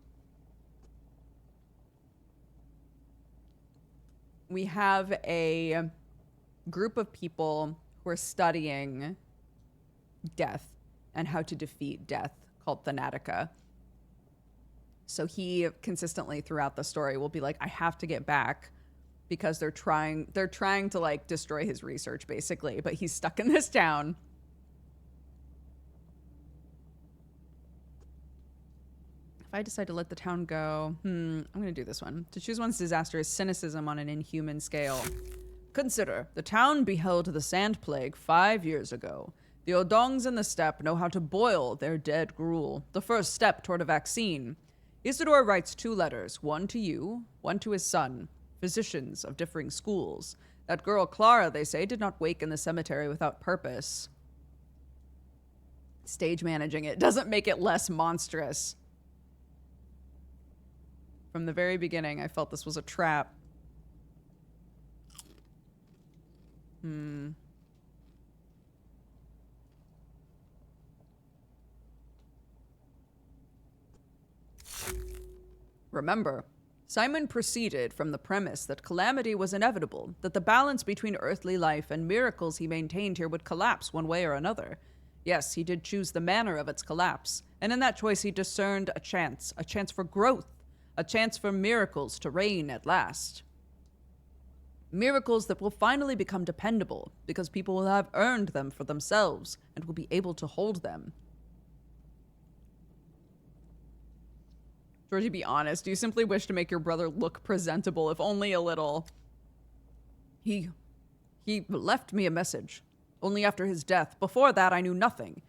a group of people who are studying death and how to defeat death called Thanatica. So he consistently throughout the story will be like, I have to get back because they're trying to like destroy his research basically, but he's stuck in this town. If I decide to let the town go, I'm going to do this one. To choose one's disaster is cynicism on an inhuman scale. Consider, the town beheld the sand plague 5 years ago. The Odongs in the steppe know how to boil their dead gruel, the first step toward a vaccine. Isidore writes 2 letters, one to you, one to his son, physicians of differing schools. That girl Clara, they say, did not wake in the cemetery without purpose. Stage managing it doesn't make it less monstrous. From the very beginning, I felt this was a trap. Remember, Simon proceeded from the premise that calamity was inevitable, that the balance between earthly life and miracles he maintained here would collapse one way or another. Yes, he did choose the manner of its collapse, and in that choice he discerned a chance for growth, a chance for miracles to reign at last. Miracles that will finally become dependable, because people will have earned them for themselves and will be able to hold them. Georgie, be honest. Do you simply wish to make your brother look presentable, if only a little? He left me a message. Only after his death. Before that, I knew nothing.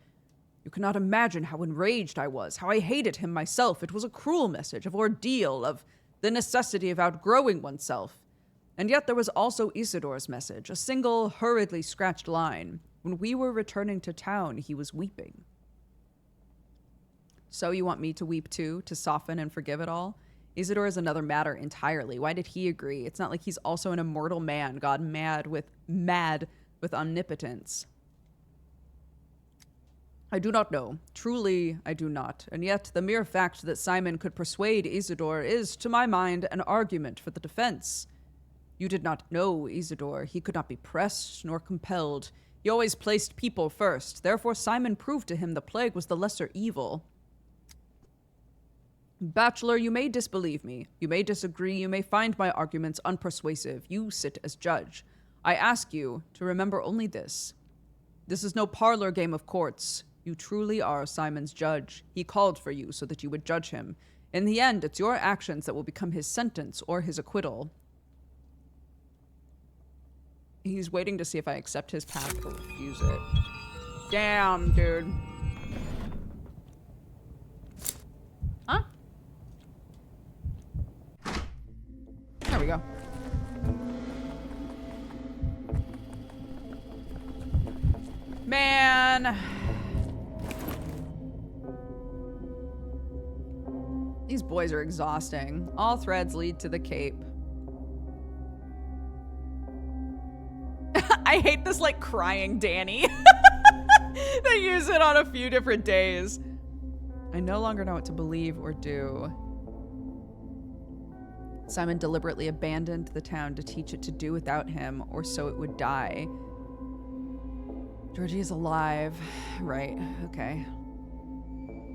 You cannot imagine how enraged I was, how I hated him myself. It was a cruel message of ordeal, of the necessity of outgrowing oneself. And yet there was also Isidore's message, a single, hurriedly scratched line. When we were returning to town, he was weeping. So you want me to weep too, to soften and forgive it all? Isidore is another matter entirely. Why did he agree? It's not like he's also an immortal man, God mad with omnipotence. I do not know. Truly, I do not. And yet, the mere fact that Simon could persuade Isidore is, to my mind, an argument for the defense. You did not know Isidore. He could not be pressed nor compelled. He always placed people first. Therefore, Simon proved to him the plague was the lesser evil. Bachelor, you may disbelieve me. You may disagree. You may find my arguments unpersuasive. You sit as judge. I ask you to remember only this. This is no parlor game of courts. You truly are Simon's judge. He called for you so that you would judge him. In the end, it's your actions that will become his sentence or his acquittal. He's waiting to see if I accept his path or refuse it. Damn, dude. Huh? There we go. Man. These boys are exhausting. All threads lead to the Cape. I hate this, like, crying Danny. They use it on a few different days. I no longer know what to believe or do. Simon deliberately abandoned the town to teach it to do without him, or so it would die. Georgie is alive. Right, okay.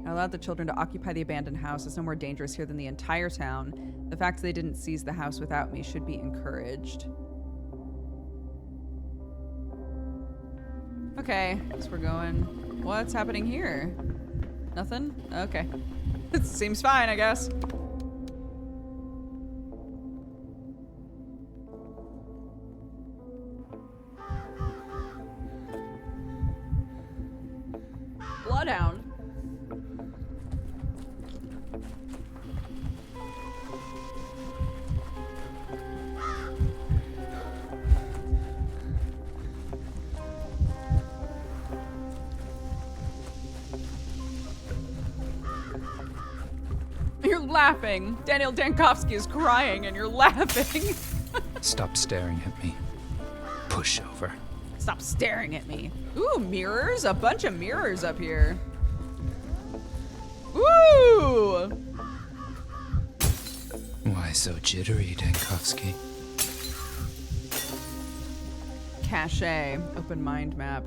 I allowed the children to occupy the abandoned house. It's no more dangerous here than the entire town. The fact they didn't seize the house without me should be encouraged. Okay, so we're going. What's happening here? Nothing? Okay. It seems fine, I guess. Bloodhound. You're laughing. Daniel Dankovsky is crying and you're laughing. Stop staring at me. Push over. Stop staring at me. Ooh, mirrors? A bunch of mirrors up here. Ooh! Why so jittery, Dankovsky? Cache. Open mind map.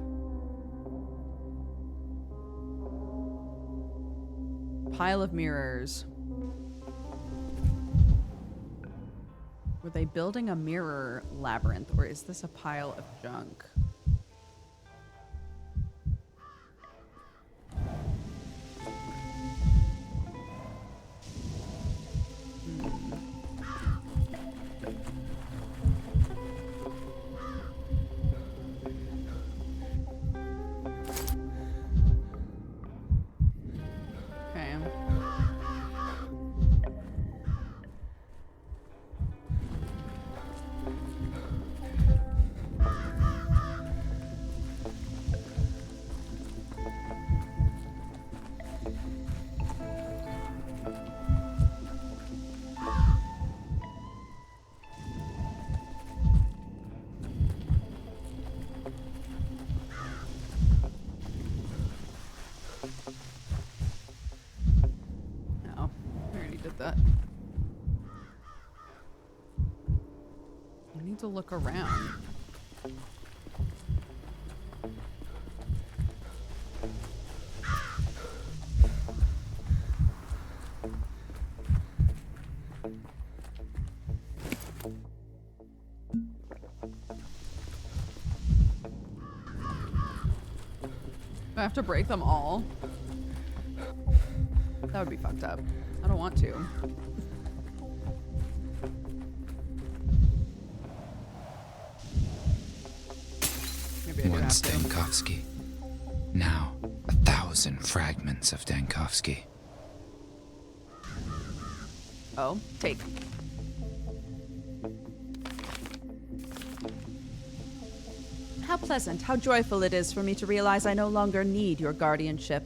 Pile of mirrors. Were they building a mirror labyrinth, or is this a pile of junk? Okay. No, I already did that. I need to look around. I have to break them all. That would be fucked up. I don't want to. Maybe I do Once have to. Dankovsky. Now 1,000 fragments of Dankovsky. Oh, take. How pleasant, how joyful it is for me to realize I no longer need your guardianship,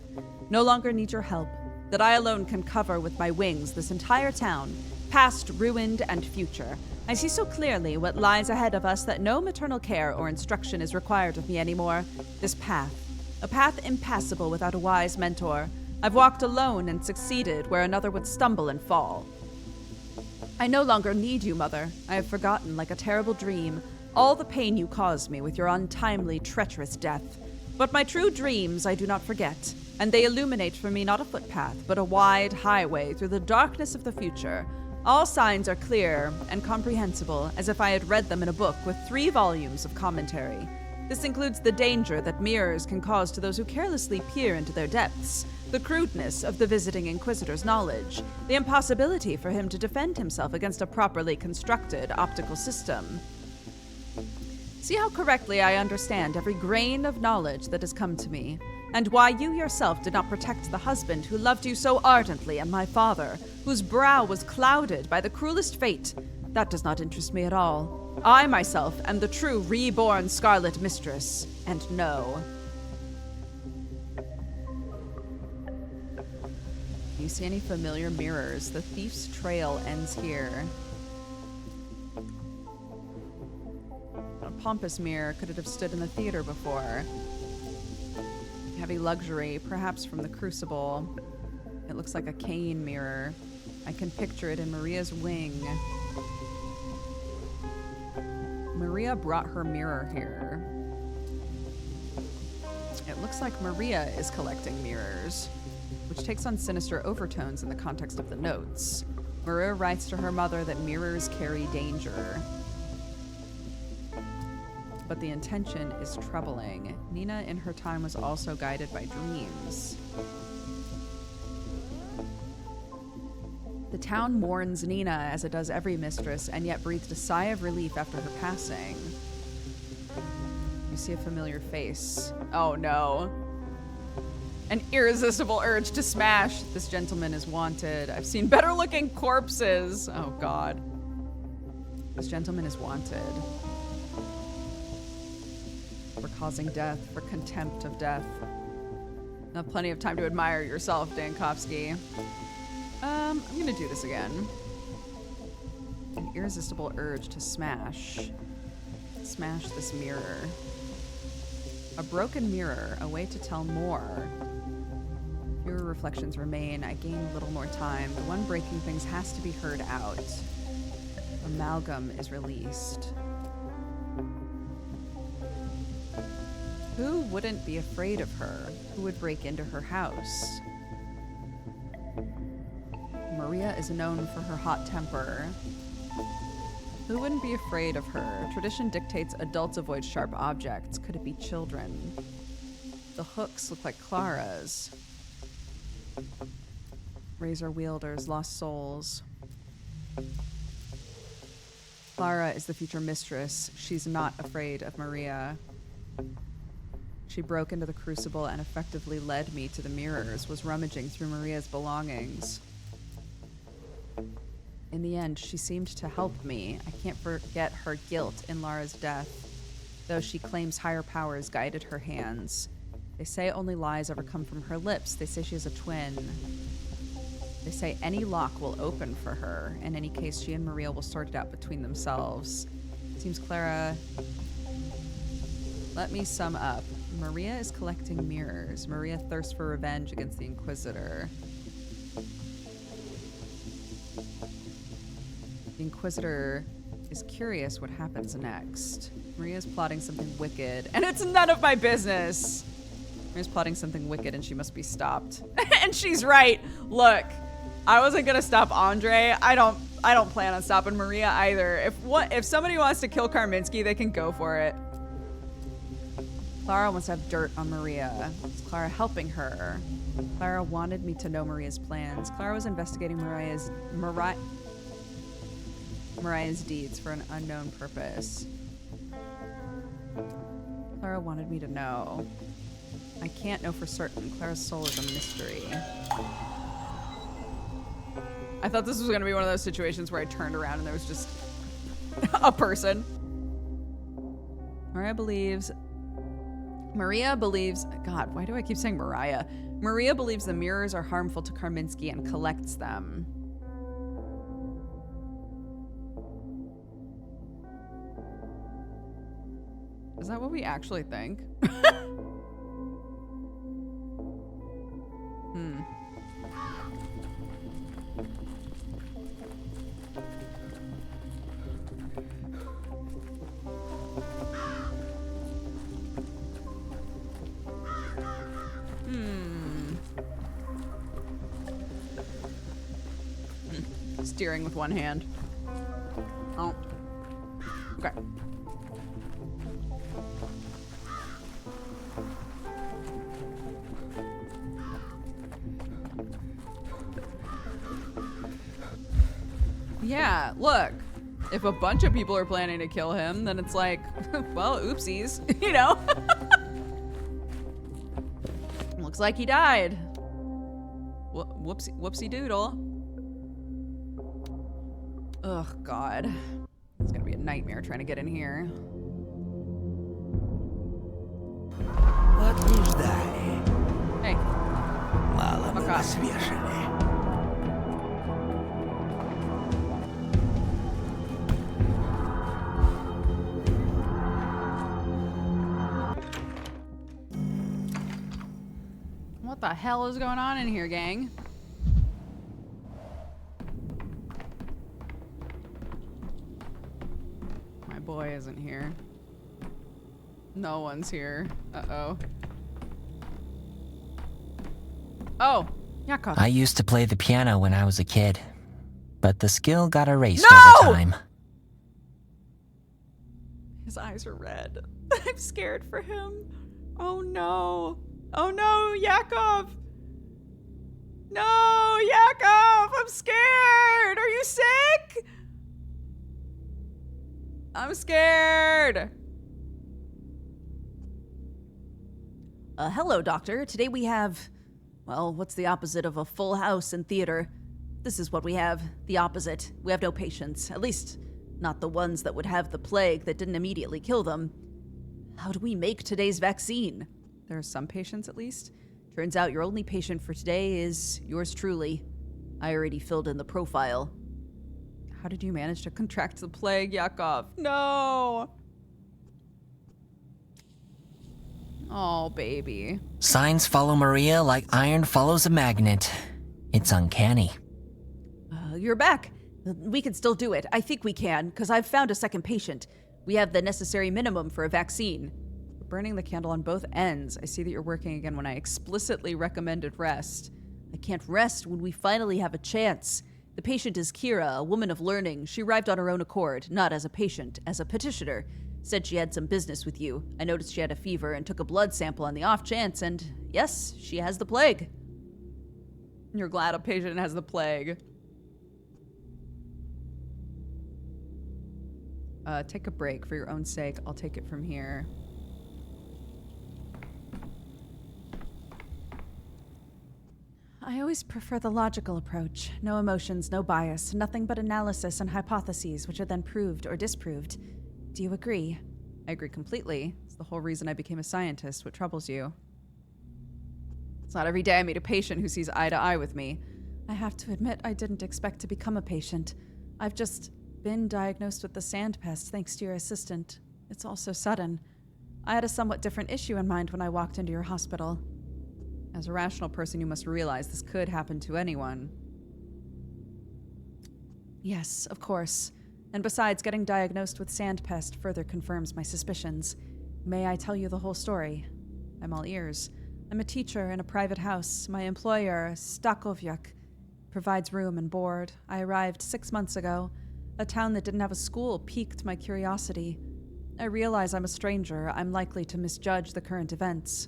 no longer need your help, that I alone can cover with my wings this entire town, past, ruined, and future. I see so clearly what lies ahead of us that no maternal care or instruction is required of me anymore. This path, a path impassable without a wise mentor. I've walked alone and succeeded where another would stumble and fall. I no longer need you, Mother. I have forgotten, like a terrible dream, all the pain you caused me with your untimely, treacherous death. But my true dreams I do not forget. and they illuminate for me not a footpath, but a wide highway through the darkness of the future. All signs are clear and comprehensible, as if I had read them in a book with 3 volumes of commentary. This includes the danger that mirrors can cause to those who carelessly peer into their depths, the crudeness of the visiting Inquisitor's knowledge, the impossibility for him to defend himself against a properly constructed optical system. See how correctly I understand every grain of knowledge that has come to me, and why you yourself did not protect the husband who loved you so ardently and my father, whose brow was clouded by the cruelest fate. That does not interest me at all. I myself am the true reborn Scarlet Mistress, and no. Do you see any familiar mirrors? The thief's trail ends here. A pompous mirror. Could it have stood in the theater before? Heavy luxury, perhaps from the Crucible. It looks like a cane mirror. I can picture it in Maria's wing. Maria brought her mirror here. It looks like Maria is collecting mirrors, which takes on sinister overtones in the context of the notes. Maria writes to her mother that mirrors carry danger. But the intention is troubling. Nina in her time was also guided by dreams. The town mourns Nina as it does every mistress, and yet breathed a sigh of relief after her passing. You see a familiar face. Oh no. An irresistible urge to smash. This gentleman is wanted. I've seen better looking corpses. Oh god. This gentleman is wanted. For causing death, for contempt of death. Now plenty of time to admire yourself, Dankovsky. I'm gonna do this again. An irresistible urge to smash. Smash this mirror. A broken mirror, a way to tell more. Fewer reflections remain. I gain a little more time. The one breaking things has to be heard out. Amalgam is released. Who wouldn't be afraid of her? Who would break into her house? Maria is known for her hot temper. Who wouldn't be afraid of her? Tradition dictates adults avoid sharp objects. Could it be children? The hooks look like Clara's. Razor wielders, lost souls. Clara is the future mistress. She's not afraid of Maria. She broke into the Crucible and effectively led me to the mirrors, was rummaging through Maria's belongings. In the end, she seemed to help me. I can't forget her guilt in Lara's death, though she claims higher powers guided her hands. They say only lies ever come from her lips. They say she has a twin. They say any lock will open for her. In any case, she and Maria will sort it out between themselves. It seems Clara... Let me sum up. Maria is collecting mirrors. Maria thirsts for revenge against the Inquisitor. The Inquisitor is curious what happens next. Maria's plotting something wicked, and it's none of my business. Maria's plotting something wicked, and she must be stopped. And she's right. Look, I wasn't gonna stop Andre. I don't plan on stopping Maria either. If somebody wants to kill Karminski, they can go for it. Clara wants to have dirt on Maria. Is Clara helping her? Clara wanted me to know Maria's plans. Clara was investigating Maria's deeds for an unknown purpose. Clara wanted me to know. I can't know for certain. Clara's soul is a mystery. I thought this was going to be one of those situations where I turned around and there was just a person. Maria believes... God, why do I keep saying Mariah? Maria believes the mirrors are harmful to Karminski and collects them. Is that what we actually think? steering with one hand. Oh. Okay. Yeah, look. If a bunch of people are planning to kill him, then it's like, well, oopsies, you know? Looks like he died. Whoopsie doodle. Ugh, God. It's gonna be a nightmare trying to get in here. What is that? Hey. Мало мы Пока. вас вешали. What the hell is going on in here, gang? My boy isn't here. No one's here. Uh-oh. Oh, Yakov. I used to play the piano when I was a kid, but the skill got erased No! over time. His eyes are red. I'm scared for him. Oh no. Oh no, Yakov! No, Yakov! I'm scared! Are you sick? I'm scared! Hello, Doctor. Today we have, well, what's the opposite of a full house in theater? This is what we have, the opposite. We have no patients, at least not the ones that would have the plague that didn't immediately kill them. How do we make today's vaccine? There are some patients, at least. Turns out your only patient for today is yours truly. I already filled in the profile. How did you manage to contract the plague, Yakov? No! Oh, baby. Signs follow Maria like iron follows a magnet. It's uncanny. You're back. We can still do it. I think we can, because I've found a second patient. We have the necessary minimum for a vaccine. Burning the candle on both ends. I see that you're working again when I explicitly recommended rest. I can't rest when we finally have a chance. The patient is Kira, a woman of learning. She arrived on her own accord, not as a patient, as a petitioner. Said she had some business with you. I noticed she had a fever and took a blood sample on the off chance, and yes, she has the plague. You're glad a patient has the plague. Take a break for your own sake. I'll take it from here. I always prefer the logical approach. No emotions, no bias, nothing but analysis and hypotheses, which are then proved or disproved. Do you agree? I agree completely. It's the whole reason I became a scientist. What troubles you? It's not every day I meet a patient who sees eye to eye with me. I have to admit, I didn't expect to become a patient. I've just been diagnosed with the sand pest thanks to your assistant. It's all so sudden. I had a somewhat different issue in mind when I walked into your hospital. As a rational person, you must realize this could happen to anyone. Yes, of course. And besides, getting diagnosed with sand pest further confirms my suspicions. May I tell you the whole story? I'm all ears. I'm a teacher in a private house. My employer, Stakovyuk, provides room and board. I arrived 6 months ago. A town that didn't have a school piqued my curiosity. I realize I'm a stranger. I'm likely to misjudge the current events.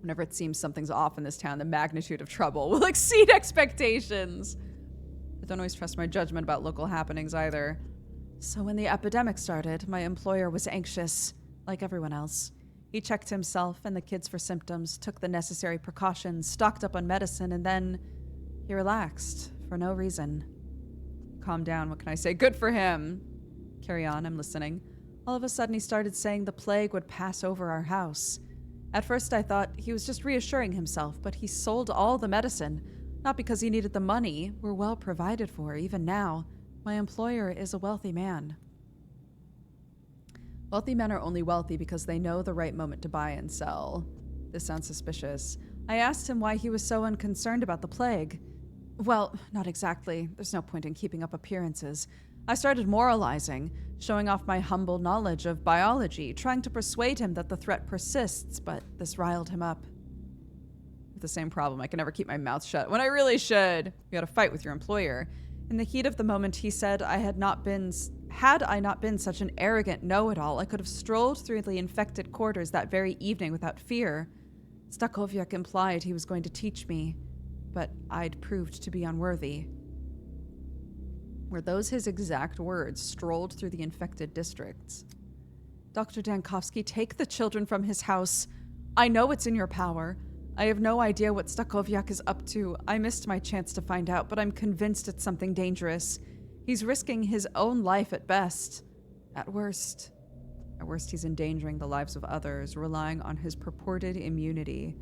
Whenever it seems something's off in this town, the magnitude of trouble will exceed expectations. I don't always trust my judgment about local happenings either. So when the epidemic started, my employer was anxious, like everyone else. He checked himself and the kids for symptoms, took the necessary precautions, stocked up on medicine, and then he relaxed for no reason. Calm down, what can I say? Good for him. Carry on, I'm listening. All of a sudden he started saying the plague would pass over our house. At first I thought he was just reassuring himself, but he sold all the medicine. Not because he needed the money. We're well provided for, even now. My employer is a wealthy man. Wealthy men are only wealthy because they know the right moment to buy and sell. This sounds suspicious. I asked him why he was so unconcerned about the plague. Well, not exactly. There's no point in keeping up appearances. I started moralizing, showing off my humble knowledge of biology, trying to persuade him that the threat persists, but this riled him up. the same problem. I can never keep my mouth shut when I really should. You gotta fight with your employer. In the heat of the moment, he said had I not been such an arrogant know-it-all, I could have strolled through the infected quarters that very evening without fear. Stakoviak implied he was going to teach me, but I'd proved to be unworthy. Were those his exact words, strolled through the infected districts? Dr. Dankovsky, take the children from his house. I know it's in your power. I have no idea what Stakoviak is up to. I missed my chance to find out, but I'm convinced it's something dangerous. He's risking his own life at best. At worst, he's endangering the lives of others, relying on his purported immunity.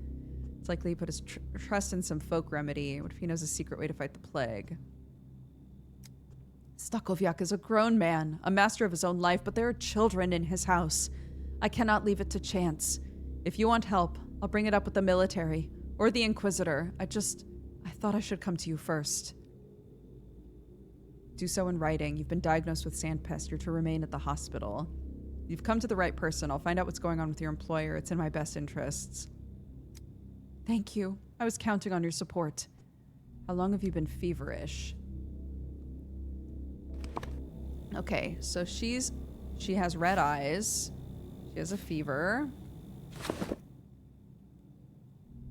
It's likely he put his trust in some folk remedy. What if he knows a secret way to fight the plague? Stakoviak is a grown man, a master of his own life, but there are children in his house. I cannot leave it to chance. If you want help, I'll bring it up with the military or the Inquisitor. I thought I should come to you first. Do so in writing. You've been diagnosed with sandpest. You're to remain at the hospital. You've come to the right person. I'll find out what's going on with your employer. It's in my best interests. Thank you. I was counting on your support. How long have you been feverish? Okay, so she has red eyes. She has a fever.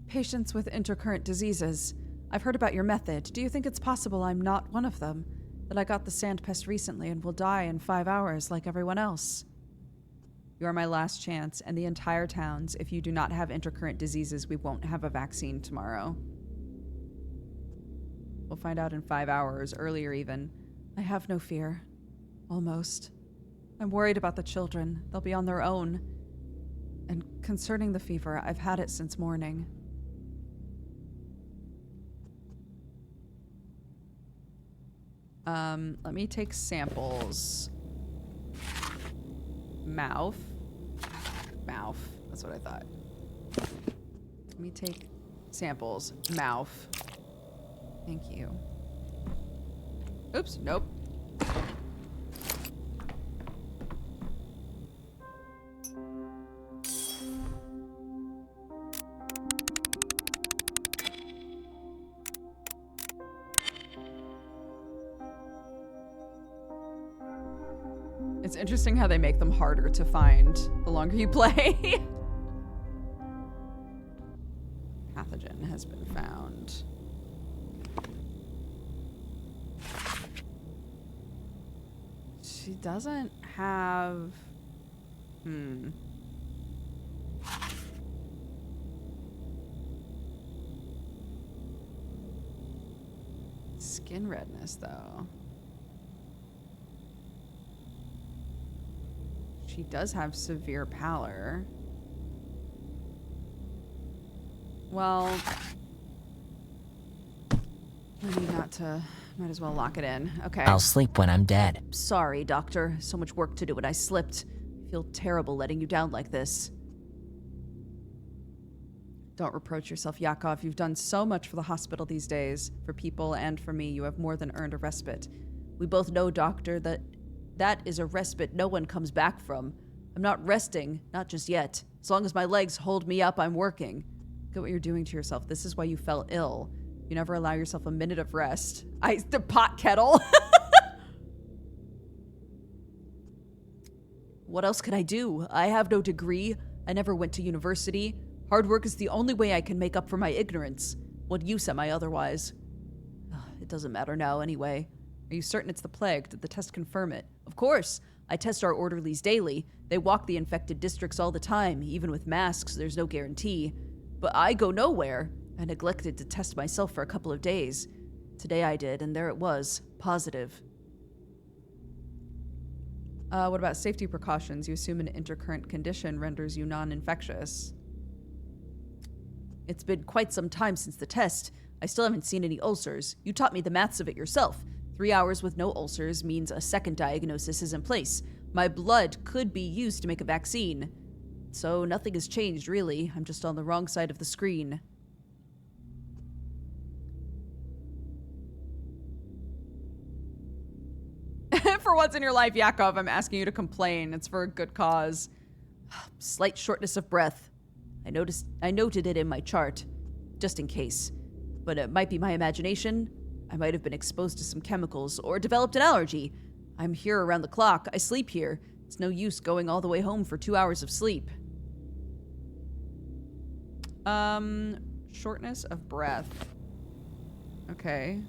Patients with intercurrent diseases. I've heard about your method. Do you think it's possible I'm not one of them? That I got the sandpest recently and will die in 5 hours like everyone else? You are my last chance, and the entire town's. If you do not have intercurrent diseases, we won't have a vaccine tomorrow. We'll find out in 5 hours, earlier even. I have no fear. Almost. I'm worried about the children. They'll be on their own. And concerning the fever, I've had it since morning. Let me take samples. Mouth. That's what I thought. Let me take samples. Mouth. Thank you. Oops, nope. It's interesting how they make them harder to find the longer you play. Pathogen has been found. She doesn't have... Skin redness, though. She does have severe pallor. Well, might as well lock it in. Okay. I'll sleep when I'm dead. Sorry, Doctor. So much work to do and I slipped. I feel terrible letting you down like this. Don't reproach yourself, Yakov. You've done so much for the hospital these days. For people and for me, you have more than earned a respite. We both know, Doctor, that is a respite no one comes back from. I'm not resting, not just yet. As long as my legs hold me up, I'm working. Look at what you're doing to yourself. This is why you fell ill. You never allow yourself a minute of rest. The pot kettle. What else could I do? I have no degree. I never went to university. Hard work is the only way I can make up for my ignorance. What use am I otherwise? It doesn't matter now anyway. Are you certain it's the plague? Did the test confirm it? Of course. I test our orderlies daily. They walk the infected districts all the time. Even with masks, there's no guarantee. But I go nowhere. I neglected to test myself for a couple of days. Today I did, and there it was. Positive. What about safety precautions? You assume an intercurrent condition renders you non-infectious. It's been quite some time since the test. I still haven't seen any ulcers. You taught me the maths of it yourself. 3 hours with no ulcers means a second diagnosis is in place. My blood could be used to make a vaccine. So nothing has changed, really. I'm just on the wrong side of the screen. For once in your life, Yakov, I'm asking you to complain. It's for a good cause. Slight shortness of breath. I noted it in my chart. just in case. But it might be my imagination. I might have been exposed to some chemicals or developed an allergy. I'm here around the clock. I sleep here. It's no use going all the way home for 2 hours of sleep. Shortness of breath. Okay.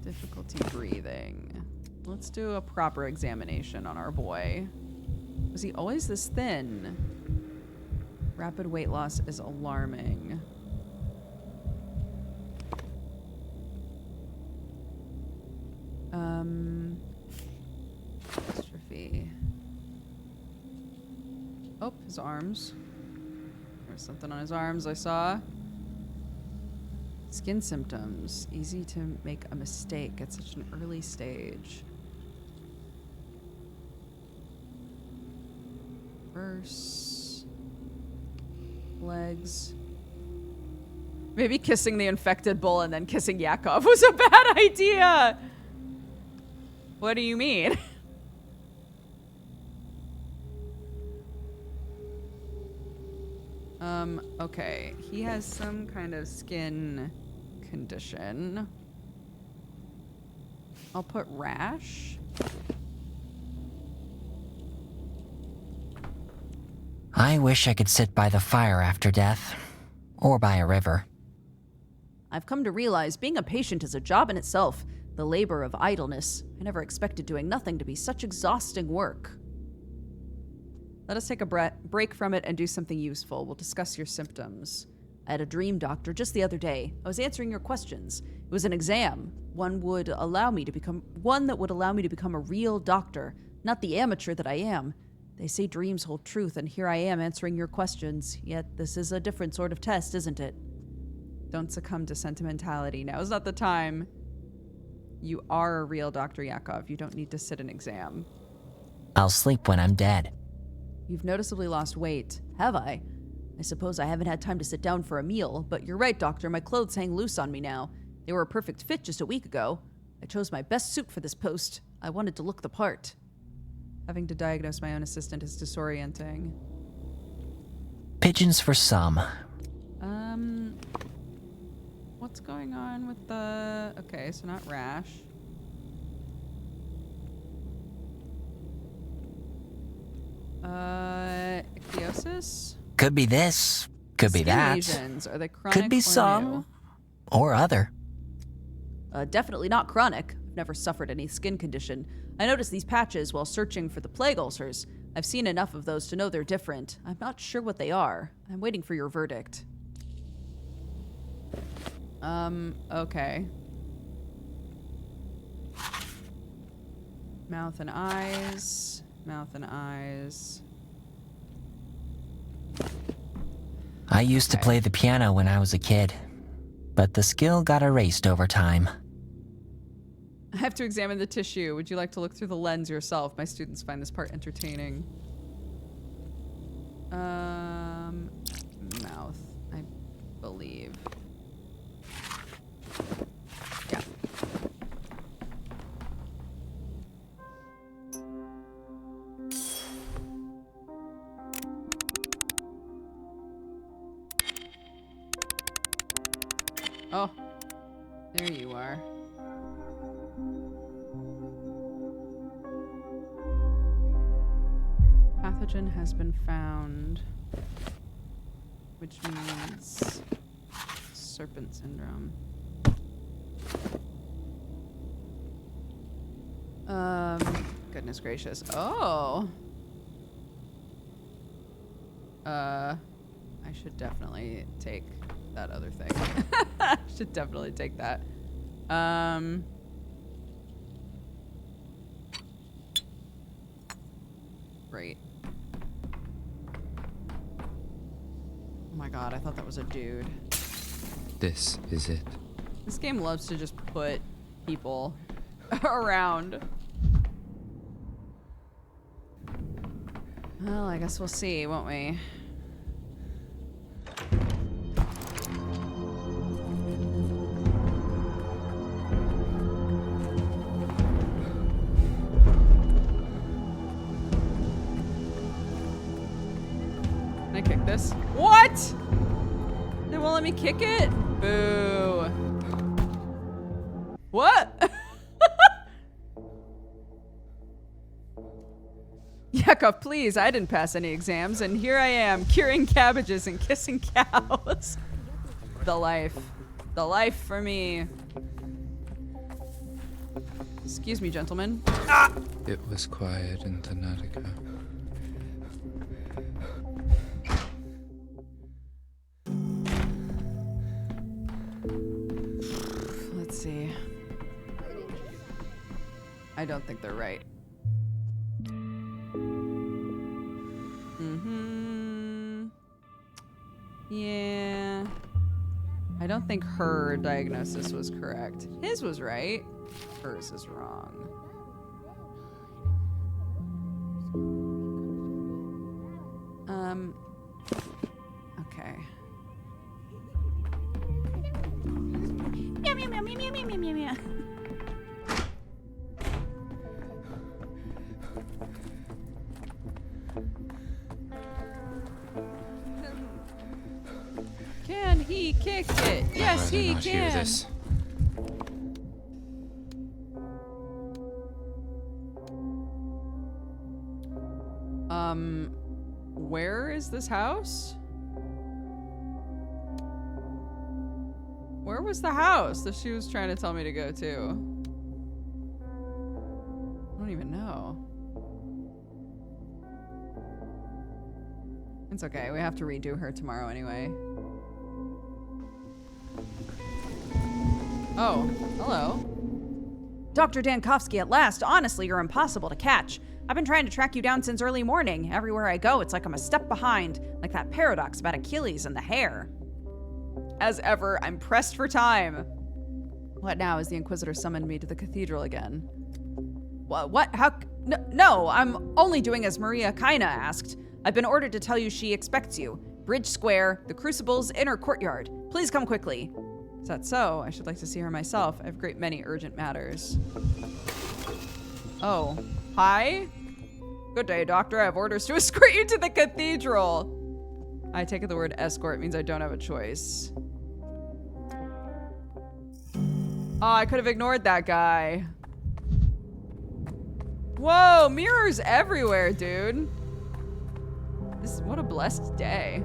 Difficulty breathing. Let's do a proper examination on our boy. Was he always this thin? Rapid weight loss is alarming. Dystrophy. Oh, his arms. There's something on his arms I saw. Skin symptoms. Easy to make a mistake at such an early stage. Verse. Legs. Maybe kissing the infected bull and then kissing Yakov was a bad idea. What do you mean? Okay. He has some kind of skin condition. I'll put rash. I wish I could sit by the fire after death. Or by a river. I've come to realize being a patient is a job in itself. The labor of idleness. I never expected doing nothing to be such exhausting work. Let us take a break from it and do something useful. We'll discuss your symptoms. I had a dream, doctor, just the other day. I was answering your questions. It was an exam. One that would allow me to become a real doctor, not the amateur that I am. They say dreams hold truth, and here I am answering your questions. Yet this is a different sort of test, isn't it? Don't succumb to sentimentality. Now is not the time. You are a real Dr. Yakov. You don't need to sit an exam. I'll sleep when I'm dead. You've noticeably lost weight. Have I? I suppose I haven't had time to sit down for a meal, but you're right, Doctor. My clothes hang loose on me now. They were a perfect fit just a week ago. I chose my best suit for this post. I wanted to look the part. Having to diagnose my own assistant is disorienting. Pigeons for some. What's going on with the... Okay, so not rash. Ichthyosis? Could be this. Could be Skin that. lesions. Are they chronic Could be or some. new? Or other. Definitely not chronic. I've never suffered any skin condition. I noticed these patches while searching for the plague ulcers. I've seen enough of those to know they're different. I'm not sure what they are. I'm waiting for your verdict. Okay. Mouth and eyes. Mouth and eyes. I used to play the piano when I was a kid, but the skill got erased over time. I have to examine the tissue. Would you like to look through the lens yourself? My students find this part entertaining. Mouth, I believe. Yeah. Oh, there you are. Pathogen has been found, which means serpent syndrome. Goodness gracious. Oh. I should definitely take that other thing. I should definitely take that. Great. Oh my god, I thought that was a dude. This is it. This game loves to just put people around. Well, I guess we'll see, won't we? Can I kick this? What? They won't let me kick it? Boo. What? Yakov, please. I didn't pass any exams, and here I am, curing cabbages and kissing cows. The life. The life for me. Excuse me, gentlemen. Ah! It was quiet in Thanatica. Let's see. I don't think they're right. Yeah. I don't think her diagnosis was correct. His was right. Hers is wrong. Okay. Meow, meow, meow, meow, meow, meow, meow, meow. Can he kick it? Yes, I'd rather he not can. hear this. Where is this house? Where was the house that she was trying to tell me to go to? I don't even know. It's okay. We have to redo her tomorrow anyway. Oh, hello. Dr. Dankovsky, at last. Honestly, you're impossible to catch. I've been trying to track you down since early morning. Everywhere I go, it's like I'm a step behind. Like that paradox about Achilles and the hare. As ever, I'm pressed for time. What now as the Inquisitor summoned me to the cathedral again? What? How? No, I'm only doing as Maria Kaina asked. I've been ordered to tell you she expects you. Bridge Square, the Crucible's inner courtyard. Please come quickly. Is that so? I should like to see her myself. I have a great many urgent matters. Oh. Hi? Good day, Doctor. I have orders to escort you to the cathedral. I take it the word escort means I don't have a choice. Oh, I could have ignored that guy. Whoa, mirrors everywhere, dude. What a blessed day.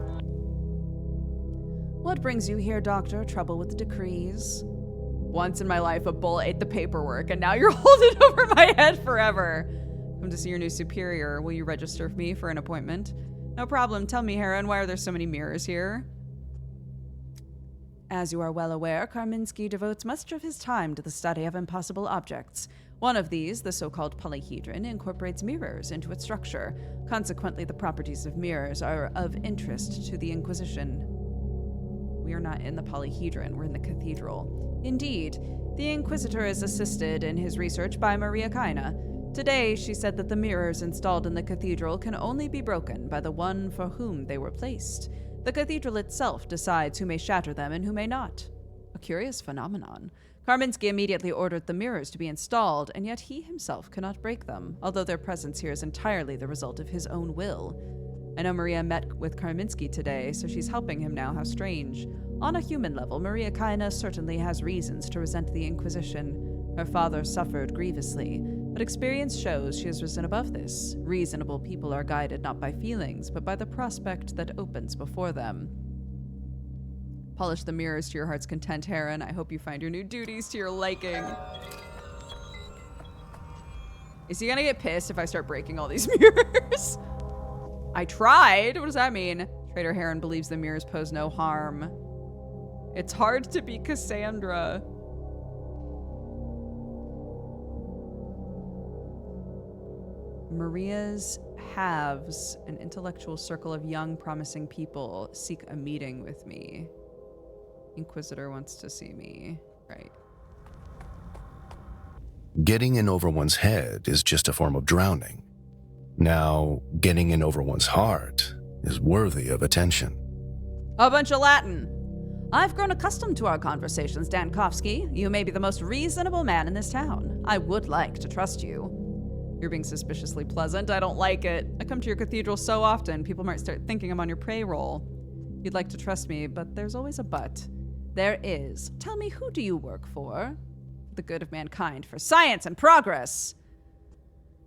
What brings you here, Doctor? Trouble with the decrees? Once in my life, a bull ate the paperwork, and now you're holding it over my head forever. Come to see your new superior. Will you register me for an appointment? No problem. Tell me, Heron, why are there so many mirrors here? As you are well aware, Karminski devotes much of his time to the study of impossible objects. One of these, the so-called polyhedron, incorporates mirrors into its structure. Consequently, the properties of mirrors are of interest to the Inquisition. We are not in the polyhedron, we're in the cathedral. Indeed, the Inquisitor is assisted in his research by Maria Kaina. Today, she said that the mirrors installed in the cathedral can only be broken by the one for whom they were placed. The cathedral itself decides who may shatter them and who may not. A curious phenomenon. Karminski immediately ordered the mirrors to be installed, and yet he himself cannot break them, although their presence here is entirely the result of his own will. I know Maria met with Karminski today, so she's helping him now. How strange. On a human level, Maria Kaina certainly has reasons to resent the Inquisition. Her father suffered grievously, but experience shows she has risen above this. Reasonable people are guided not by feelings, but by the prospect that opens before them. Polish the mirrors to your heart's content, Heron. I hope you find your new duties to your liking. Is he gonna get pissed if I start breaking all these mirrors? I tried. What does that mean? Trader Heron believes the mirrors pose no harm. It's hard to be Cassandra. Maria's halves, an intellectual circle of young, promising people, seek a meeting with me. Inquisitor wants to see me. Right. Getting in over one's head is just a form of drowning. Now, getting in over one's heart is worthy of attention. A bunch of Latin. I've grown accustomed to our conversations, Dankovsky. You may be the most reasonable man in this town. I would like to trust you. You're being suspiciously pleasant. I don't like it. I come to your cathedral so often, people might start thinking I'm on your payroll. You'd like to trust me, but there's always a but. There is. Tell me, who do you work for? The good of mankind, for science and progress.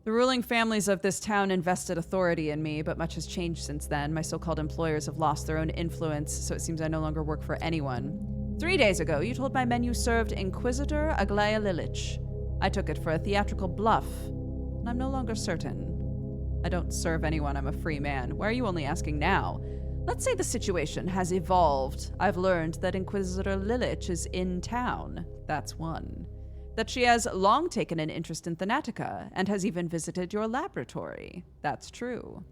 The ruling families of this town invested authority in me, but much has changed since then. My so-called employers have lost their own influence, so it seems I no longer work for anyone. 3 days ago, you told my men you served Inquisitor Aglaya Lilich. I took it for a theatrical bluff, and I'm no longer certain. I don't serve anyone, I'm a free man. Why are you only asking now? Let's say the situation has evolved. I've learned that Inquisitor Lilich is in town. That's one. That she has long taken an interest in Thanatica, and has even visited your laboratory. That's true.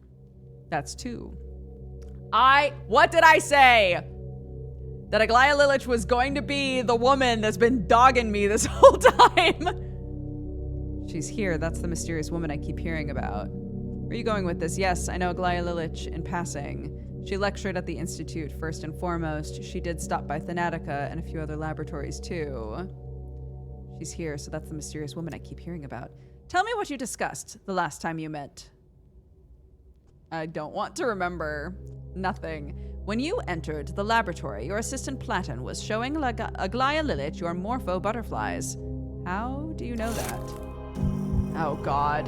That's two. What did I say? That Aglaya Lilich was going to be the woman that's been dogging me this whole time. She's here. That's the mysterious woman I keep hearing about. Where are you going with this? Yes, I know Aglaya Lilich in passing. She lectured at the Institute first and foremost. She did stop by Thanatica and a few other laboratories too. She's here, so that's the mysterious woman I keep hearing about. Tell me what you discussed the last time you met. I don't want to remember. Nothing. When you entered the laboratory, your assistant Platon was showing Aglaya Lilich your morpho butterflies. How do you know that? Oh, God.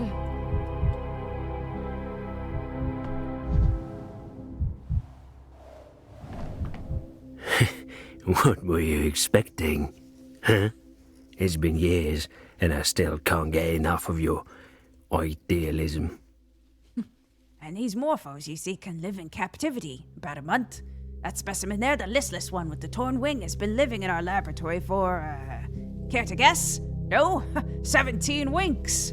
What were you expecting? Huh? It's been years, and I still can't get enough of your idealism. And these morphos, you see, can live in captivity about a month. That specimen there, the listless one with the torn wing, has been living in our laboratory for, care to guess? No? 17 winks!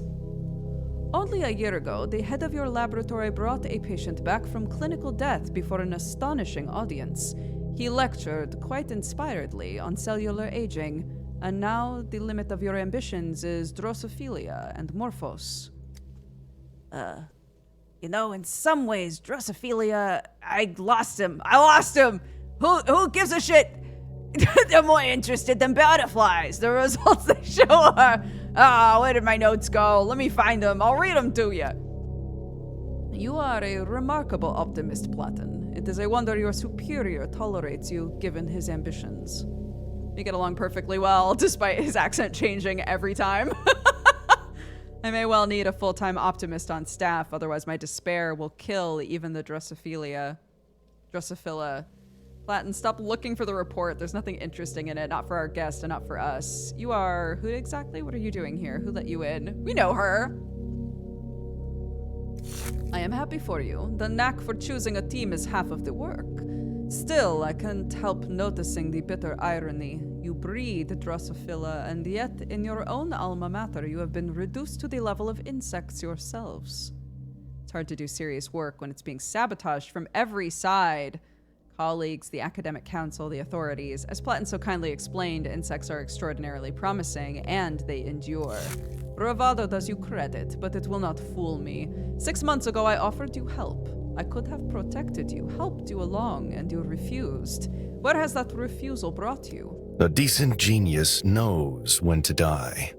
Only a year ago, the head of your laboratory brought a patient back from clinical death before an astonishing audience. He lectured quite inspiredly on cellular aging, and now the limit of your ambitions is Drosophila and Morphos. You know, in some ways, Drosophila, I lost him. Who gives a shit? They're more interested than butterflies. The results they show are... where did my notes go? Let me find them. I'll read them to you. You are a remarkable optimist, Platon. It is a wonder your superior tolerates you, given his ambitions. We get along perfectly well, despite his accent changing every time. I may well need a full-time optimist on staff, otherwise my despair will kill even the Drosophila. Platon, stop looking for the report. There's nothing interesting in it, not for our guest and not for us. You are... who exactly? What are you doing here? Who let you in? We know her. I am happy for you. The knack for choosing a team is half of the work. Still, I can't help noticing the bitter irony. You breed Drosophila, and yet in your own alma mater you have been reduced to the level of insects yourselves. It's hard to do serious work when it's being sabotaged from every side. Colleagues, the academic council, the authorities. As Platon so kindly explained, insects are extraordinarily promising, and they endure. Bravado does you credit, but it will not fool me. 6 months ago I offered you help. I could have protected you, helped you along, and you refused. Where has that refusal brought you? A decent genius knows when to die.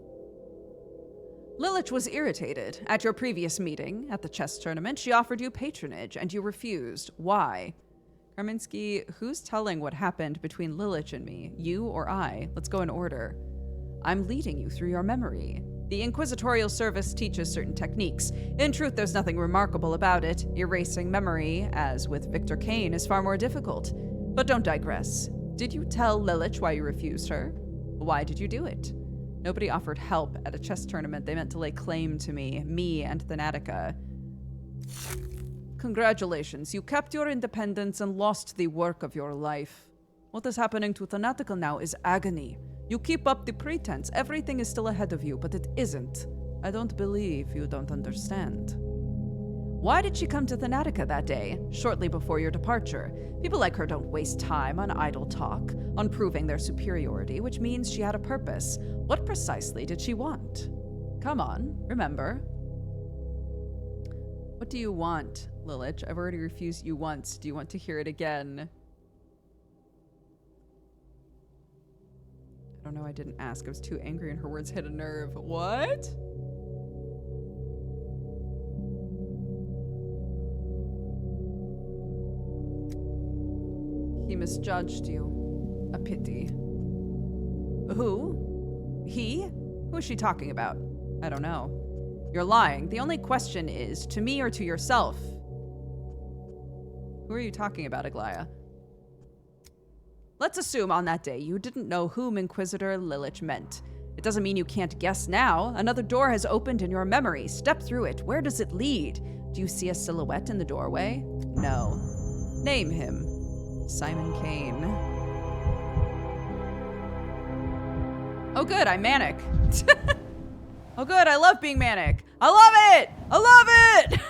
Lilich was irritated. At your previous meeting, at the chess tournament, she offered you patronage, and you refused. Why? Karminski, who's telling what happened between Lilich and me? You or I? Let's go in order. I'm leading you through your memory. The Inquisitorial Service teaches certain techniques. In truth, there's nothing remarkable about it. Erasing memory, as with Victor Kane, is far more difficult. But don't digress. Did you tell Lilich why you refused her? Why did you do it? Nobody offered help at a chess tournament. They meant to lay claim to me and Thanatica. Congratulations, you kept your independence and lost the work of your life. What is happening to Thanatica now is agony. You keep up the pretense. Everything is still ahead of you, but it isn't. I don't believe you don't understand. Why did she come to Thanatica that day, shortly before your departure? People like her don't waste time on idle talk, on proving their superiority, which means she had a purpose. What precisely did she want? Come on, remember. What do you want, Lilich? I've already refused you once. Do you want to hear it again? I don't know, I didn't ask. I was too angry and her words hit a nerve. What? He misjudged you. A pity. Who? He? Who is she talking about? I don't know. You're lying. The only question is, to me or to yourself? Who are you talking about, Aglaya? Let's assume on that day you didn't know whom Inquisitor Lilich meant. It doesn't mean you can't guess now. Another door has opened in your memory. Step through it. Where does it lead? Do you see a silhouette in the doorway? No. Name him. Simon Kane. Oh good, I'm manic. Oh good, I love being manic. I love it! I love it!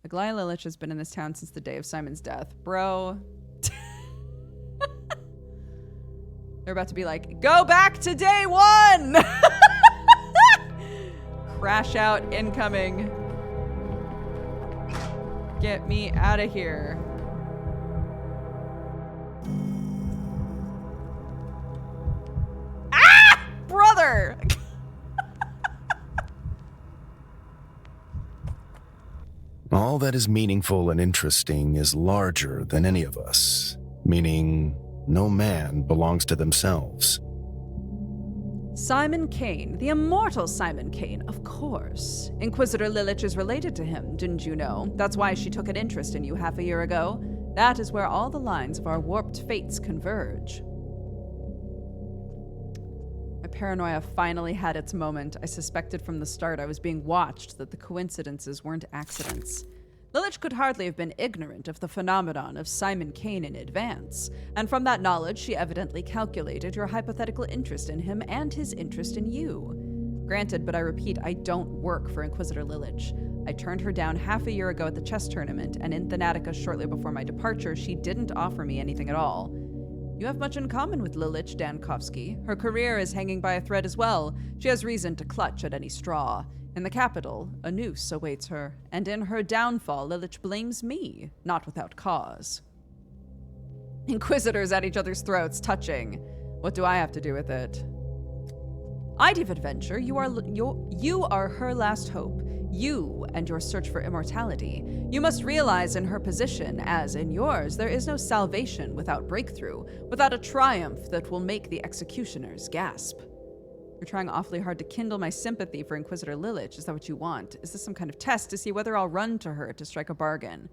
Aglaya Lilich has been in this town since the day of Simon's death. Bro. They're about to be like, go back to day one! Crash out incoming. Get me out of here. Ah! Brother! All that is meaningful and interesting is larger than any of us, meaning no man belongs to themselves. Simon Kane, the immortal Simon Kane, of course. Inquisitor Lilich is related to him, didn't you know? That's why she took an interest in you half a year ago. That is where all the lines of our warped fates converge. My paranoia finally had its moment. I suspected from the start I was being watched, that the coincidences weren't accidents. Lilich could hardly have been ignorant of the phenomenon of Simon Kane in advance, and from that knowledge she evidently calculated your hypothetical interest in him and his interest in you. Granted, but I repeat, I don't work for Inquisitor Lilich. I turned her down half a year ago at the chess tournament, and in Thanatica shortly before my departure, she didn't offer me anything at all. You have much in common with Lilich, Dankovsky. Her career is hanging by a thread as well. She has reason to clutch at any straw. In the capital, a noose awaits her, and in her downfall, Lilich blames me, not without cause. Inquisitors at each other's throats, touching. What do I have to do with it? Idea of adventure, you are her last hope. You and your search for immortality. You must realize in her position, as in yours, there is no salvation without breakthrough, without a triumph that will make the executioners gasp. You're trying awfully hard to kindle my sympathy for Inquisitor Lilich. Is that what you want? Is this some kind of test to see whether I'll run to her to strike a bargain?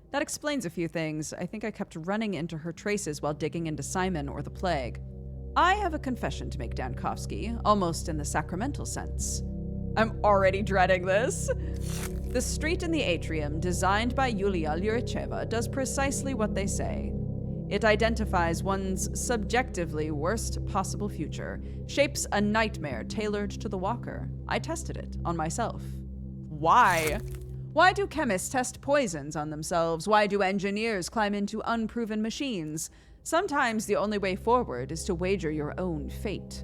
That explains a few things. I think I kept running into her traces while digging into Simon or the plague. I have a confession to make, Dankovsky, almost in the sacramental sense. I'm already dreading this. The street in the atrium, designed by Yulia Lyuricheva, does precisely what they say. It identifies one's subjectively worst possible future, shapes a nightmare tailored to the walker. I tested it on myself. Why? Why do chemists test poisons on themselves? Why do engineers climb into unproven machines? Sometimes the only way forward is to wager your own fate.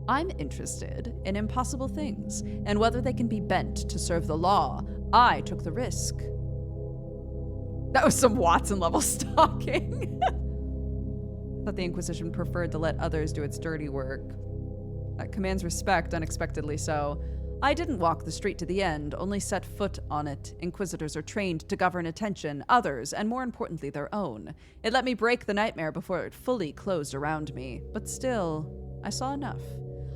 I'm interested in impossible things and whether they can be bent to serve the law. I took the risk. That was some Watson-level stalking. I thought the Inquisition preferred to let others do its dirty work. That commands respect, unexpectedly so. I didn't walk the street to the end, only set foot on it. Inquisitors are trained to govern attention, others, and more importantly, their own. It let me break the nightmare before it fully closed around me. But still, I saw enough.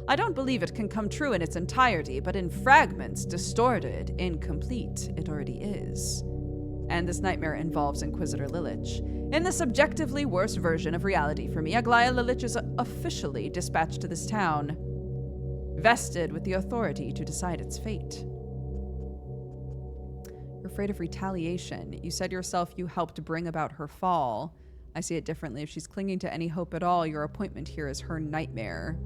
I don't believe it can come true in its entirety, but in fragments, distorted, incomplete, it already is. And this nightmare involves Inquisitor Lilich. In the subjectively worst version of reality for me, Aglaya Lilich is officially dispatched to this town, vested with the authority to decide its fate. You're afraid of retaliation. You said yourself you helped bring about her fall. I see it differently. If she's clinging to any hope at all, your appointment here is her nightmare.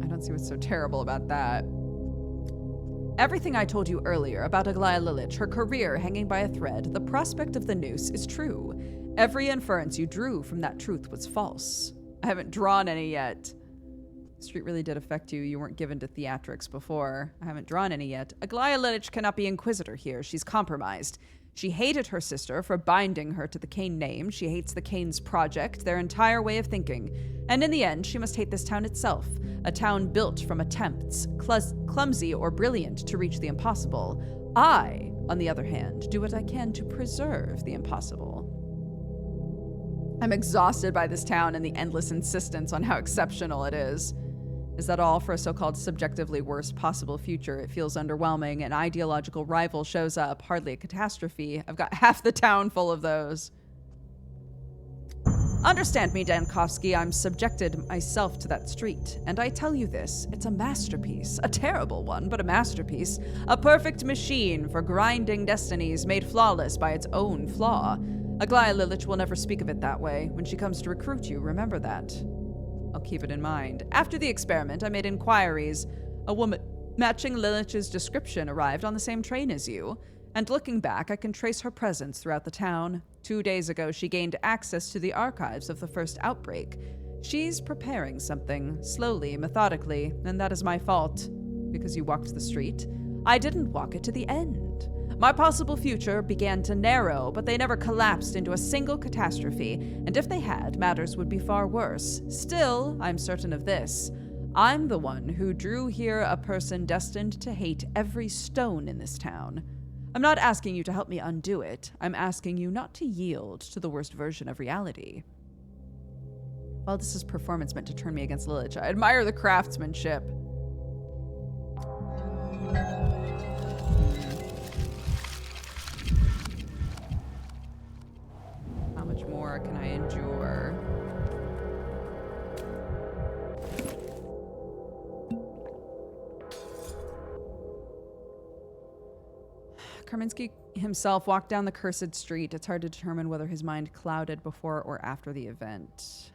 I don't see what's so terrible about that. Everything I told you earlier about Aglaya Lilich, her career hanging by a thread, the prospect of the noose is true. Every inference you drew from that truth was false. I haven't drawn any yet. The street really did affect you. You weren't given to theatrics before. I haven't drawn any yet. Aglaya Lilich cannot be Inquisitor here. She's compromised. She hated her sister for binding her to the Kane name. She hates the Kane's project, their entire way of thinking. And in the end, she must hate this town itself, a town built from attempts, clumsy or brilliant, to reach the impossible. I, on the other hand, do what I can to preserve the impossible. I'm exhausted by this town and the endless insistence on how exceptional it is. Is that all for a so-called subjectively worst possible future? It feels underwhelming. An ideological rival shows up, hardly a catastrophe. I've got half the town full of those. Understand me, Dankovsky, I'm subjected myself to that street. And I tell you this, it's a masterpiece. A terrible one, but a masterpiece. A perfect machine for grinding destinies made flawless by its own flaw. Aglaya Lilich will never speak of it that way. When she comes to recruit you, remember that. I'll keep it in mind. After the experiment, I made inquiries. A woman matching Lilich's description arrived on the same train as you. And looking back, I can trace her presence throughout the town. 2 days ago, she gained access to the archives of the first outbreak. She's preparing something, slowly, methodically, and that is my fault. Because you walked the street, I didn't walk it to the end. My possible future began to narrow, but they never collapsed into a single catastrophe, and if they had, matters would be far worse. Still, I'm certain of this. I'm the one who drew here a person destined to hate every stone in this town. I'm not asking you to help me undo it. I'm asking you not to yield to the worst version of reality. While this is performance meant to turn me against Lilich, I admire the craftsmanship. How much more can I endure? Karminski himself walked down the cursed street. It's hard to determine whether his mind clouded before or after the event.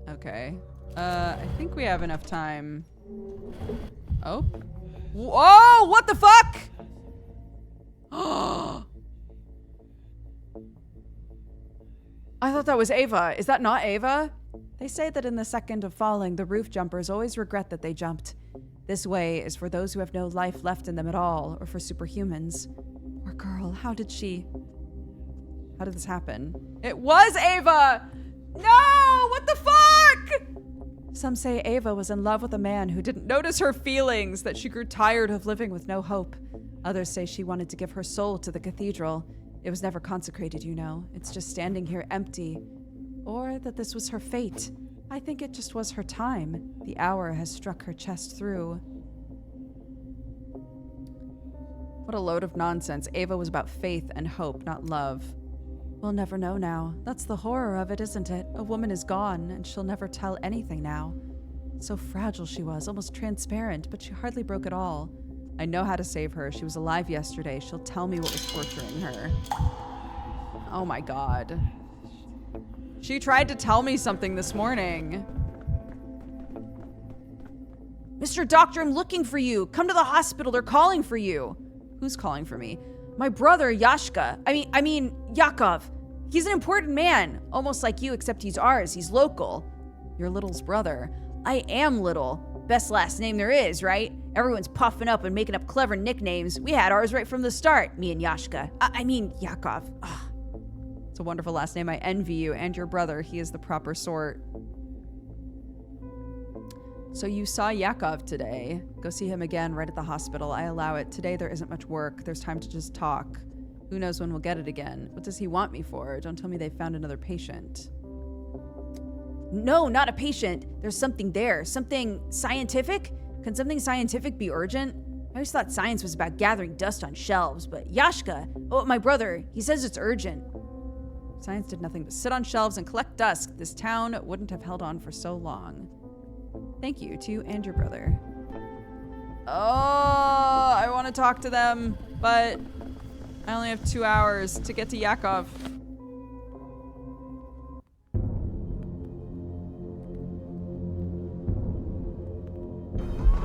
Okay. I think we have enough time. Oh. Whoa! What the fuck? I thought that was Ava. Is that not Ava? They say that in the second of falling, the roof jumpers always regret that they jumped. This way is for those who have no life left in them at all, or for superhumans. Poor girl, how did this happen? It was Ava! No! What the fuck? Some say Ava was in love with a man who didn't notice her feelings, that she grew tired of living with no hope. Others say she wanted to give her soul to the cathedral. It was never consecrated, you know. It's just standing here empty. Or that this was her fate. I think it just was her time. The hour has struck her chest through. What a load of nonsense. Ava was about faith and hope, not love. We'll never know now. That's the horror of it, isn't it? A woman is gone, and she'll never tell anything now. So fragile she was, almost transparent, but she hardly broke at all. I know how to save her. She was alive yesterday. She'll tell me what was torturing her. Oh my god. She tried to tell me something this morning. Mr. Doctor, I'm looking for you. Come to the hospital. They're calling for you. Who's calling for me? My brother, Yashka. I mean, Yakov. He's an important man. Almost like you, except he's ours. He's local. Your little's brother. I am little. Best last name there is, right? Everyone's puffing up and making up clever nicknames. We had ours right from the start, me and Yashka. I mean, Yakov. Ugh. It's a wonderful last name. I envy you and your brother. He is the proper sort. So you saw Yakov today. Go see him again right at the hospital. I allow it. Today there isn't much work. There's time to just talk. Who knows when we'll get it again? What does he want me for? Don't tell me they found another patient. No, not a patient. There's something there. Something scientific? Can something scientific be urgent? I always thought science was about gathering dust on shelves, but Yashka, my brother, he says it's urgent. Science did nothing but sit on shelves and collect dust. This town wouldn't have held on for so long. Thank you to you and your brother. Oh, I want to talk to them, but I only have 2 hours to get to Yakov.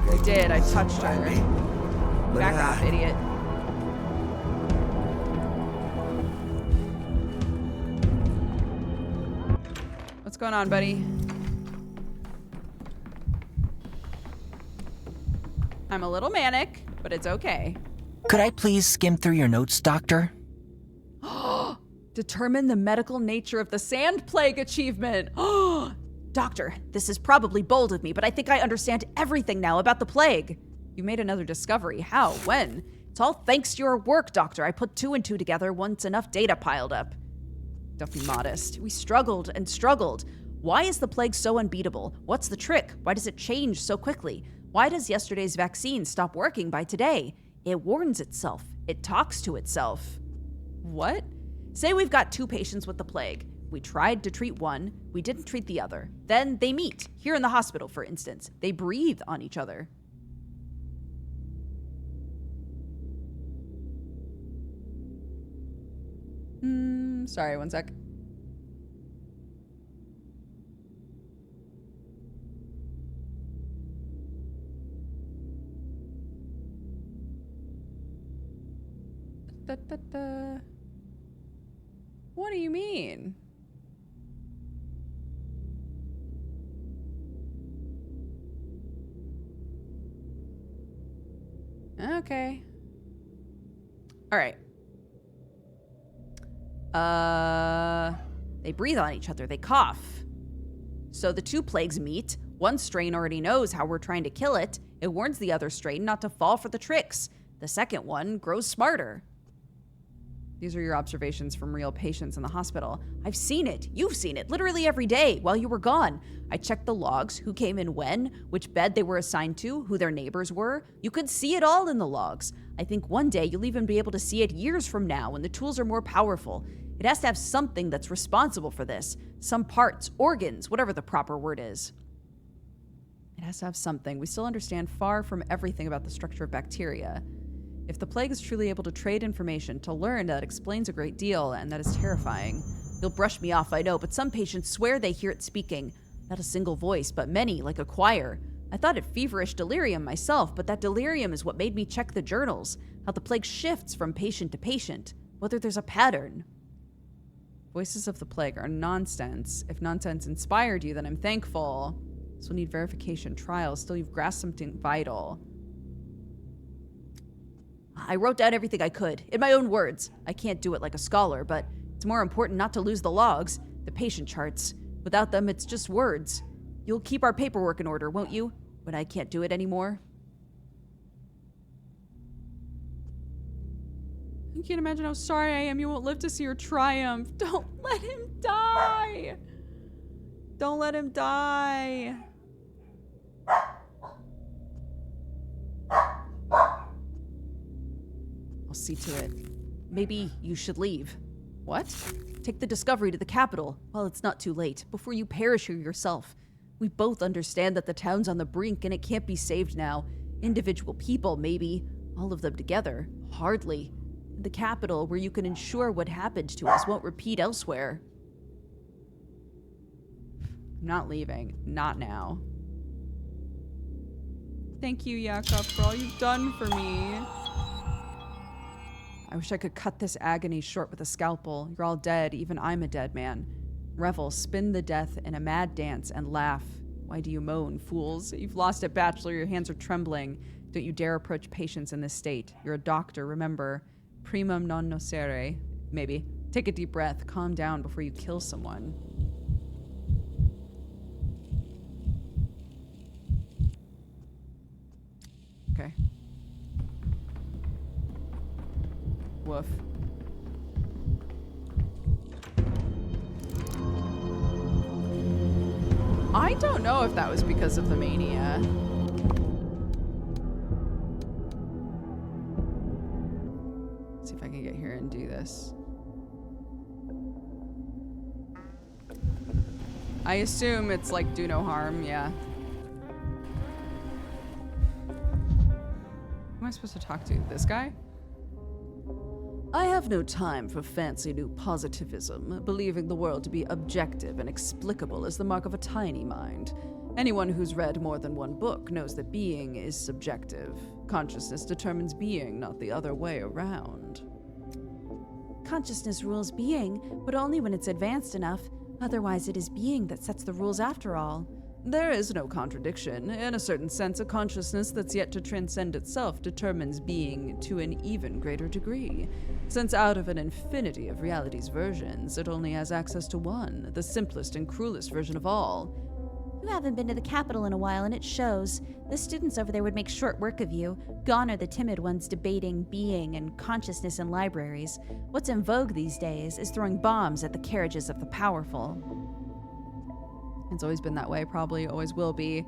I did. I touched her. Back off, idiot. What's going on, buddy? I'm a little manic, but it's okay. Could I please skim through your notes, Doctor? Determine the medical nature of the sand plague achievement. Doctor, this is probably bold of me, but I think I understand everything now about the plague. You made another discovery. How? When? It's all thanks to your work, Doctor. I put 2 and 2 together once enough data piled up. Don't be modest. We struggled and struggled. Why is the plague so unbeatable? What's the trick? Why does it change so quickly? Why does yesterday's vaccine stop working by today? It warns itself. It talks to itself. What? Say we've got 2 patients with the plague. We tried to treat one, we didn't treat the other. Then they meet, here in the hospital, for instance. They breathe on each other. Sorry, one sec. What do you mean? Okay. All right. They breathe on each other, they cough. So the 2 plagues meet. One strain already knows how we're trying to kill it. It warns the other strain not to fall for the tricks. The second one grows smarter. These are your observations from real patients in the hospital. I've seen it. You've seen it. Literally every day while you were gone. I checked the logs, who came in when, which bed they were assigned to, who their neighbors were. You could see it all in the logs. I think one day you'll even be able to see it years from now when the tools are more powerful. It has to have something that's responsible for this. Some parts, organs, whatever the proper word is. It has to have something. We still understand far from everything about the structure of bacteria. If the plague is truly able to trade information, to learn, that explains a great deal, and that is terrifying. You'll brush me off, I know, but some patients swear they hear it speaking. Not a single voice, but many, like a choir. I thought it feverish delirium myself, but that delirium is what made me check the journals, how the plague shifts from patient to patient, whether there's a pattern. Voices of the plague are nonsense. If nonsense inspired you, then I'm thankful. This will need verification, trials. Still, you've grasped something vital. I wrote down everything I could, in my own words. I can't do it like a scholar, but it's more important not to lose the logs, the patient charts. Without them, it's just words. You'll keep our paperwork in order, won't you? When I can't do it anymore? I can't imagine how sorry I am. You won't live to see your triumph. Don't let him die. Don't let him die. I'll see to it. Maybe you should leave. What? Take the discovery to the capital while it's not too late, before you perish here yourself. We both understand that the town's on the brink and it can't be saved now. Individual people, maybe. All of them together. Hardly. The capital, where you can ensure what happened to us won't repeat elsewhere. I'm not leaving. Not now. Thank you, Jakob, for all you've done for me. I wish I could cut this agony short with a scalpel. You're all dead. Even I'm a dead man. Revel, spin the death in a mad dance, and laugh. Why do you moan, fools? You've lost it, Bachelor. Your hands are trembling. Don't you dare approach patients in this state. You're a doctor, remember. Primum non nocere. Maybe. Take a deep breath. Calm down before you kill someone. Okay. Woof. I don't know if that was because of the mania. Let's see if I can get here and do this. I assume it's like do no harm, yeah. Who am I supposed to talk to? This guy? I have no time for fancy new positivism. Believing the world to be objective and explicable is the mark of a tiny mind. Anyone who's read more than one book knows that being is subjective. Consciousness determines being, not the other way around. Consciousness rules being, but only when it's advanced enough. Otherwise, it is being that sets the rules after all. There is no contradiction. In a certain sense, a consciousness that's yet to transcend itself determines being to an even greater degree, since out of an infinity of reality's versions, it only has access to one, the simplest and cruelest version of all. You haven't been to the capital in a while, and it shows. The students over there would make short work of you. Gone are the timid ones debating being and consciousness in libraries. What's in vogue these days is throwing bombs at the carriages of the powerful. It's always been that way, probably always will be.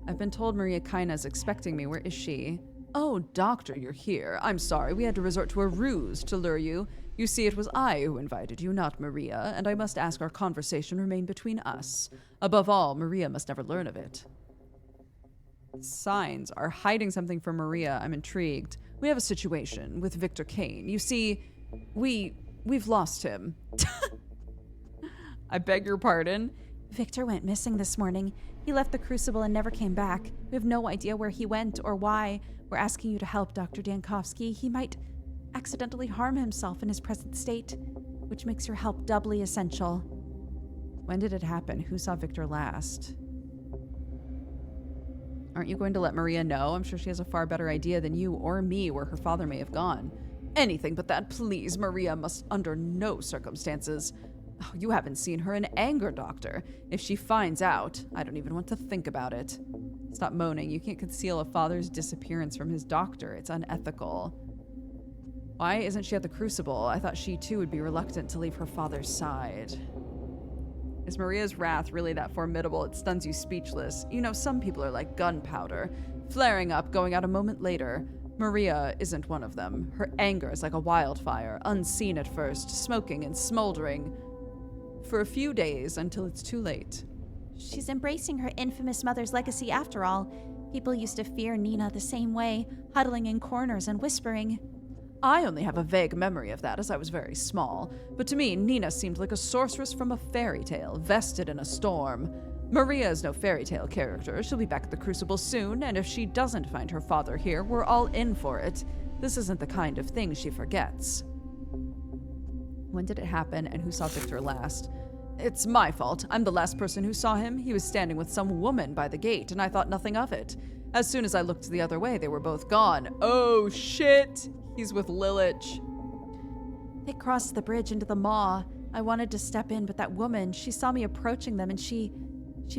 I've been told Maria Kaina's expecting me. Where is she? Oh, Doctor, you're here. I'm sorry, we had to resort to a ruse to lure you. You see, it was I who invited you, not Maria, and I must ask our conversation remain between us. Above all, Maria must never learn of it. Signs are hiding something from Maria. I'm intrigued. We have a situation with Victor Kane. You see, we've lost him. I beg your pardon? Victor went missing this morning. He left the Crucible and never came back. We have no idea where he went or why. We're asking you to help Dr. Dankovsky. He might accidentally harm himself in his present state, which makes your help doubly essential. When did it happen? Who saw Victor last? Aren't you going to let Maria know? I'm sure she has a far better idea than you or me where her father may have gone. Anything but that, please. Maria must under no circumstances. Oh, you haven't seen her in anger, Doctor. If she finds out, I don't even want to think about it. Stop moaning. You can't conceal a father's disappearance from his doctor. It's unethical. Why isn't she at the Crucible? I thought she too would be reluctant to leave her father's side. Is Maria's wrath really that formidable it stuns you speechless? You know, some people are like gunpowder, flaring up, going out a moment later. Maria isn't one of them. Her anger is like a wildfire, unseen at first, smoking and smoldering for a few days until it's too late. She's embracing her infamous mother's legacy after all. People used to fear Nina the same way, huddling in corners and whispering. I only have a vague memory of that as I was very small, but to me, Nina seemed like a sorceress from a fairy tale, vested in a storm. Maria is no fairy tale character. She'll be back at the Crucible soon, and if she doesn't find her father here, we're all in for it. This isn't the kind of thing she forgets. When did it happen, and who saw Victor last? It's my fault. I'm the last person who saw him. He was standing with some woman by the gate, and I thought nothing of it. As soon as I looked the other way, they were both gone. Oh, shit! He's with Lilich. They crossed the bridge into the maw. I wanted to step in, but that woman, she saw me approaching them, and she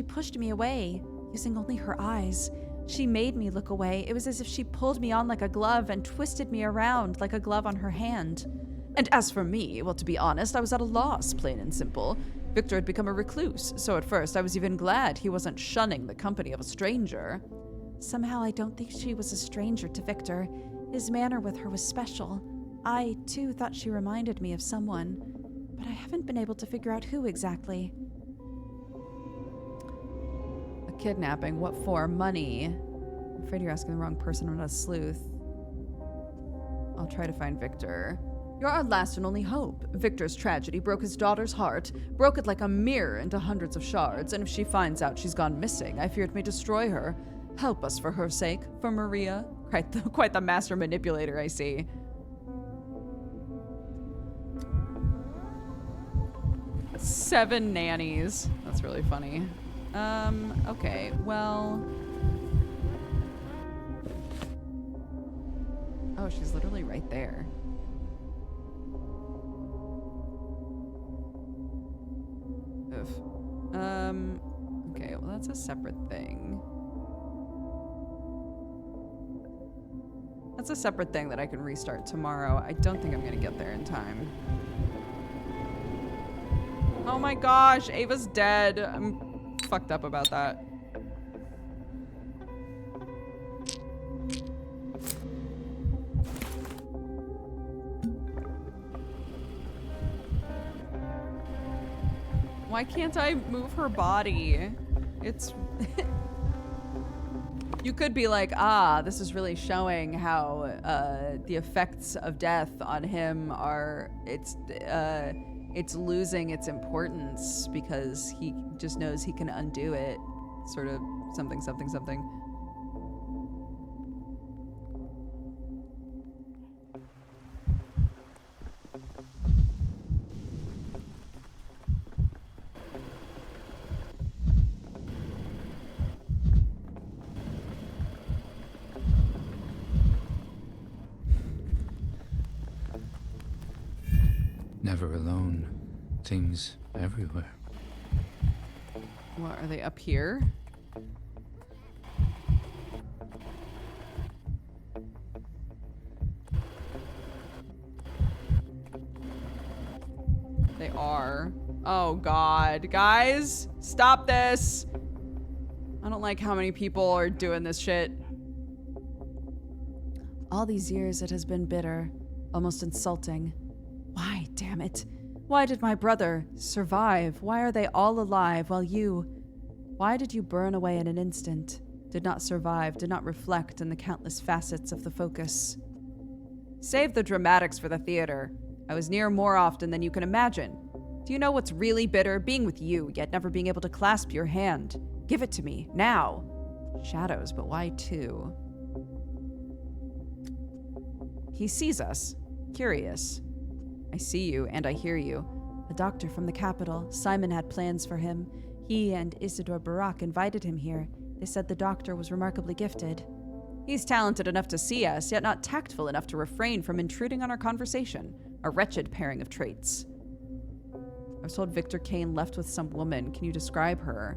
pushed me away, using only her eyes. She made me look away. It was as if she pulled me on like a glove and twisted me around like a glove on her hand. And as for me, well, to be honest, I was at a loss, plain and simple. Victor had become a recluse, so at first I was even glad he wasn't shunning the company of a stranger. Somehow I don't think she was a stranger to Victor. His manner with her was special. I, too, thought she reminded me of someone, but I haven't been able to figure out who exactly. A kidnapping? What for? Money? I'm afraid you're asking the wrong person. I'm not a sleuth. I'll try to find Victor. You're our last and only hope. Victor's tragedy broke his daughter's heart, broke it like a mirror into hundreds of shards, and if she finds out she's gone missing, I fear it may destroy her. Help us for her sake, for Maria. Quite the master manipulator, I see. Seven nannies. That's really funny. Okay, well... Oh, she's literally right there. Oof. Okay, well that's a separate thing. That's a separate thing that I can restart tomorrow. I don't think I'm gonna get there in time. Oh my gosh, Ava's dead. I'm fucked up about that. Why can't I move her body? It's... You could be like, ah, this is really showing how the effects of death on him are, it's losing its importance because he just knows he can undo it. Sort of something, something, something. Never alone. Things everywhere. What, are they up here? They are. Oh God, guys, stop this. I don't like how many people are doing this shit. All these years it has been bitter, almost insulting. Why, damn it? Why did my brother survive? Why are they all alive while you... Why did you burn away in an instant? Did not survive, did not reflect in the countless facets of the focus. Save the dramatics for the theater. I was near more often than you can imagine. Do you know what's really bitter? Being with you, yet never being able to clasp your hand. Give it to me, now. Shadows, but why two? He sees us. Curious. I see you, and I hear you. A doctor from the capital. Simon had plans for him. He and Isidore Barak invited him here. They said the doctor was remarkably gifted. He's talented enough to see us, yet not tactful enough to refrain from intruding on our conversation. A wretched pairing of traits. I was told Victor Kane left with some woman. Can you describe her?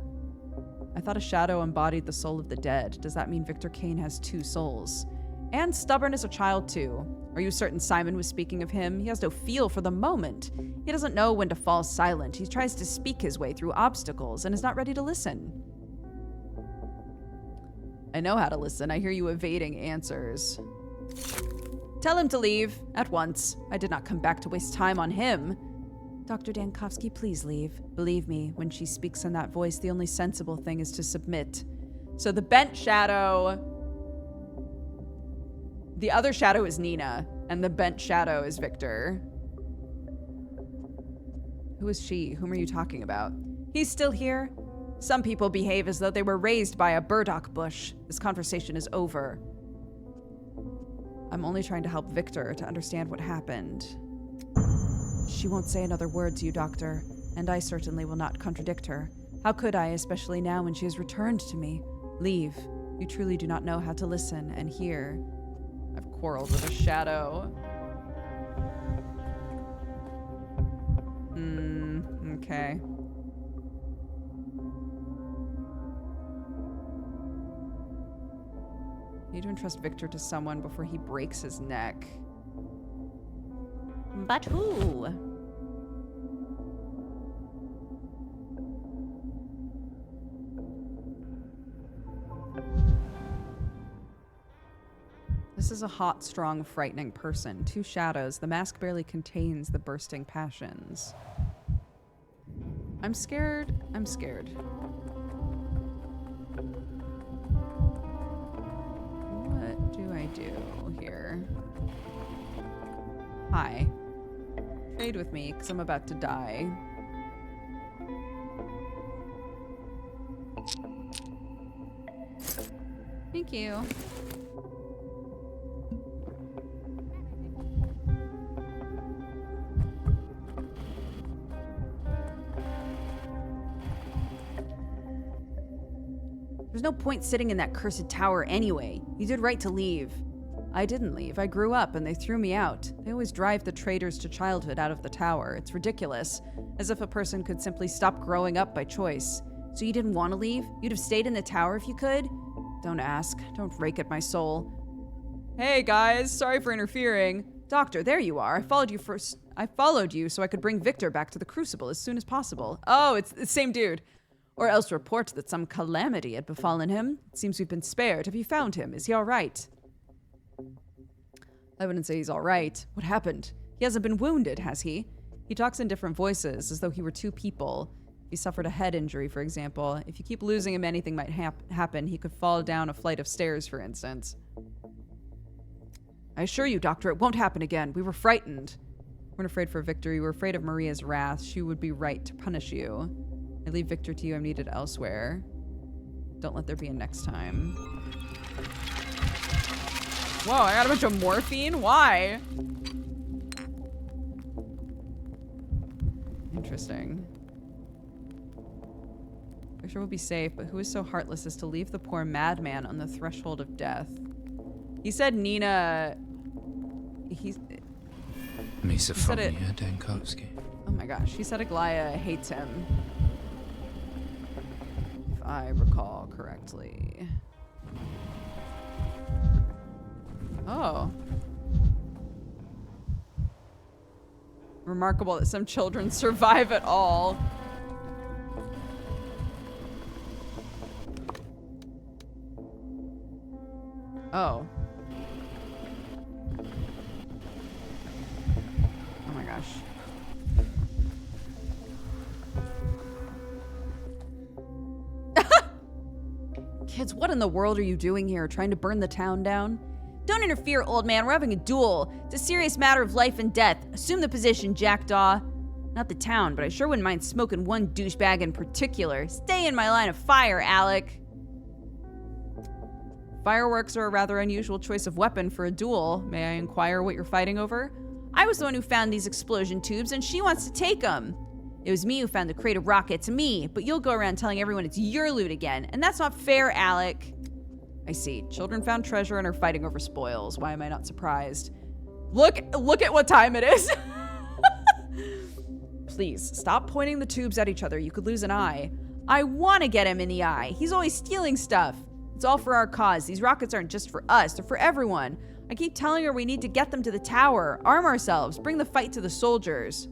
I thought a shadow embodied the soul of the dead. Does that mean Victor Kane has two souls? And stubborn as a child, too. Are you certain Simon was speaking of him? He has no feel for the moment. He doesn't know when to fall silent. He tries to speak his way through obstacles and is not ready to listen. I know how to listen. I hear you evading answers. Tell him to leave. At once. I did not come back to waste time on him. Dr. Dankovsky, please leave. Believe me, when she speaks in that voice, the only sensible thing is to submit. So the bent shadow... The other shadow is Nina, and the bent shadow is Victor. Who is she? Whom are you talking about? He's still here? Some people behave as though they were raised by a burdock bush. This conversation is over. I'm only trying to help Victor to understand what happened. She won't say another word to you, Doctor, and I certainly will not contradict her. How could I, especially now when she has returned to me? Leave. You truly do not know how to listen and hear. I've quarreled with a shadow. Okay. Need to entrust Victor to someone before he breaks his neck. But who? This is a hot, strong, frightening person. Two shadows. The mask barely contains the bursting passions. I'm scared. I'm scared. What do I do here? Hi. Trade with me, because I'm about to die. Thank you. There's no point sitting in that cursed tower anyway. You did right to leave. I didn't leave. I grew up and they threw me out. They always drive the traitors to childhood out of the tower. It's ridiculous. As if a person could simply stop growing up by choice. So you didn't want to leave? You'd have stayed in the tower if you could? Don't ask. Don't rake at my soul. Hey guys, sorry for interfering. Doctor, there you are. I followed you so I could bring Victor back to the Crucible as soon as possible. Oh, it's the same dude. Or else report that some calamity had befallen him. It seems we've been spared. Have you found him? Is he all right? I wouldn't say he's all right. What happened? He hasn't been wounded, has he? He talks in different voices, as though he were two people. If he suffered a head injury, for example. If you keep losing him, anything might happen. He could fall down a flight of stairs, for instance. I assure you, Doctor, it won't happen again. We were frightened. We weren't afraid for Victor. We were afraid of Maria's wrath. She would be right to punish you. I leave Victor to you. I'm needed elsewhere. Don't let there be a next time. Whoa, I got a bunch of morphine? Why? Interesting. Victor will be safe, but who is so heartless as to leave the poor madman on the threshold of death? He said Nina... Misophonia Dankovsky. Oh my gosh, he said Aglaya hates him. If I recall correctly. Oh. Remarkable that some children survive at all. Oh. Oh my gosh. Kids, what in the world are you doing here? Trying to burn the town down? Don't interfere, old man. We're having a duel. It's a serious matter of life and death. Assume the position, jackdaw. Not the town, but I sure wouldn't mind smoking one douchebag in particular. Stay in my line of fire, Alec. Fireworks are a rather unusual choice of weapon for a duel. May I inquire what you're fighting over? I was the one who found these explosion tubes, and she wants to take them. It was me who found the crate of rockets, me, but you'll go around telling everyone it's your loot again, and that's not fair, Alec. I see. Children found treasure and are fighting over spoils. Why am I not surprised? Look at what time it is. Please, stop pointing the tubes at each other. You could lose an eye. I want to get him in the eye. He's always stealing stuff. It's all for our cause. These rockets aren't just for us. They're for everyone. I keep telling her we need to get them to the tower. Arm ourselves. Bring the fight to the soldiers.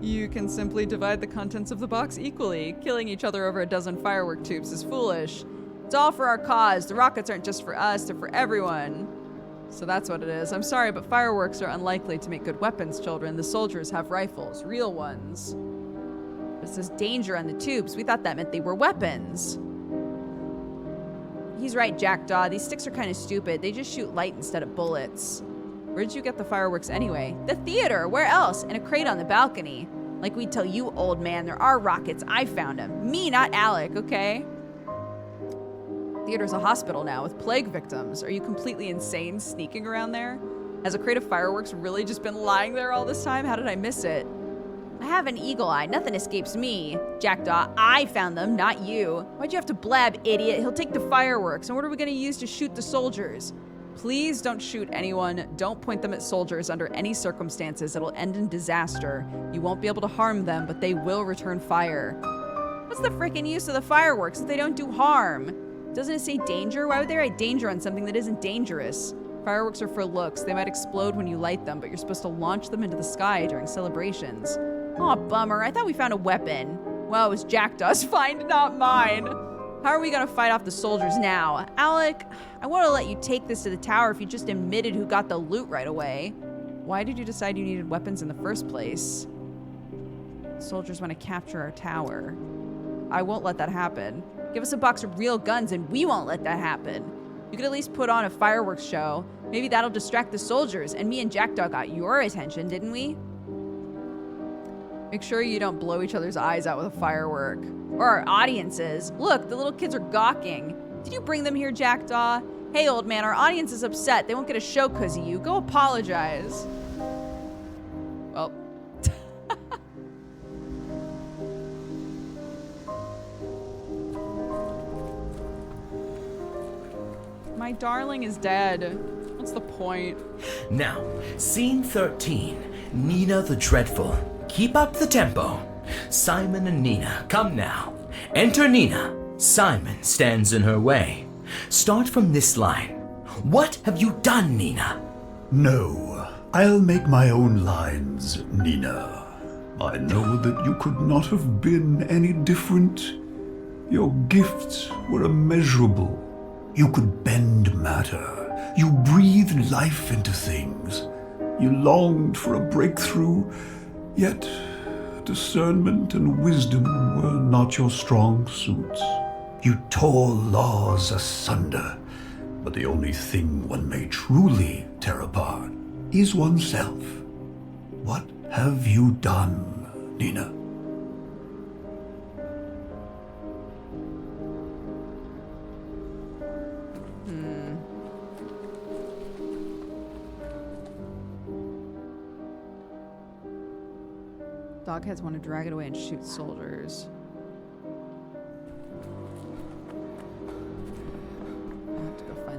You can simply divide the contents of the box equally. Killing each other over a dozen firework tubes is foolish. It's all for our cause. The rockets aren't just for us, they're for everyone. So that's what it is. I'm sorry, but fireworks are unlikely to make good weapons, children. The soldiers have rifles, real ones. But it says danger on the tubes. We thought that meant they were weapons. He's right, Jackdaw. These sticks are kind of stupid. They just shoot light instead of bullets. Where did you get the fireworks anyway? The theater. Where else? In a crate on the balcony. Like we'd tell you, old man, there are rockets. I found them. Me, not Alec, okay? Theater's a hospital now with plague victims. Are you completely insane sneaking around there? Has a crate of fireworks really just been lying there all this time? How did I miss it? I have an eagle eye. Nothing escapes me. Jackdaw, I found them, not you. Why'd you have to blab, idiot? He'll take the fireworks. And what are we going to use to shoot the soldiers? Please don't shoot anyone. Don't point them at soldiers under any circumstances. It'll end in disaster. You won't be able to harm them, but they will return fire. What's the frickin' use of the fireworks if they don't do harm? Doesn't it say danger? Why would they write danger on something that isn't dangerous? Fireworks are for looks. They might explode when you light them, but you're supposed to launch them into the sky during celebrations. Aw, bummer. I thought we found a weapon. Well, it was Jackdaw's find, not mine. How are we gonna fight off the soldiers now? Alec, I want to let you take this to the tower if you just admitted who got the loot right away. Why did you decide you needed weapons in the first place? Soldiers want to capture our tower. I won't let that happen. Give us a box of real guns and we won't let that happen. You could at least put on a fireworks show. Maybe that'll distract the soldiers, and me and Jackdaw got your attention, didn't we? Make sure you don't blow each other's eyes out with a firework. Or our audiences. Look, the little kids are gawking. Did you bring them here, Jackdaw? Hey, old man, our audience is upset. They won't get a show because of you. Go apologize. Well. My darling is dead. What's the point? Now, scene 13. Nina the Dreadful. Keep up the tempo. Simon and Nina, come now. Enter Nina. Simon stands in her way. Start from this line. What have you done, Nina? No, I'll make my own lines, Nina. I know that you could not have been any different. Your gifts were immeasurable. You could bend matter. You breathed life into things. You longed for a breakthrough, yet discernment and wisdom were not your strong suits. You tore laws asunder, but the only thing one may truly tear apart is oneself. What have you done, Nina? Dogheads want to drag it away and shoot soldiers. I have to go find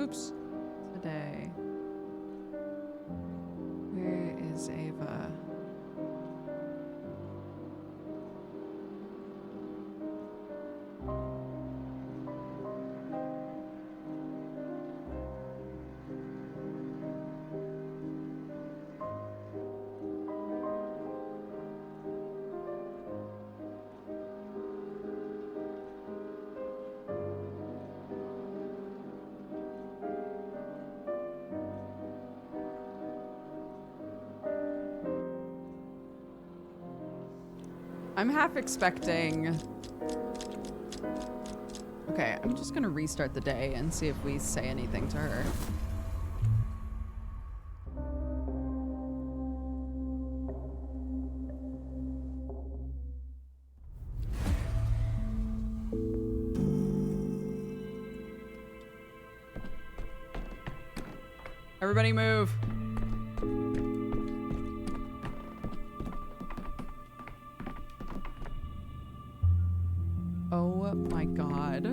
Oops. Today. Where is Ava? I'm half expecting... Okay, I'm just gonna restart the day and see if we say anything to her. Everybody move. Oh my god.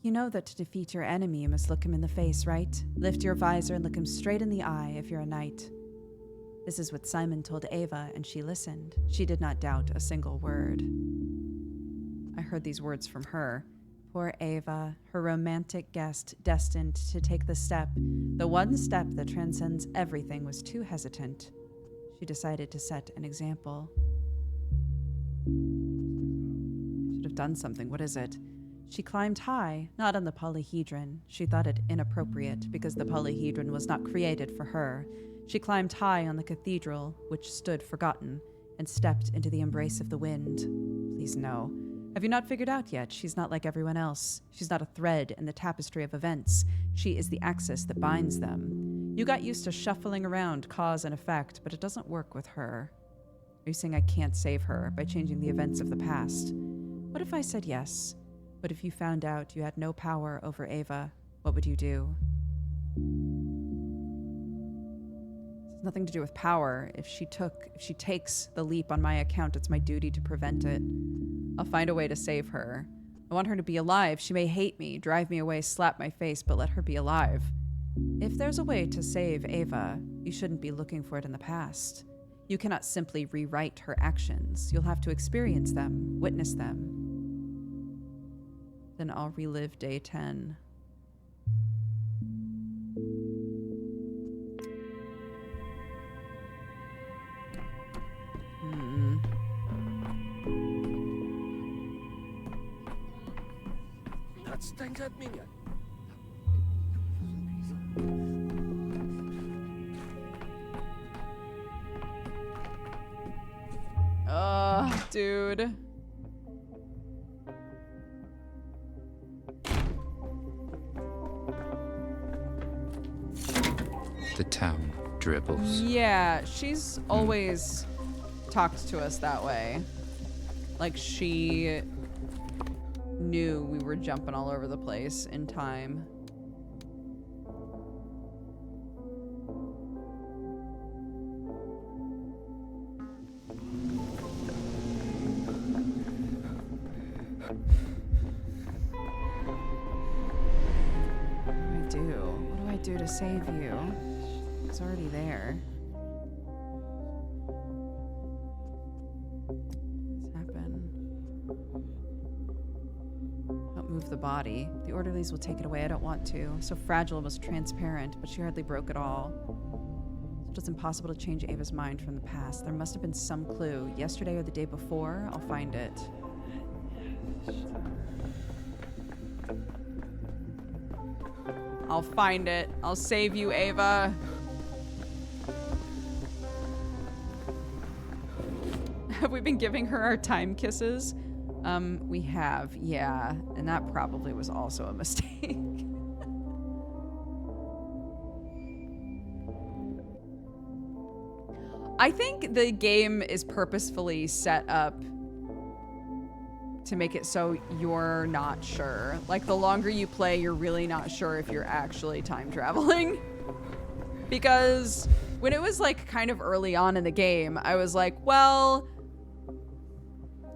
You know that to defeat your enemy, you must look him in the face, right? Lift your visor and look him straight in the eye if you're a knight. This is what Simon told Ava, and she listened. She did not doubt a single word. I heard these words from her. Poor Ava, her romantic guest destined to take the one step that transcends everything, was too hesitant. She decided to set an example. Should have done something. What is it? She climbed high, not on the polyhedron. She thought it inappropriate because the polyhedron was not created for her. She climbed high on the cathedral, which stood forgotten, and stepped into the embrace of the wind. Please no. Have you not figured out yet? She's not like everyone else. She's not a thread in the tapestry of events. She is the axis that binds them. You got used to shuffling around cause and effect, but it doesn't work with her. Are you saying I can't save her by changing the events of the past? What if I said yes? What if you found out you had no power over Ava? What would you do? It has nothing to do with power. If she takes the leap on my account, it's my duty to prevent it. I'll find a way to save her. I want her to be alive. She may hate me, drive me away, slap my face, but let her be alive. If there's a way to save Ava, you shouldn't be looking for it in the past. You cannot simply rewrite her actions. You'll have to experience them, witness them. Then I'll relive day 10. Dude. The town dribbles. Yeah, she's always talked to us that way. Like she knew we were jumping all over the place in time. What do I do to save you? It's already there. What's happened? Don't move the body. The orderlies will take it away. I don't want to. So fragile, almost transparent, but she hardly broke at all. So it's impossible to change Ava's mind from the past. There must have been some clue. Yesterday or the day before, I'll find it. I'll find it. I'll save you, Ava. Have we been giving her our time kisses? We have, yeah. And that probably was also a mistake. I think the game is purposefully set up to make it so you're not sure. Like, the longer you play, you're really not sure if you're actually time traveling. Because when it was like kind of early on in the game, I was like, well,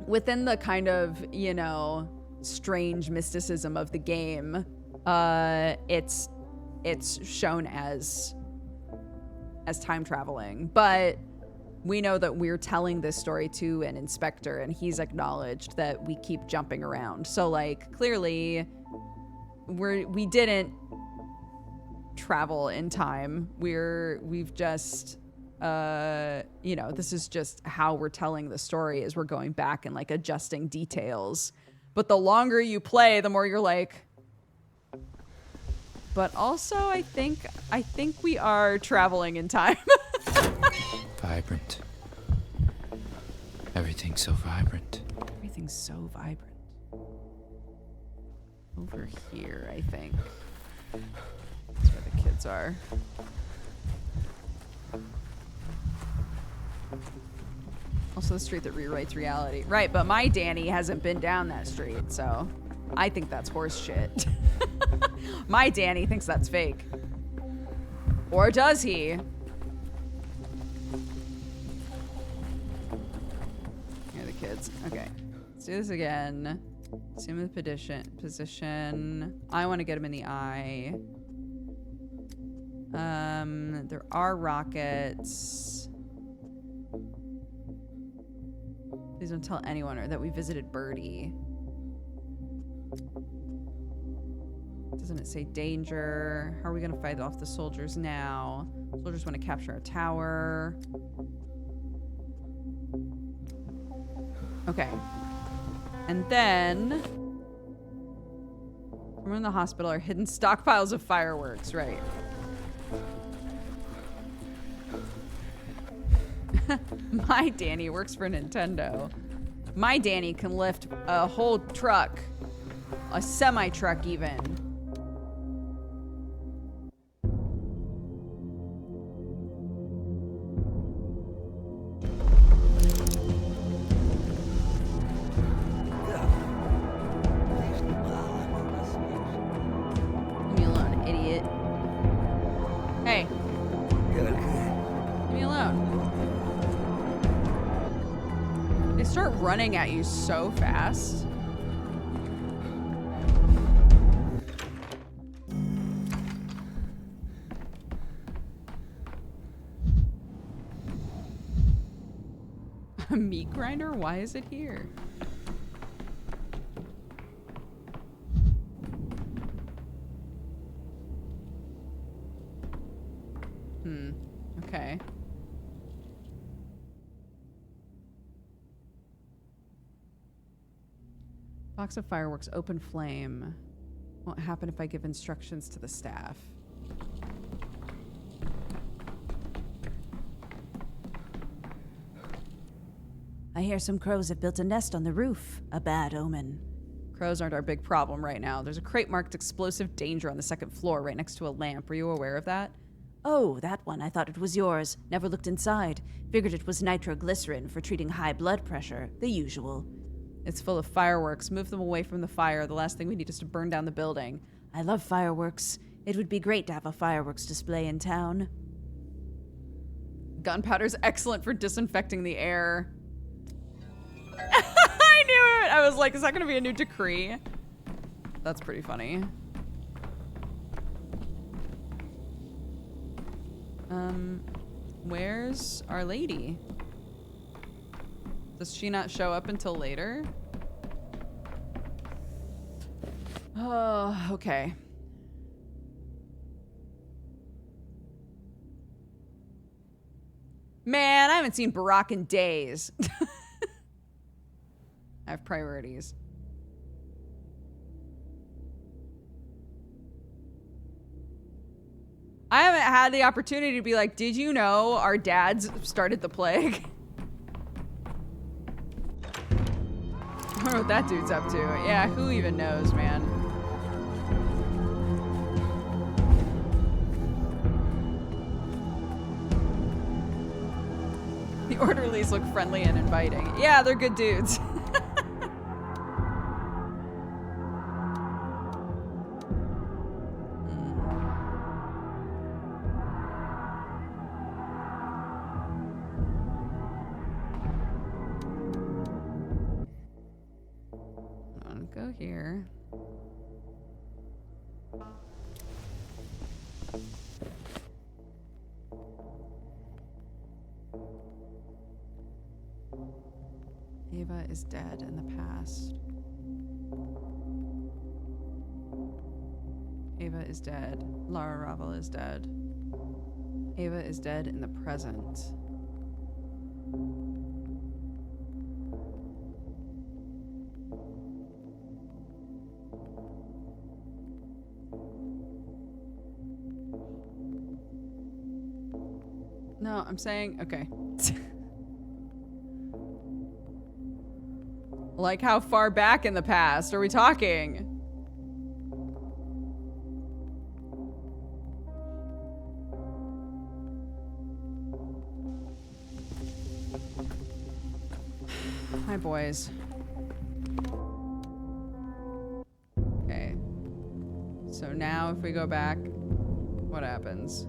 within the kind of, you know, strange mysticism of the game, it's shown as time traveling, but we know that we're telling this story to an inspector, and he's acknowledged that we keep jumping around. So like clearly we didn't travel in time. We've just you know, this is just how we're telling the story, is we're going back and like adjusting details. But the longer you play, the more you're like, but also I think we are traveling in time. Vibrant. Everything's so vibrant. Everything's so vibrant. Over here, I think. That's where the kids are. Also the street that rewrites reality. Right, but my Danny hasn't been down that street, so I think that's horse shit. My Danny thinks that's fake. Or does he? Here are the kids. Okay. Let's do this again. Assume the position. I want to get him in the eye. There are rockets. Please don't tell anyone or that we visited Birdie. Doesn't it say danger? How are we gonna fight off the soldiers now? Soldiers want to capture our tower. Okay. And then we're in the hospital are hidden stockpiles of fireworks, right? My Danny works for Nintendo. My Danny can lift a whole truck, a semi-truck even. Leave me alone, idiot. Hey. Leave me alone. They start running at you so fast. A meat grinder? Why is it here? Okay. Box of fireworks, open flame. Won't happen if I give instructions to the staff. I hear some crows have built a nest on the roof. A bad omen. Crows aren't our big problem right now. There's a crate marked explosive danger on the second floor right next to a lamp. Were you aware of that? Oh, that one. I thought it was yours. Never looked inside. Figured it was nitroglycerin for treating high blood pressure. The usual. It's full of fireworks. Move them away from the fire. The last thing we need is to burn down the building. I love fireworks. It would be great to have a fireworks display in town. Gunpowder's excellent for disinfecting the air. I knew it! I was like, is that going to be a new decree? That's pretty funny. Where's Our Lady? Does she not show up until later? Oh, okay. Man, I haven't seen Barack in days. I have priorities. I haven't had the opportunity to be like, did you know our dads started the plague? I wonder what that dude's up to. Yeah, who even knows, man? The orderlies look friendly and inviting. Yeah, they're good dudes. go here. Ava is dead in the past. Ava is dead. Lara Ravel is dead. Ava is dead in the present. No, I'm saying, okay. Like, how far back in the past are we talking? Hi, boys. Okay. So now if we go back, what happens?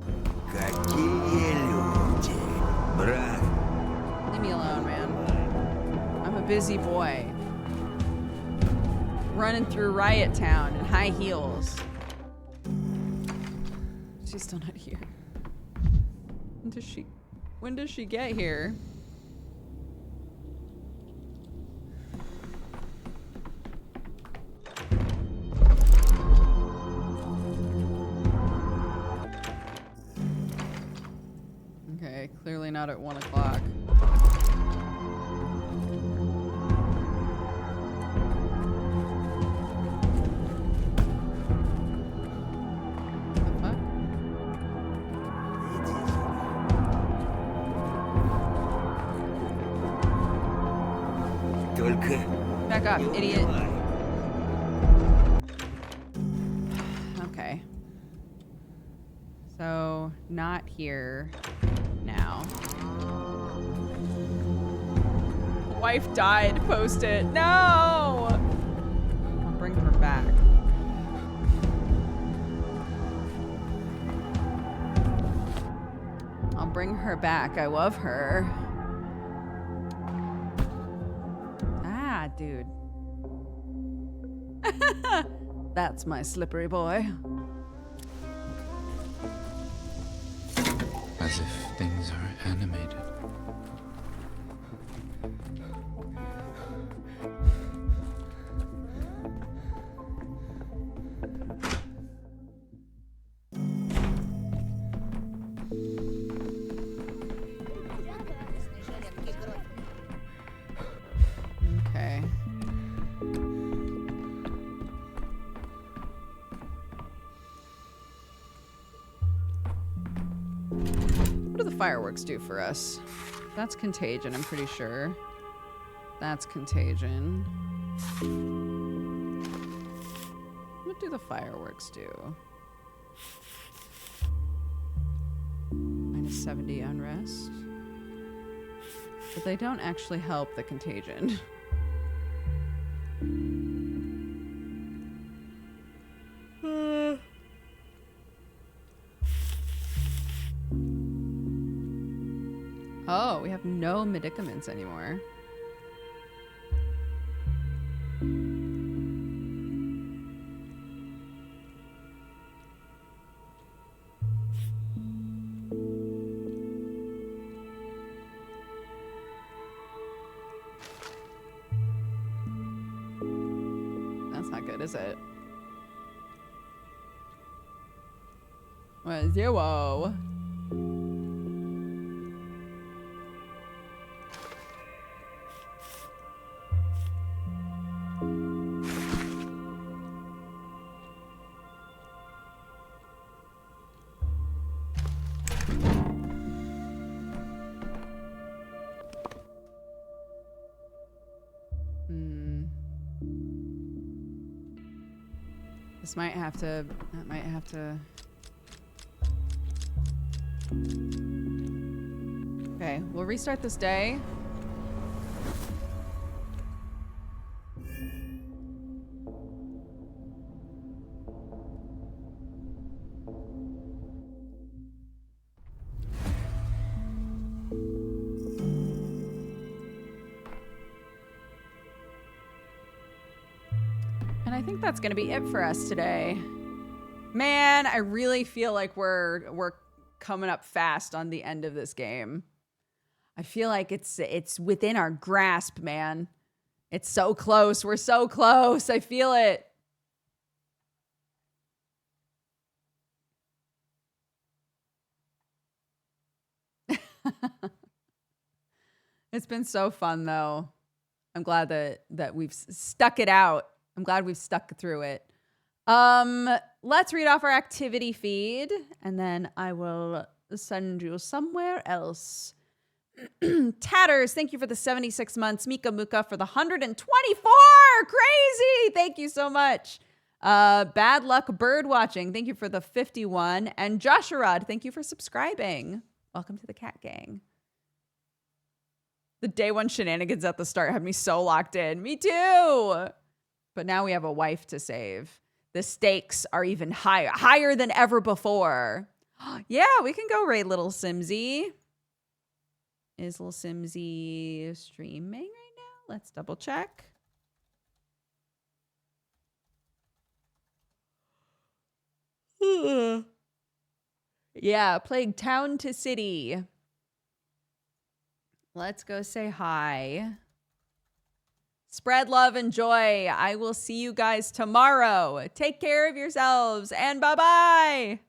Leave me alone, man. I'm a busy boy. Running through Riot Town in high heels. She's still not here. When does she get here? Okay, clearly not at 1 o'clock. Back up, idiot. Okay. So, not here now. Wife died, post it. No! I'll bring her back. I'll bring her back. I love her. Dude. That's my slippery boy. As if things are animated. Okay. What do the fireworks do for us? That's contagion, I'm pretty sure. That's contagion. What do the fireworks do? -70 unrest. But they don't actually help the contagion. Oh, we have no medicaments anymore. That's not good, is it? Well, 0. This might have to, that might have to. Okay, we'll restart this day. I think that's going to be it for us today. Man, I really feel like we're coming up fast on the end of this game. I feel like it's within our grasp, man. It's so close. We're so close. I feel it. It's been so fun, though. I'm glad that we've stuck it out. I'm glad we've stuck through it. Let's read off our activity feed, and then I will send you somewhere else. Tatters, thank you for the 76 months. Mika Muka for the 124. Crazy. Thank you so much. Bad Luck Bird Watching, thank you for the 51. And Josharad, thank you for subscribing. Welcome to the Cat Gang. The day one shenanigans at the start had me so locked in. Me too. But now we have a wife to save. The stakes are even higher than ever before. Yeah, we can go raid Little Simsy. Is Little Simsy streaming right now? Let's double check. Yeah, playing Town to City. Let's go say hi. Spread love and joy. I will see you guys tomorrow. Take care of yourselves and bye-bye.